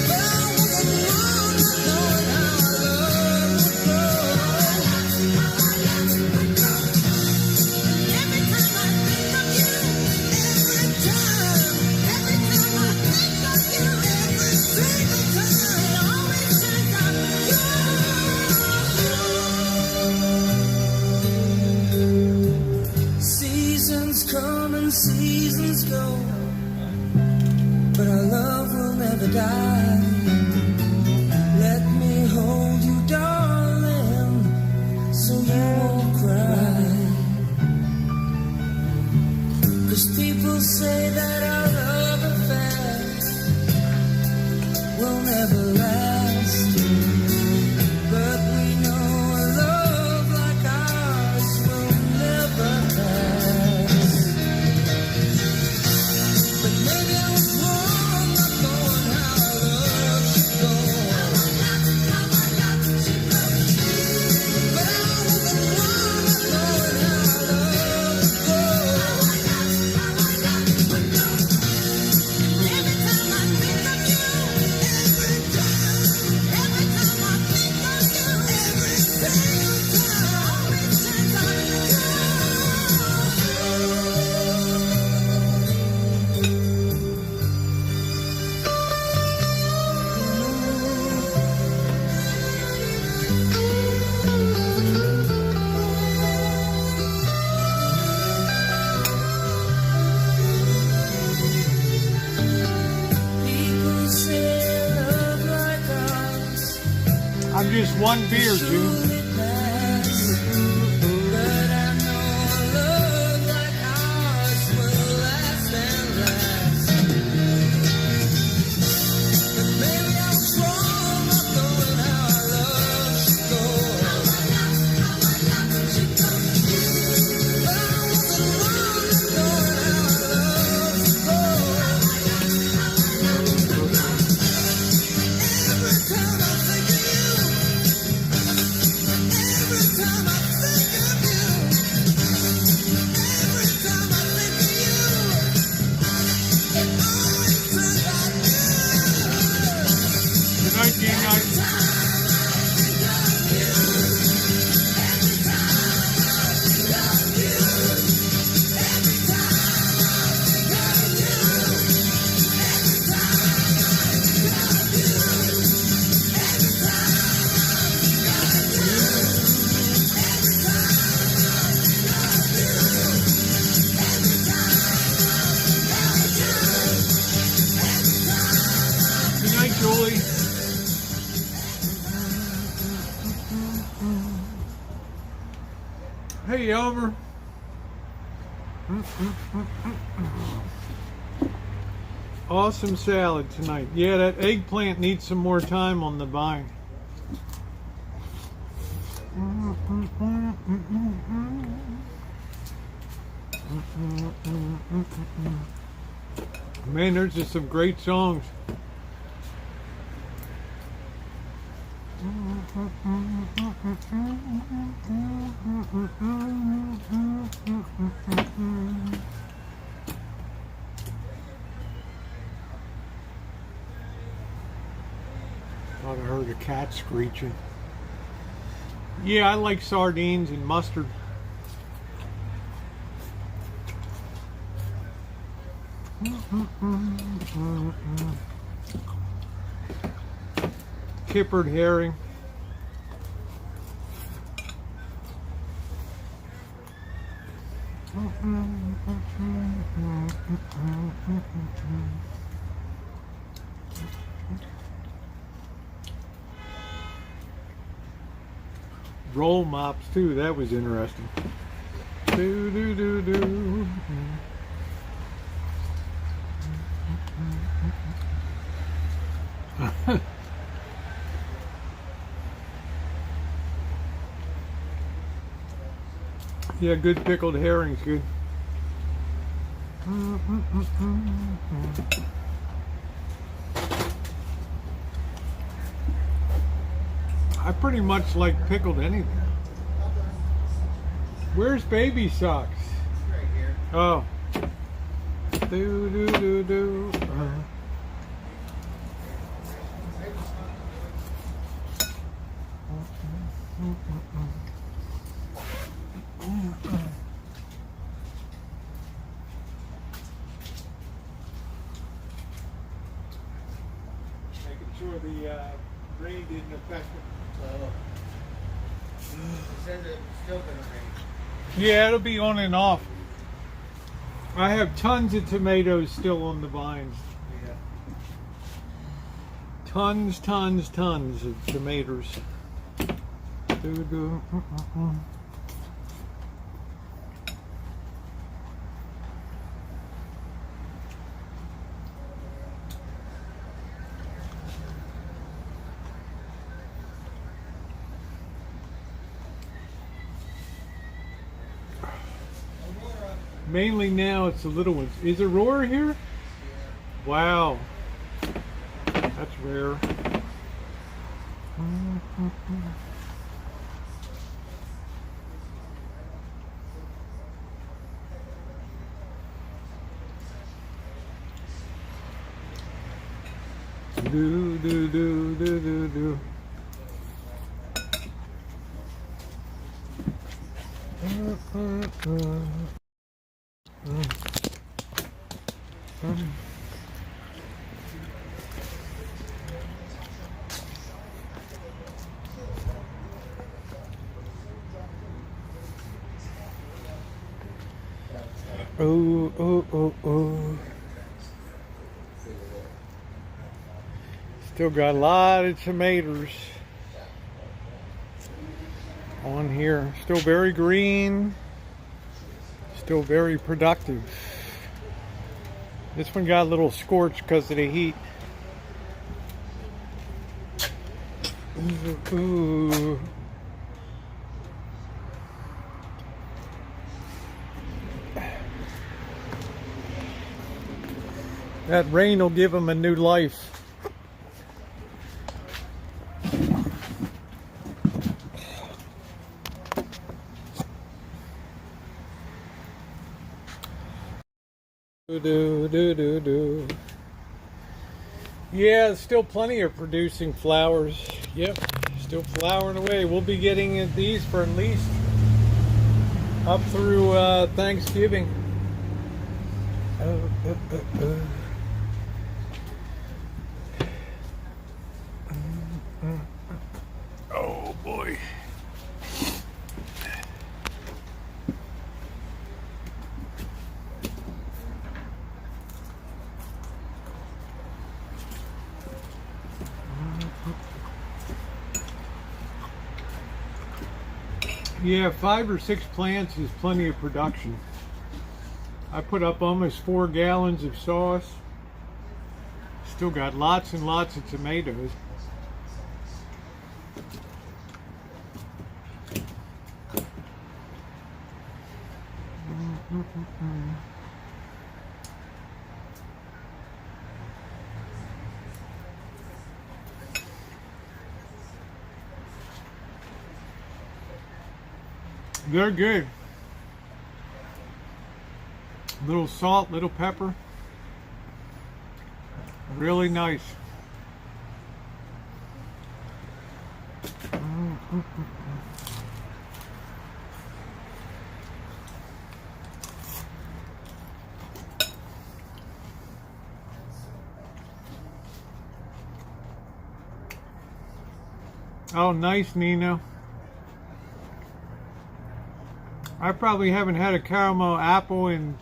But I wasn't wrong not knowing how our love would go. Every time I think of you, every time I think of you, every single time, it always turns out good. Seasons come and seasons go, but our love will never die. Let me hold you, darling, so you won't cry. 'Cause people say that our love affair will never last. But we know a love like ours will never pass. But maybe I was wrong not knowing how our love should go. But I wasn't wrong not knowing how our love would go. Every time I think of you, every time I think of you, every single time, always turns out people say love like ours I'm just one beer, June. truly lasts. But I know a love like ours will last and last. But maybe I was wrong not knowing how our love should go. But I wasn't wrong not knowing how our love should go. Every time I think of you, game night. Good night, Julie. Hey, Elmer. Awesome salad tonight. Yeah, that eggplant needs some more time on the vine. Man, there's just some great songs. Thought I heard a cat screeching. Yeah, I like sardines and mustard. Kippered herring. Roll mops too, that was interesting. Do do do do. Yeah, good pickled herring's good. I pretty much like pickled anything. Where's baby socks? Right here. Oh. Do do do do. Making sure the rain didn't affect it. It says it's still gonna rain. Yeah, it'll be on and off. I have tons of tomatoes still on the vines. Yeah. Tons of tomatoes. Do. Mainly now it's the little ones. Is Aurora here? Wow. That's rare. Do do do do do do. Oh. Still got a lot of tomatoes on here. Still very green. Still very productive. This one got a little scorched because of the heat. Ooh. That rain will give them a new life. Do. Yeah, there's still plenty of producing flowers. Yep, still flowering away. We'll be getting these for at least up through Thanksgiving. Oh boy. Yeah, 5 or 6 plants is plenty of production. I put up almost 4 gallons of sauce. Still got lots and lots of tomatoes. They're good. Little salt, little pepper. Really nice. Oh, nice, Nina. I probably haven't had a caramel apple in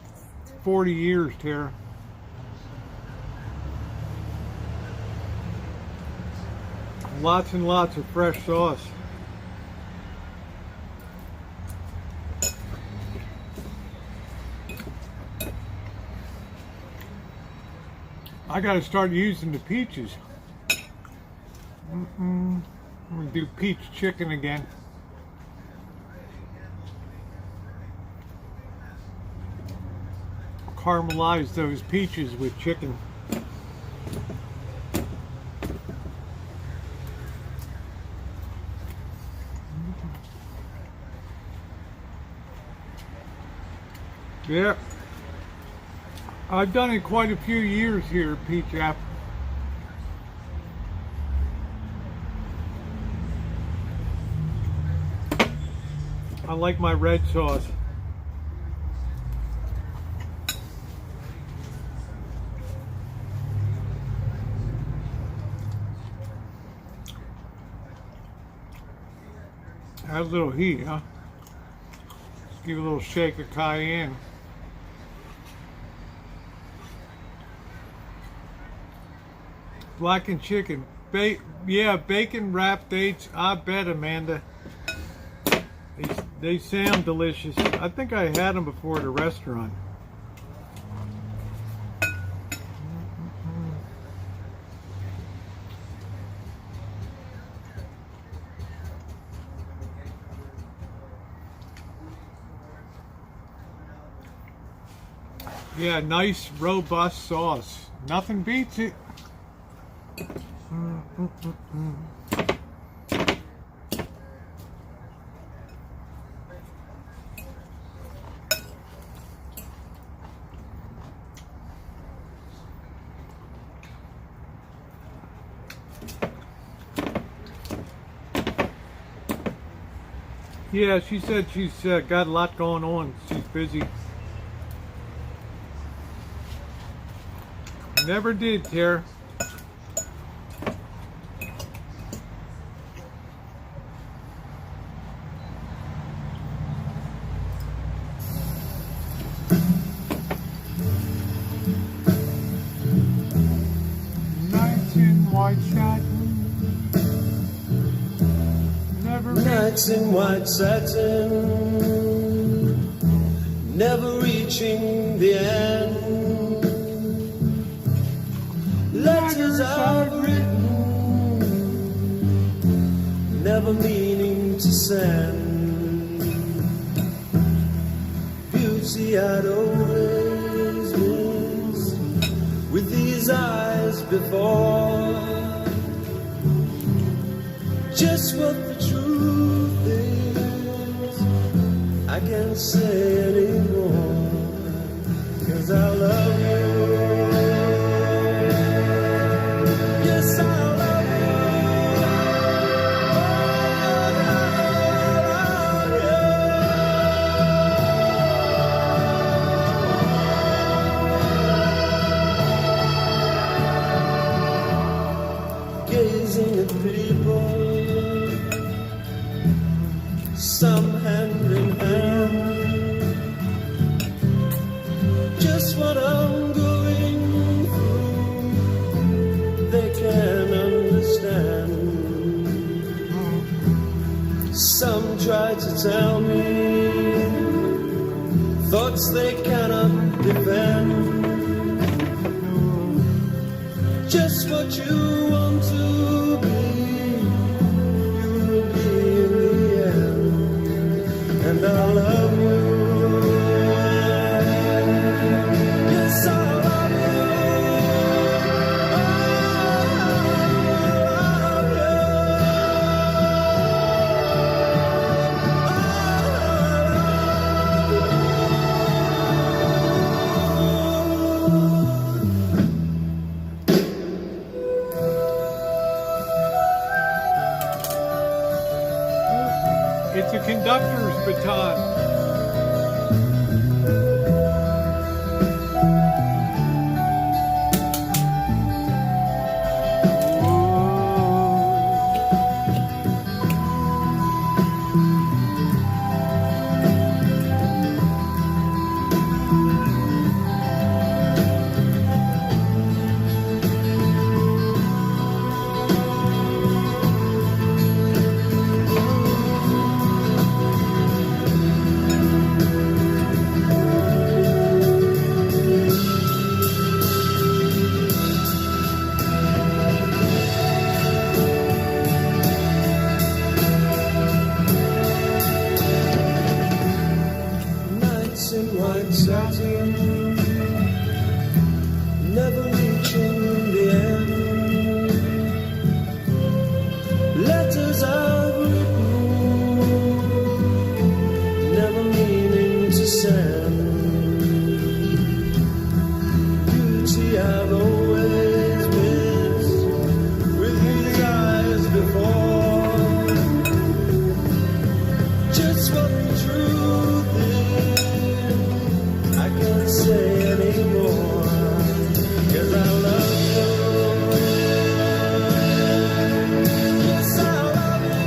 40 years, Tara. Lots and lots of fresh sauce. I gotta start using the peaches. I'm gonna do peach chicken again. Caramelize those peaches with chicken. Yeah, I've done it quite a few years here, peach apple. I like my red sauce. Has a little heat, huh? Let's give a little shake of cayenne. Blackened chicken. Yeah, bacon wrapped dates. I bet, Amanda. They sound delicious. I think I had them before at a restaurant. Yeah, nice robust sauce. Nothing beats it. Yeah, she said she's got a lot going on. She's busy. Never did, Tara. Nights in white satin. Never Nights in white satin, never reaching the end. Letters I've written, never meaning to send. Beauty I'd always missed with these eyes before. Just what the truth is, I can't say anymore, 'cause I love you. gazing at people, some hand in hand. Just what I'm going through, they can understand. Some try to tell me thoughts they cannot defend. Just what you want to be, you will be in the end. And I love you. Yes, I love you. It's a conductor's baton. Nights in white satin, never reaching the end. Letters I've written, never meaning to send. Beauty I've always missed with these eyes before. Just what the truth is, I can't say anymore. 'Cause I love you. Yes, I love you.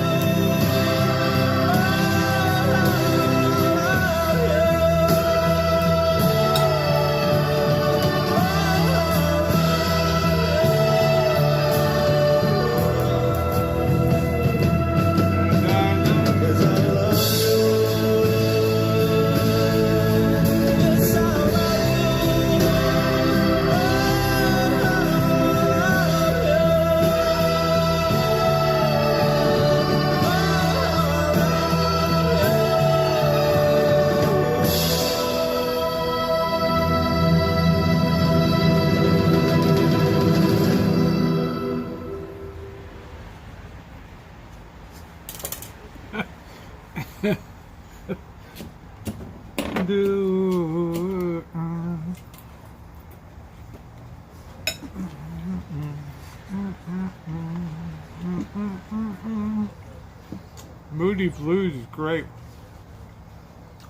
Moody Blues is great.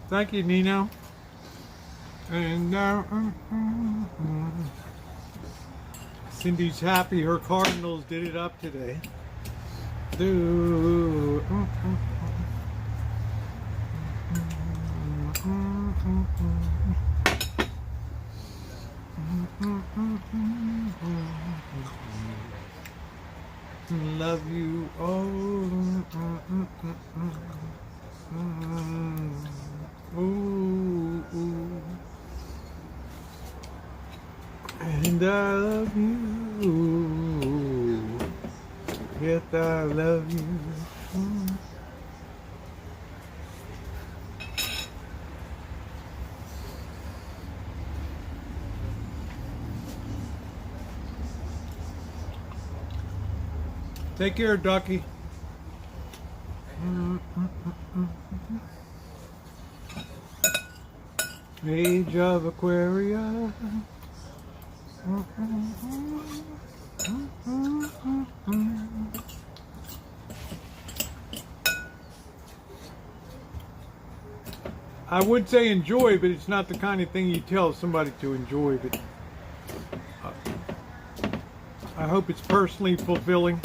Thank you, Nino. And Cindy's happy her Cardinals did it up today. Love you all. Ooh, ooh. And I love you. Yes, I love you. Take care, Ducky. Age of Aquaria. I would say enjoy, but it's not the kind of thing you tell somebody to enjoy. But I hope it's personally fulfilling.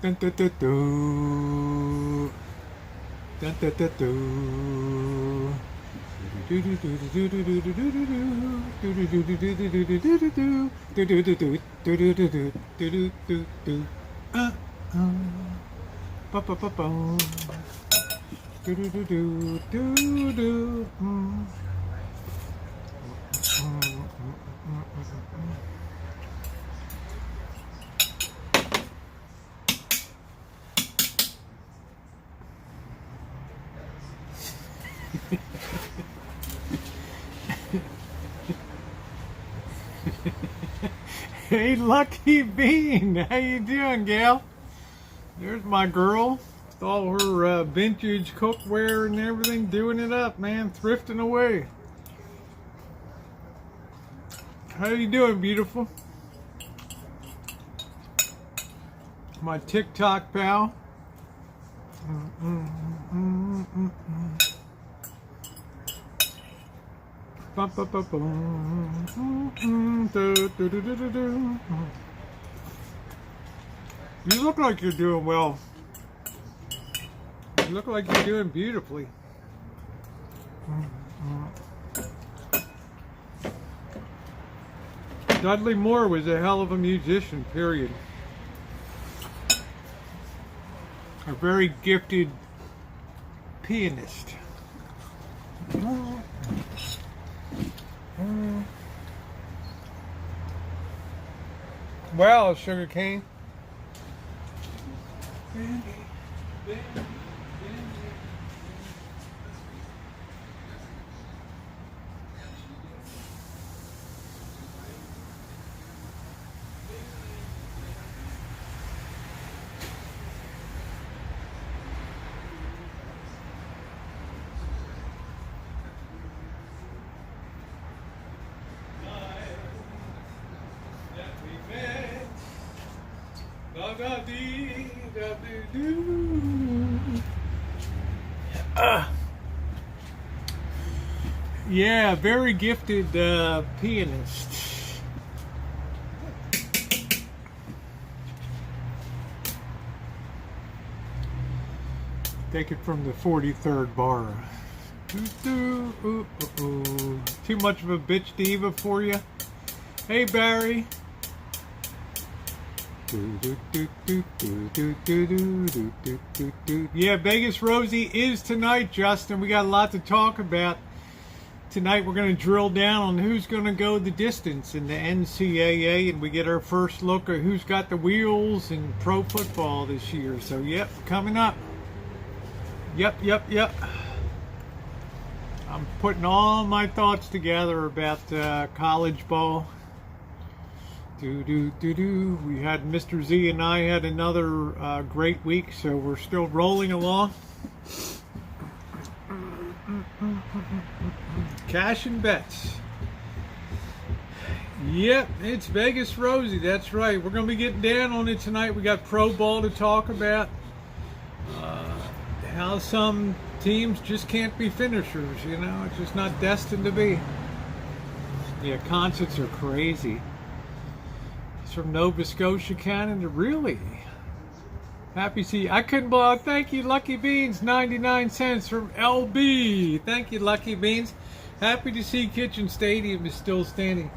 Dun, dun, dun, dun. Dun, dun, dun, dun. Hey, Lucky Bean, how you doing, gal? There's my girl with all her vintage cookware and everything, doing it up, man, thrifting away. How you doing, beautiful? My TikTok pal. You look like you're doing well. You look like you're doing beautifully. Dudley Moore was a hell of a musician, period. A very gifted pianist. Well, sugar cane. Yeah, very gifted pianist. Take it from the 43rd bar. Too much of a bitch diva for you? Hey, Barry. Yeah, Vegas Rosie is tonight, Justin. We got a lot to talk about. Tonight we're going to drill down on who's going to go the distance in the NCAA, and we get our first look at who's got the wheels in pro football this year. So, yep, coming up. Yep. I'm putting all my thoughts together about college ball. We had Mr. Z and I had another great week, so we're still rolling along. Cash and bets. Yep, it's Vegas Rosie. That's right. We're going to be getting down on it tonight. We got pro ball to talk about. How some teams just can't be finishers, you know. It's just not destined to be. Yeah, concerts are crazy. It's from Nova Scotia, Canada. Really? Happy to see you. I couldn't believe. Thank you, Lucky Beans. 99 cents from LB. Thank you, Lucky Beans. Happy to see Kitchen Stadium is still standing.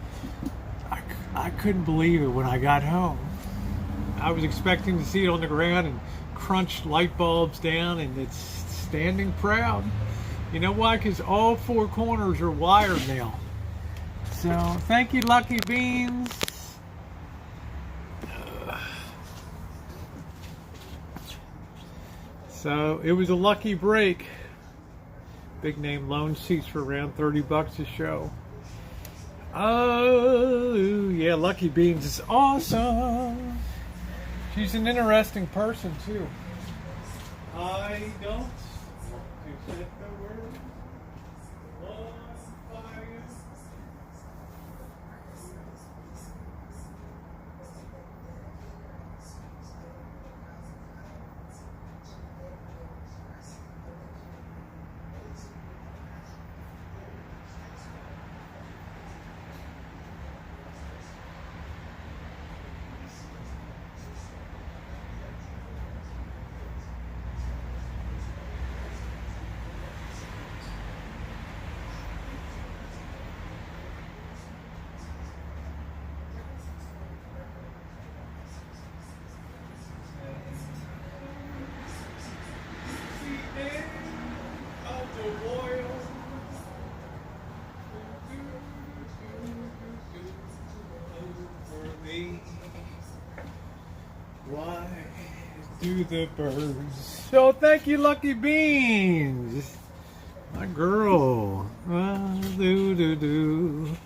I couldn't believe it when I got home. I was expecting to see it on the ground and crunch light bulbs down, and it's standing proud. You know why? Because all four corners are wired now. So, thank you, Lucky Beans. So, it was a lucky break. Big name loan seats for around $30 a show. Oh, yeah, Lucky Beans is awesome. She's an interesting person, too. I don't accept the word on fire. Why do the birds? So thank you, Lucky Beans. My girl. Do do do.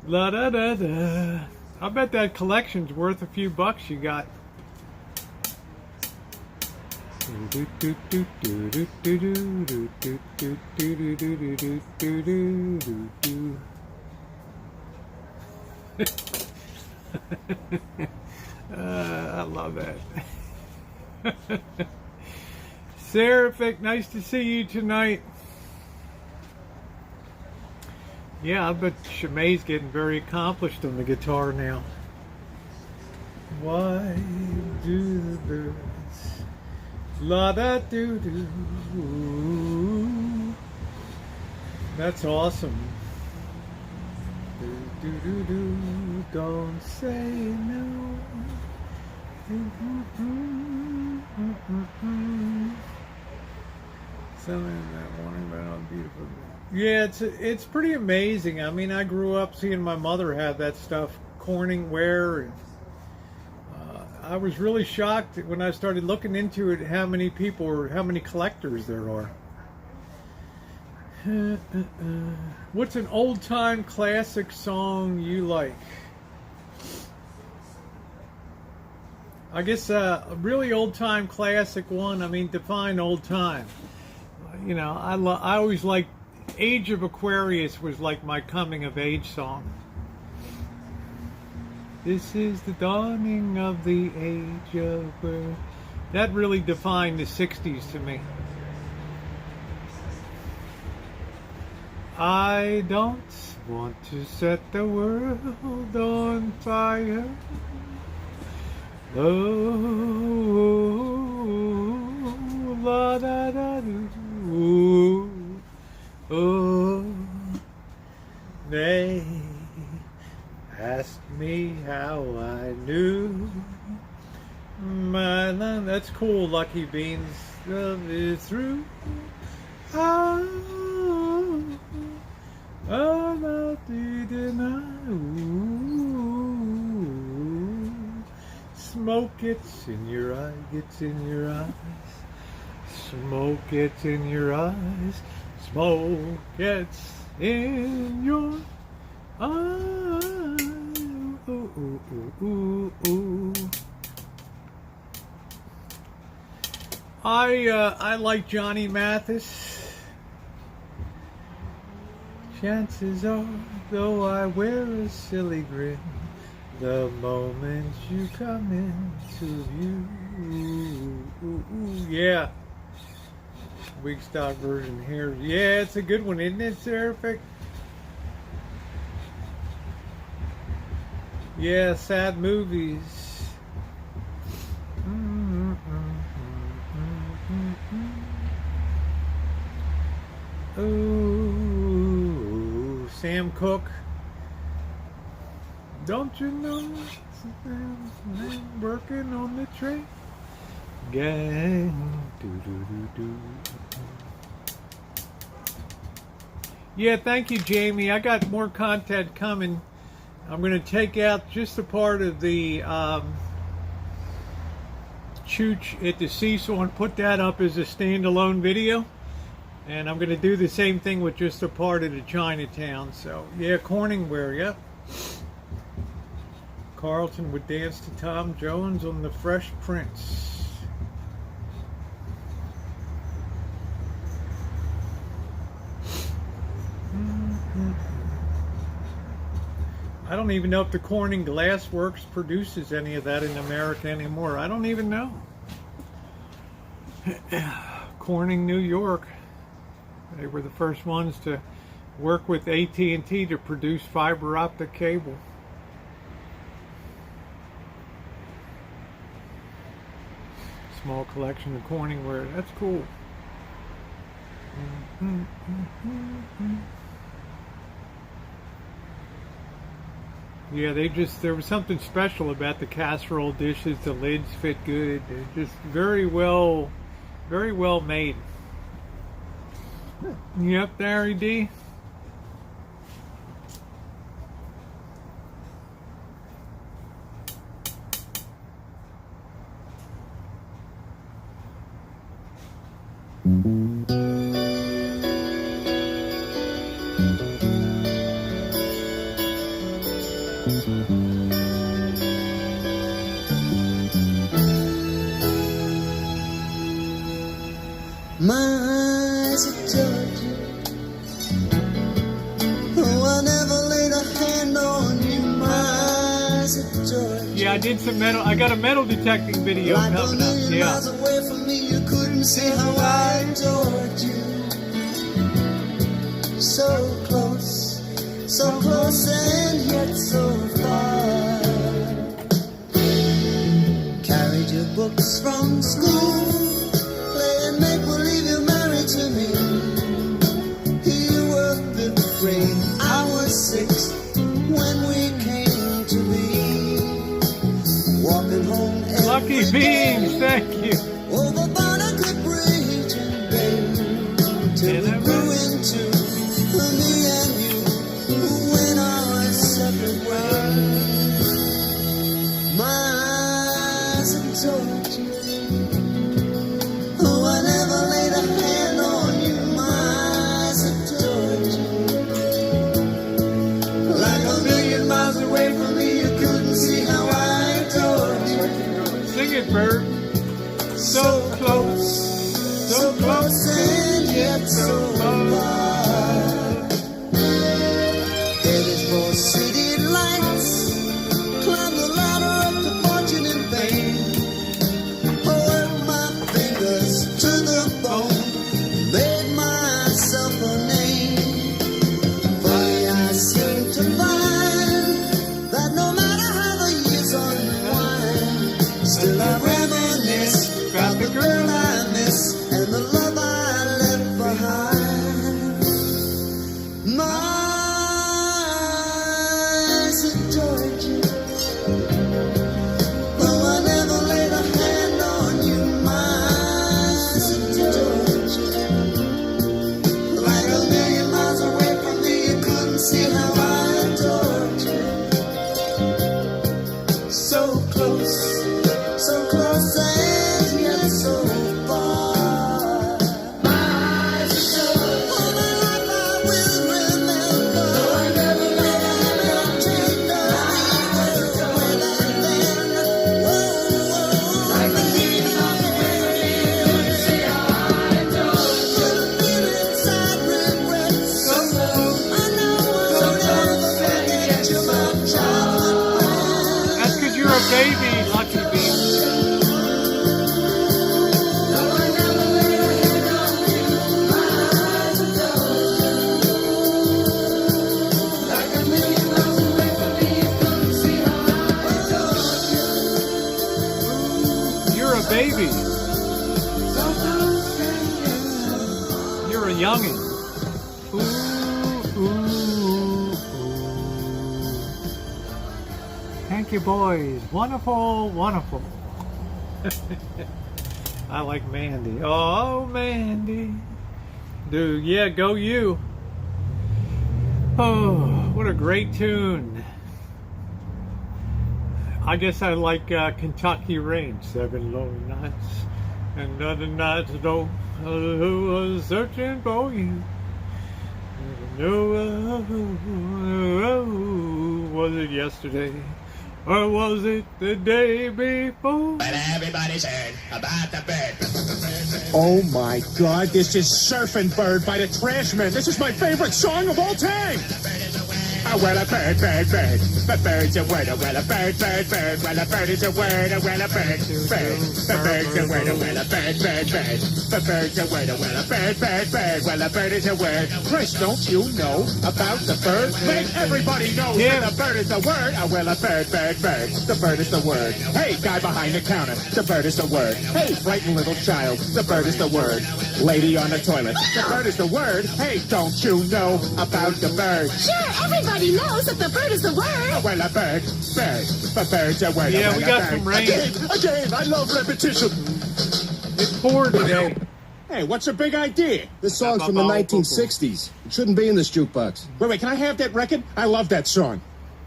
La da da da. I bet that collection's worth a few bucks you got. Do do do do do do do do do do do do do do do do. I love that. Seraphic, nice to see you tonight. Yeah, I bet Shemai's getting very accomplished on the guitar now. Why do the birds la da do do? That's awesome. Do do do do. Don't say no. Something that morning, but how beautiful. Yeah, it's pretty amazing. I mean, I grew up seeing my mother have that stuff, Corningware, and I was really shocked when I started looking into it how many people or how many collectors there are. What's an old-time classic song you like? I guess a really old-time classic one. I mean, define old-time. You know, I always liked Age of Aquarius was like my coming-of-age song. This is the dawning of the age of Aquarius. That really defined the 60s to me. I don't want to set the world on fire. Oh, la da da do. Oh, they asked me how I knew my love. That's cool, Lucky Beans. Love is through. Oh, not to deny. Smoke gets in your eye, gets in your eyes. Smoke gets in your eyes. Smoke gets in your eyes. Ooh, ooh, ooh, ooh, ooh. I like Johnny Mathis. Chances are, though I wear a silly grin, the moment you come into view. Ooh, ooh, ooh, yeah. Weak stock version here. Yeah, it's a good one, isn't it, Seraphic? Yeah, sad movies. Ooh, Sam Cooke. Don't you know I'm working on the train? Gang. Do. Yeah, thank you, Jamie. I got more content coming. I'm going to take out just a part of the Chooch at the Cecil and put that up as a standalone video. And I'm going to do the same thing with just a part of the Chinatown. So, yeah, Corningware, yep. Carlton would dance to Tom Jones on The Fresh Prince. I don't even know if the Corning Glass Works produces any of that in America anymore. I don't even know. Corning, New York. They were the first ones to work with AT&T to produce fiber optic cable. Small collection of Corningware. That's cool. Yeah, there was something special about the casserole dishes. The lids fit good. They're just very well made. Yep, Larry D. My eyes adored you. Oh, I never laid a hand on you. My eyes adored you. Yeah, I did some metal. I got a metal detecting video Like a coming up. million Yeah. miles away from me, you couldn't see how I adored you. So close and yet so far. Carried your books from school, playing make believe you're married to me. You were 5th grade, I was 6th when we came to be. Walking home every Lucky day beans, thank you. over Barnacle Bridge and Bay, till we grew into me and you went our separate ways. My eyes adored you. Oh, I never laid a hand on you. My eyes adored you. Like a million miles away from me, you couldn't see how I adored you. Sing it, Bird. So close and yet so far. Headed for city lights, climb the ladder up to fortune in vain. Hold my fingers to the bone, made myself a name. Funny, I seem to find that no matter how the years unwind, still I reminisce about the girl I miss and the love I left behind. My eyes adored you. Though I never laid a hand on you, my eyes adored you. Like a million miles away from me, you couldn't see how I adored you. So close and yet so far. My eyes adored you. All my life I will remember. Though I never laid a hand on you, my eyes adored you. Like a million miles away from me, you couldn't see how I adored you. Feel inside regret. So close. I know I will never forget you, my childhood friend. That's because you're a baby, Lucky beans. Though I never laid a hand on you, my eyes adored you. Like a million miles away from me, you couldn't see how I adored you. You're a baby. So close and yet so You're a youngin'. Ooh. Thank you, boys. Wonderful, wonderful. I like Mandy. Oh, Mandy. Dude, yeah, go you. Oh, what a great tune. I guess I like Kentucky Rain. 7 lonely nights and other nights though. Who was searching for you? No, was it yesterday? Or was it the day before? But everybody's heard about the bird. Oh my God, this is Surfing Bird by the Trashmen. This is my favorite song of all time. Oh, well, a bird, bird, bird. The bird's a word, oh, well, a bird, bird, bird. Well, a bird is a word, oh, well, a bird, bird. The bird's a word, oh, well, a bird, bird, bird. The bird's a word, oh, well, a bird, bird, bird. Well, a bird is a word. Chris, don't you know about the bird? Make everybody know that the bird is the word. Oh, well, a bird, bird, bird. The bird is the word. Hey, guy behind the counter. The bird is the word. Hey, frightened little child. The bird is the word. Lady on the toilet. The bird is the word. Hey, don't you know about the bird? Sure, everybody knows that the bird is the word. Oh, well, a bird, bird. The bird's a word. Yeah, oh, well, we a got bird. some rain. Again, I love repetition. It's poured today. Hey, what's the big idea? This song's from the 1960s. It shouldn't be in this jukebox. Wait, can I have that record? I love that song.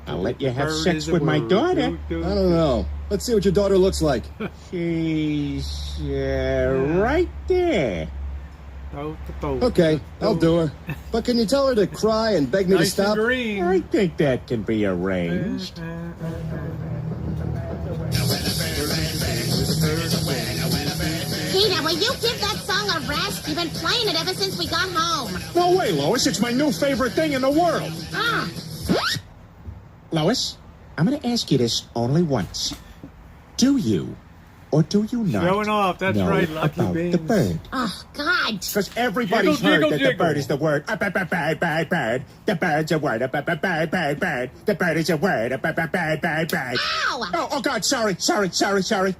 I'll let you have Bird sex is a with my word. daughter. I don't know. Let's see what your daughter looks like. She's right there. Okay, I'll do her. But can you tell her to cry and beg me to Nice and stop? green. I think that can be arranged. Peter, will you give that song a rest? You've been playing it ever since we got home. No way, Lois. It's my new favorite thing in the world. Ah, Lois, I'm going to ask you this only once. Do you or do you not Showing off, that's know right, Lucky about Beans. the bird? oh, God. Because everybody's Jiggle, heard jiggle, that the jiggle. bird is the word. Bird. The bird's a word. Bird. The bird is a word. Bird. Ow! Oh, God, sorry.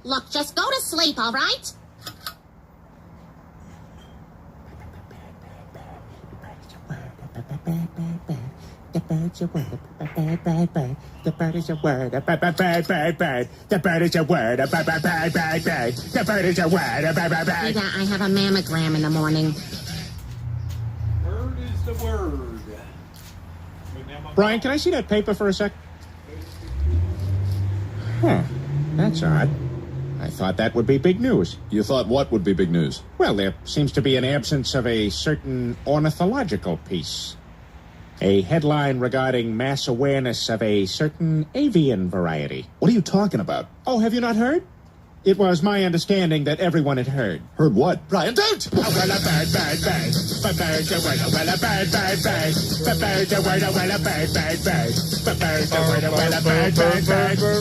Look, just go to sleep, all right? The bird's a word. Bird. The bird is a word. Bird. The bird is a word. Bird. The bird is a word. Peter, I have a mammogram in the morning. Bird is the word. Brian, can I see that paper for a sec? Huh. That's odd. I thought that would be big news. You thought what would be big news? Well, there seems to be an absence of a certain ornithological piece. A headline regarding mass awareness of a certain avian variety. What are you talking about? Oh, have you not heard? It was my understanding that everyone had heard. Heard what? Brian, don't! Oh, well, a bird. The bird's a word, well, a bird. The bird's a word, well, a bird. The bird's a word, well, a bird.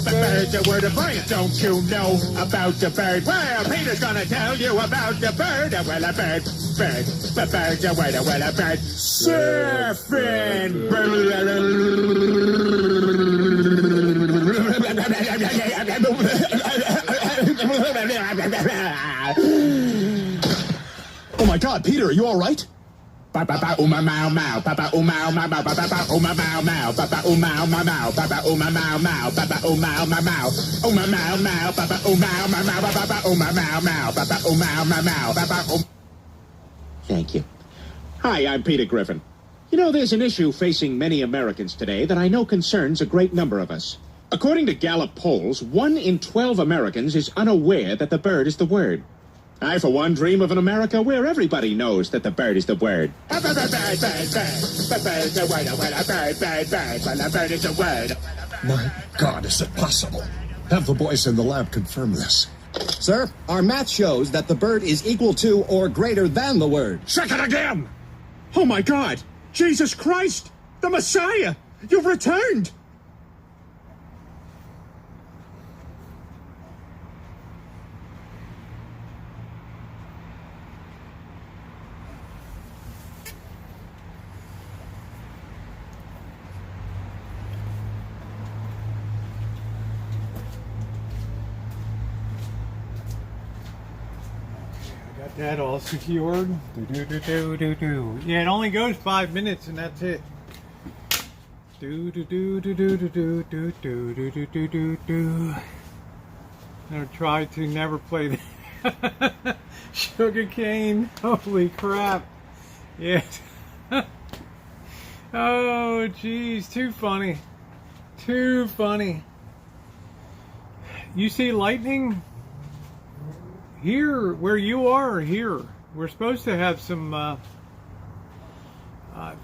The bird's a word, Brian, don't you know about the bird? Well, Peter's gonna tell you about the bird, well, a bird. The bird's a word, well, a bird. Surfing Oh my God, Peter, are you all right? Papa uma mau mau, Papa uma mau mau, Papa uma mau mau, Papa uma mau mau, Papa uma mau mau, Papa uma mau mau, uma mau mau, Papa uma mau mau, Papa uma mau mau, Papa uma mau mau, Papa. Thank you. Hi, I'm Peter Griffin. You know, there's an issue facing many Americans today that I know concerns a great number of us. According to Gallup polls, 1 in 12 Americans is unaware that the bird is the word. I, for one, dream of an America where everybody knows that the bird is the word. The bird is a word. The bird is a word. My God, is it possible? Have the boys in the lab confirm this. Sir, our math shows that the bird is equal to or greater than the word. Check it again! Oh, my God! Jesus Christ! The Messiah! You've returned! That all secured. Yeah, it only goes 5 minutes and that's it. Never tried to, never played Sugar cane. Holy crap. Yes. Oh geez, too funny. Too funny. You see lightning? Here, where you are, here. We're supposed to have some, I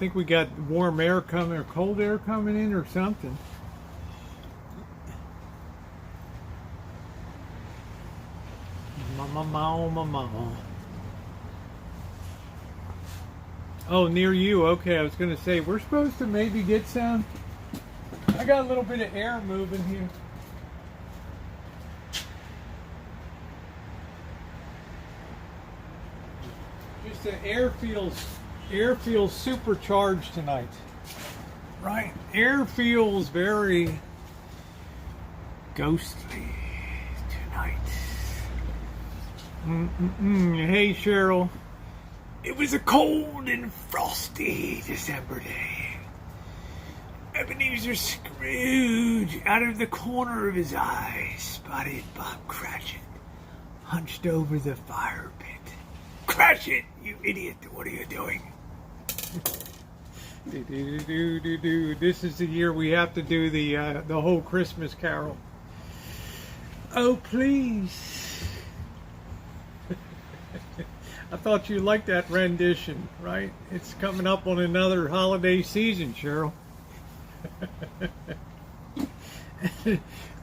think we got warm air coming, or cold air coming in, or something. Mama. Oh, near you. Okay, I was going to say, we're supposed to maybe get some. I got a little bit of air moving here. The air feels supercharged tonight. Right? Air feels very ghostly tonight. Hey Cheryl. It was a cold and frosty December day. Ebenezer Scrooge, out of the corner of his eye, spotted Bob Cratchit hunched over the fire pit. Crash it, you idiot! What are you doing? This is the year we have to do the whole Christmas Carol. Oh please! I thought you liked that rendition, right? It's coming up on another holiday season, Cheryl.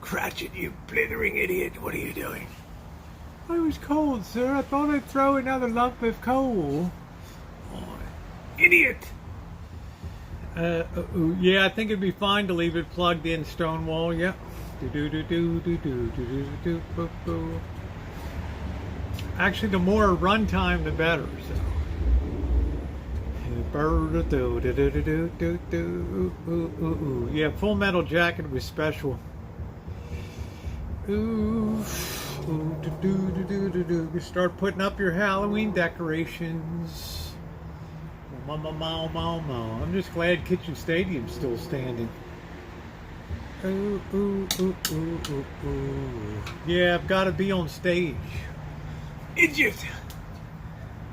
Cratchit, you blithering idiot. What are you doing? I was cold, sir. I thought I'd throw another lump of coal. Oh, idiot! Yeah, I think it'd be fine to leave it plugged in, Stonewall. Yep. Actually, the more runtime, the better. So. Yeah, Full Metal Jacket was special. Start putting up your Halloween decorations. I'm just glad Kitchen Stadium's still standing. Yeah, I've got to be on stage. Idiot!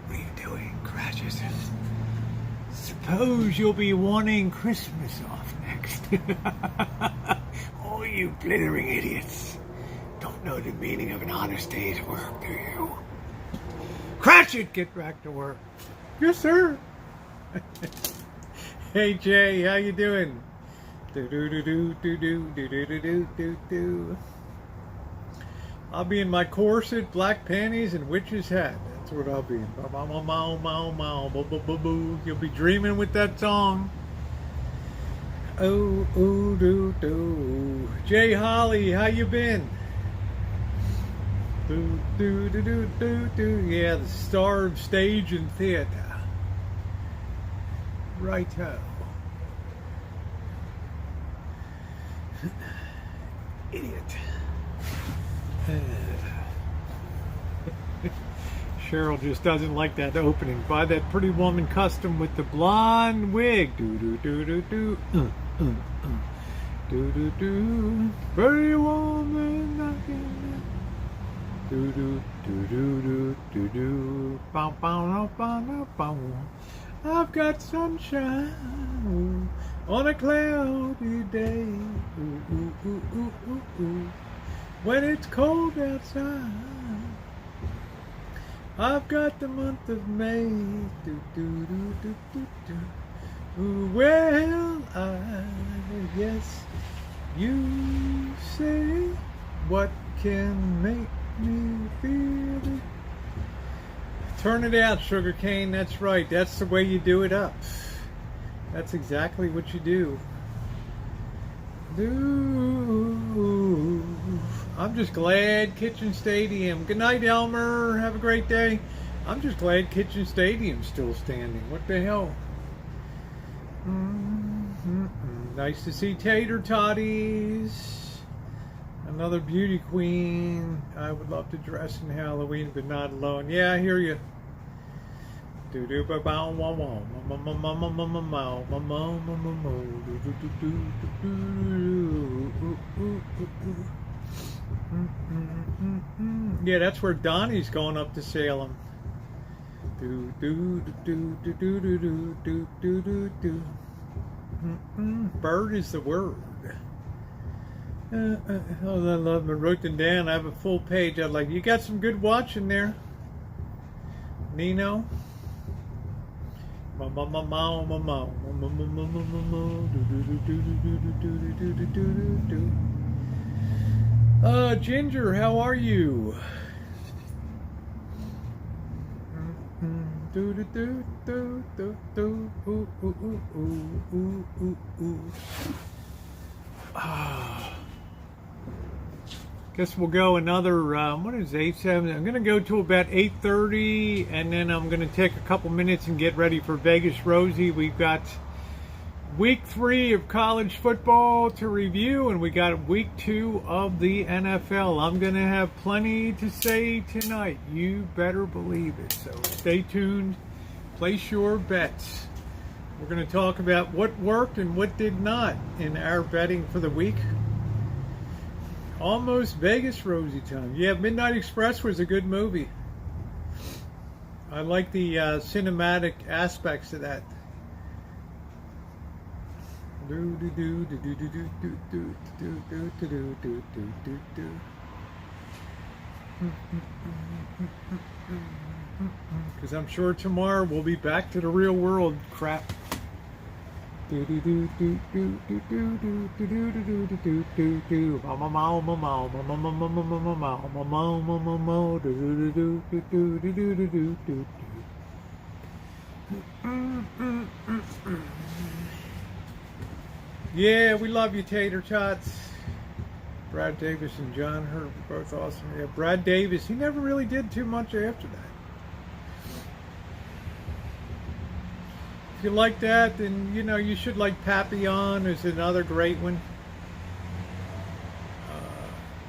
What are you doing, Cratchit? Suppose you'll be wanting Christmas off next. Oh, you blithering idiots. Don't know the meaning of an honest day's work, do you? Cratchit, get back to work. Yes, sir. Hey, Jay, how you doing? I'll be in my corset, black panties, and witch's hat. That's what I'll be in. You'll be dreaming with that song. Jay Holly, how you been? Yeah, the star of stage and theater. Righto. Idiot. Cheryl just doesn't like that opening. Buy that Pretty Woman custom with the blonde wig. Pretty woman knocking. I've got sunshine on a cloudy day. When it's cold outside, I've got the month of May. Well, I guess you say, what can make me feel it? Turn it out, sugarcane. That's right. That's the way you do it up. That's exactly what you do. I'm just glad Kitchen Stadium. Good night, Elmer. Have a great day. I'm just glad Kitchen Stadium's still standing. What the hell? Nice to see Tater Totties. Another beauty queen. I would love to dress in Halloween, but not alone. Yeah, I hear you. Yeah, that's where Donnie's going up to Salem. Bird is the word. Oh, I love them. I wrote them down. I have a full page. I'm like, you got some good watching there, Nino. Ginger, how are you? Guess we'll go another, what is 8-7? I'm going to go to about 8:30, and then I'm going to take a couple minutes and get ready for Vegas Rosie. We've got week 3 of college football to review, and we got week 2 of the NFL. I'm going to have plenty to say tonight. You better believe it. So stay tuned. Place your bets. We're going to talk about what worked and what did not in our betting for the week. Almost Vegas Rosie time. Yeah, Midnight Express was a good movie. I like the cinematic aspects of that. Because I'm sure tomorrow we'll be back to the real world crap. Yeah, we love you, Tater Tots. Brad Davis and John Hurt were both awesome. Yeah, Brad Davis, he never really did too much after that. If you like that, then you know you should like Papillon is another great one.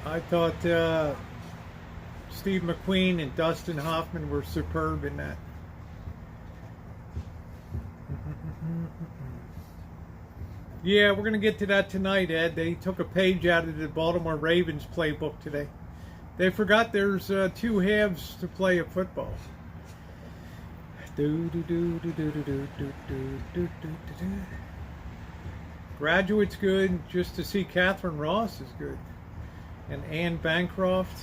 I thought Steve McQueen and Dustin Hoffman were superb in that. Yeah, we're going to get to that tonight, Ed. They took a page out of the Baltimore Ravens playbook today. They forgot there's 2 halves to play a football. Graduate's good. Just to see Catherine Ross is good. And Anne Bancroft.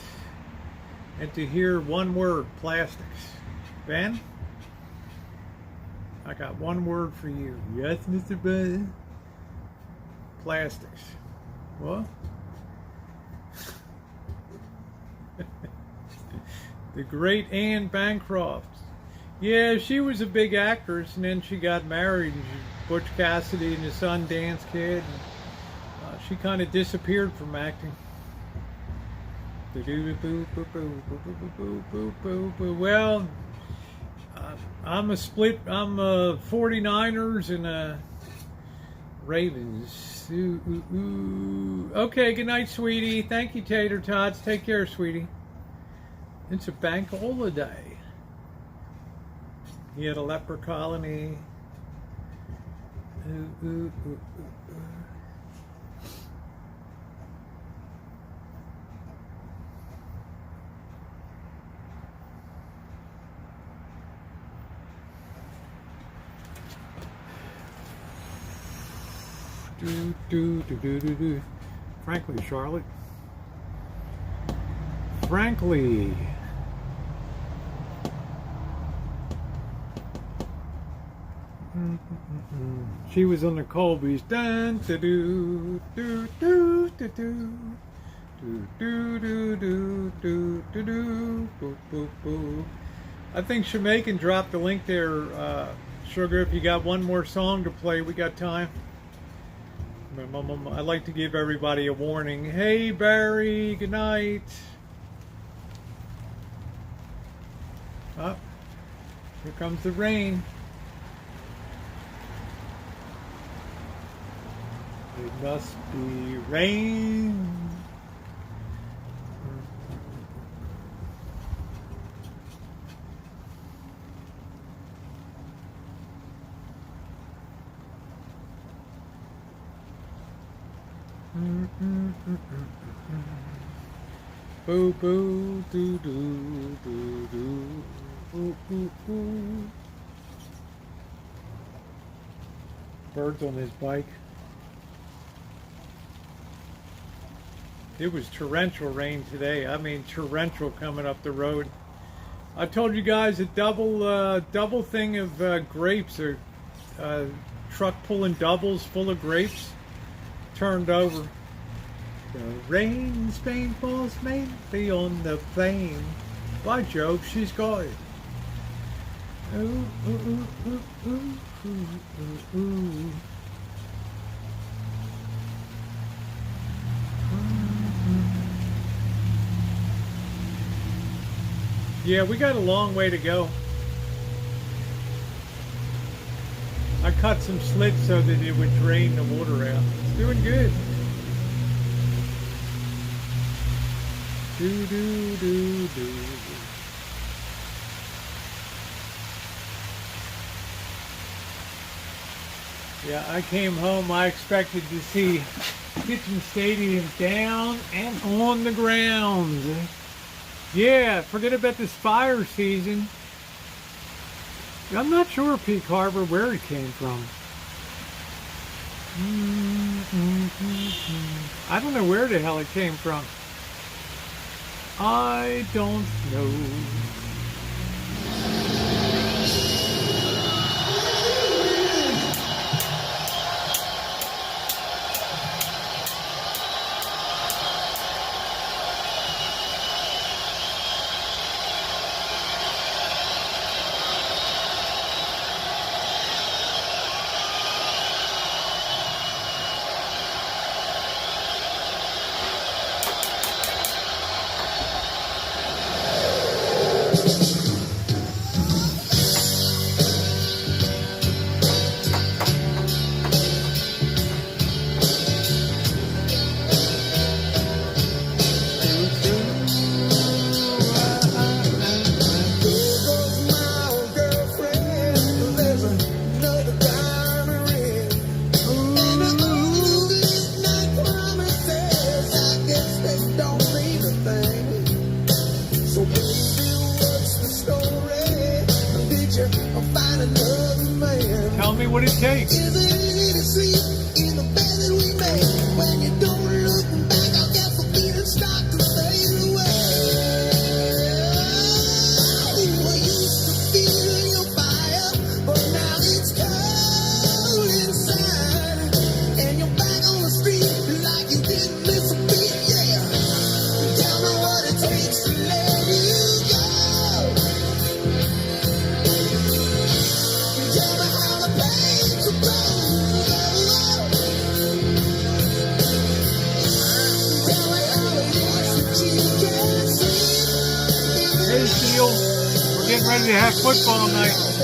And to hear one word, plastics. Ben? I got one word for you. Yes, Mr. Ben? Plastics. What? The great Anne Bancroft. Yeah, she was a big actress, and then she got married. And Butch Cassidy and the Sundance Kid. And, she kind of disappeared from acting. Well, I'm a 49ers and a Ravens. Okay, good night, sweetie. Thank you, Tater Tots. Take care, sweetie. It's a bank holiday. He had a leper colony. Frankly, Charlotte. Frankly. She was on the Colbys. Dun, do, do, do, do, do, do. I think Jamaican dropped the link there, Sugar. If you got one more song to play, we got time. I'd like to give everybody a warning. Hey, Barry, good night. Oh, here comes the rain. It must be rain. Boo boo doo doo doo doo boo boo boo. Bird's on his bike. It was torrential rain today. I mean, torrential coming up the road. I told you guys a double thing of grapes, or truck pulling doubles full of grapes, turned over. The rain, Spain falls mainly on the plain. By Jove, she's got it. Ooh, ooh, ooh, ooh, ooh, ooh, ooh, ooh. Yeah, we got a long way to go. I cut some slits so that it would drain the water out. It's doing good. Do do do do. Yeah, I came home. I expected to see Kitchen Stadium down and on the ground. Yeah, forget about this fire season. I'm not sure, Peak Harbor, where it came from. I don't know where the hell it came from. I don't know. Tell me what it takes. We're getting ready to have football night.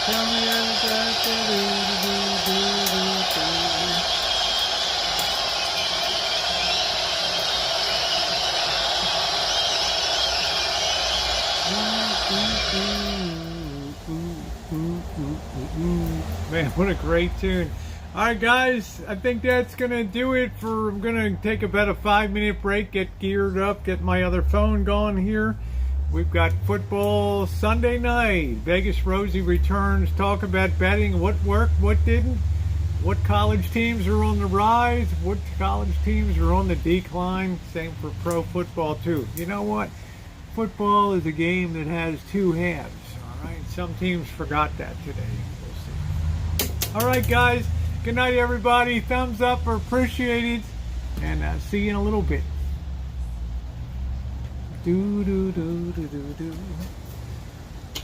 Tell me man, what a great tune. Alright guys, I think that's gonna do it for, I'm gonna take about a 5-minute break, get geared up, get my other phone going here. We've got football Sunday night. Vegas Rosie returns, talk about betting, what worked, what didn't, what college teams are on the rise, what college teams are on the decline. Same for pro football too. You know what? Football is a game that has two halves. Alright, some teams forgot that today. We'll see. Alright guys, good night everybody. Thumbs up or appreciated. And see you in a little bit. Do do do do do do.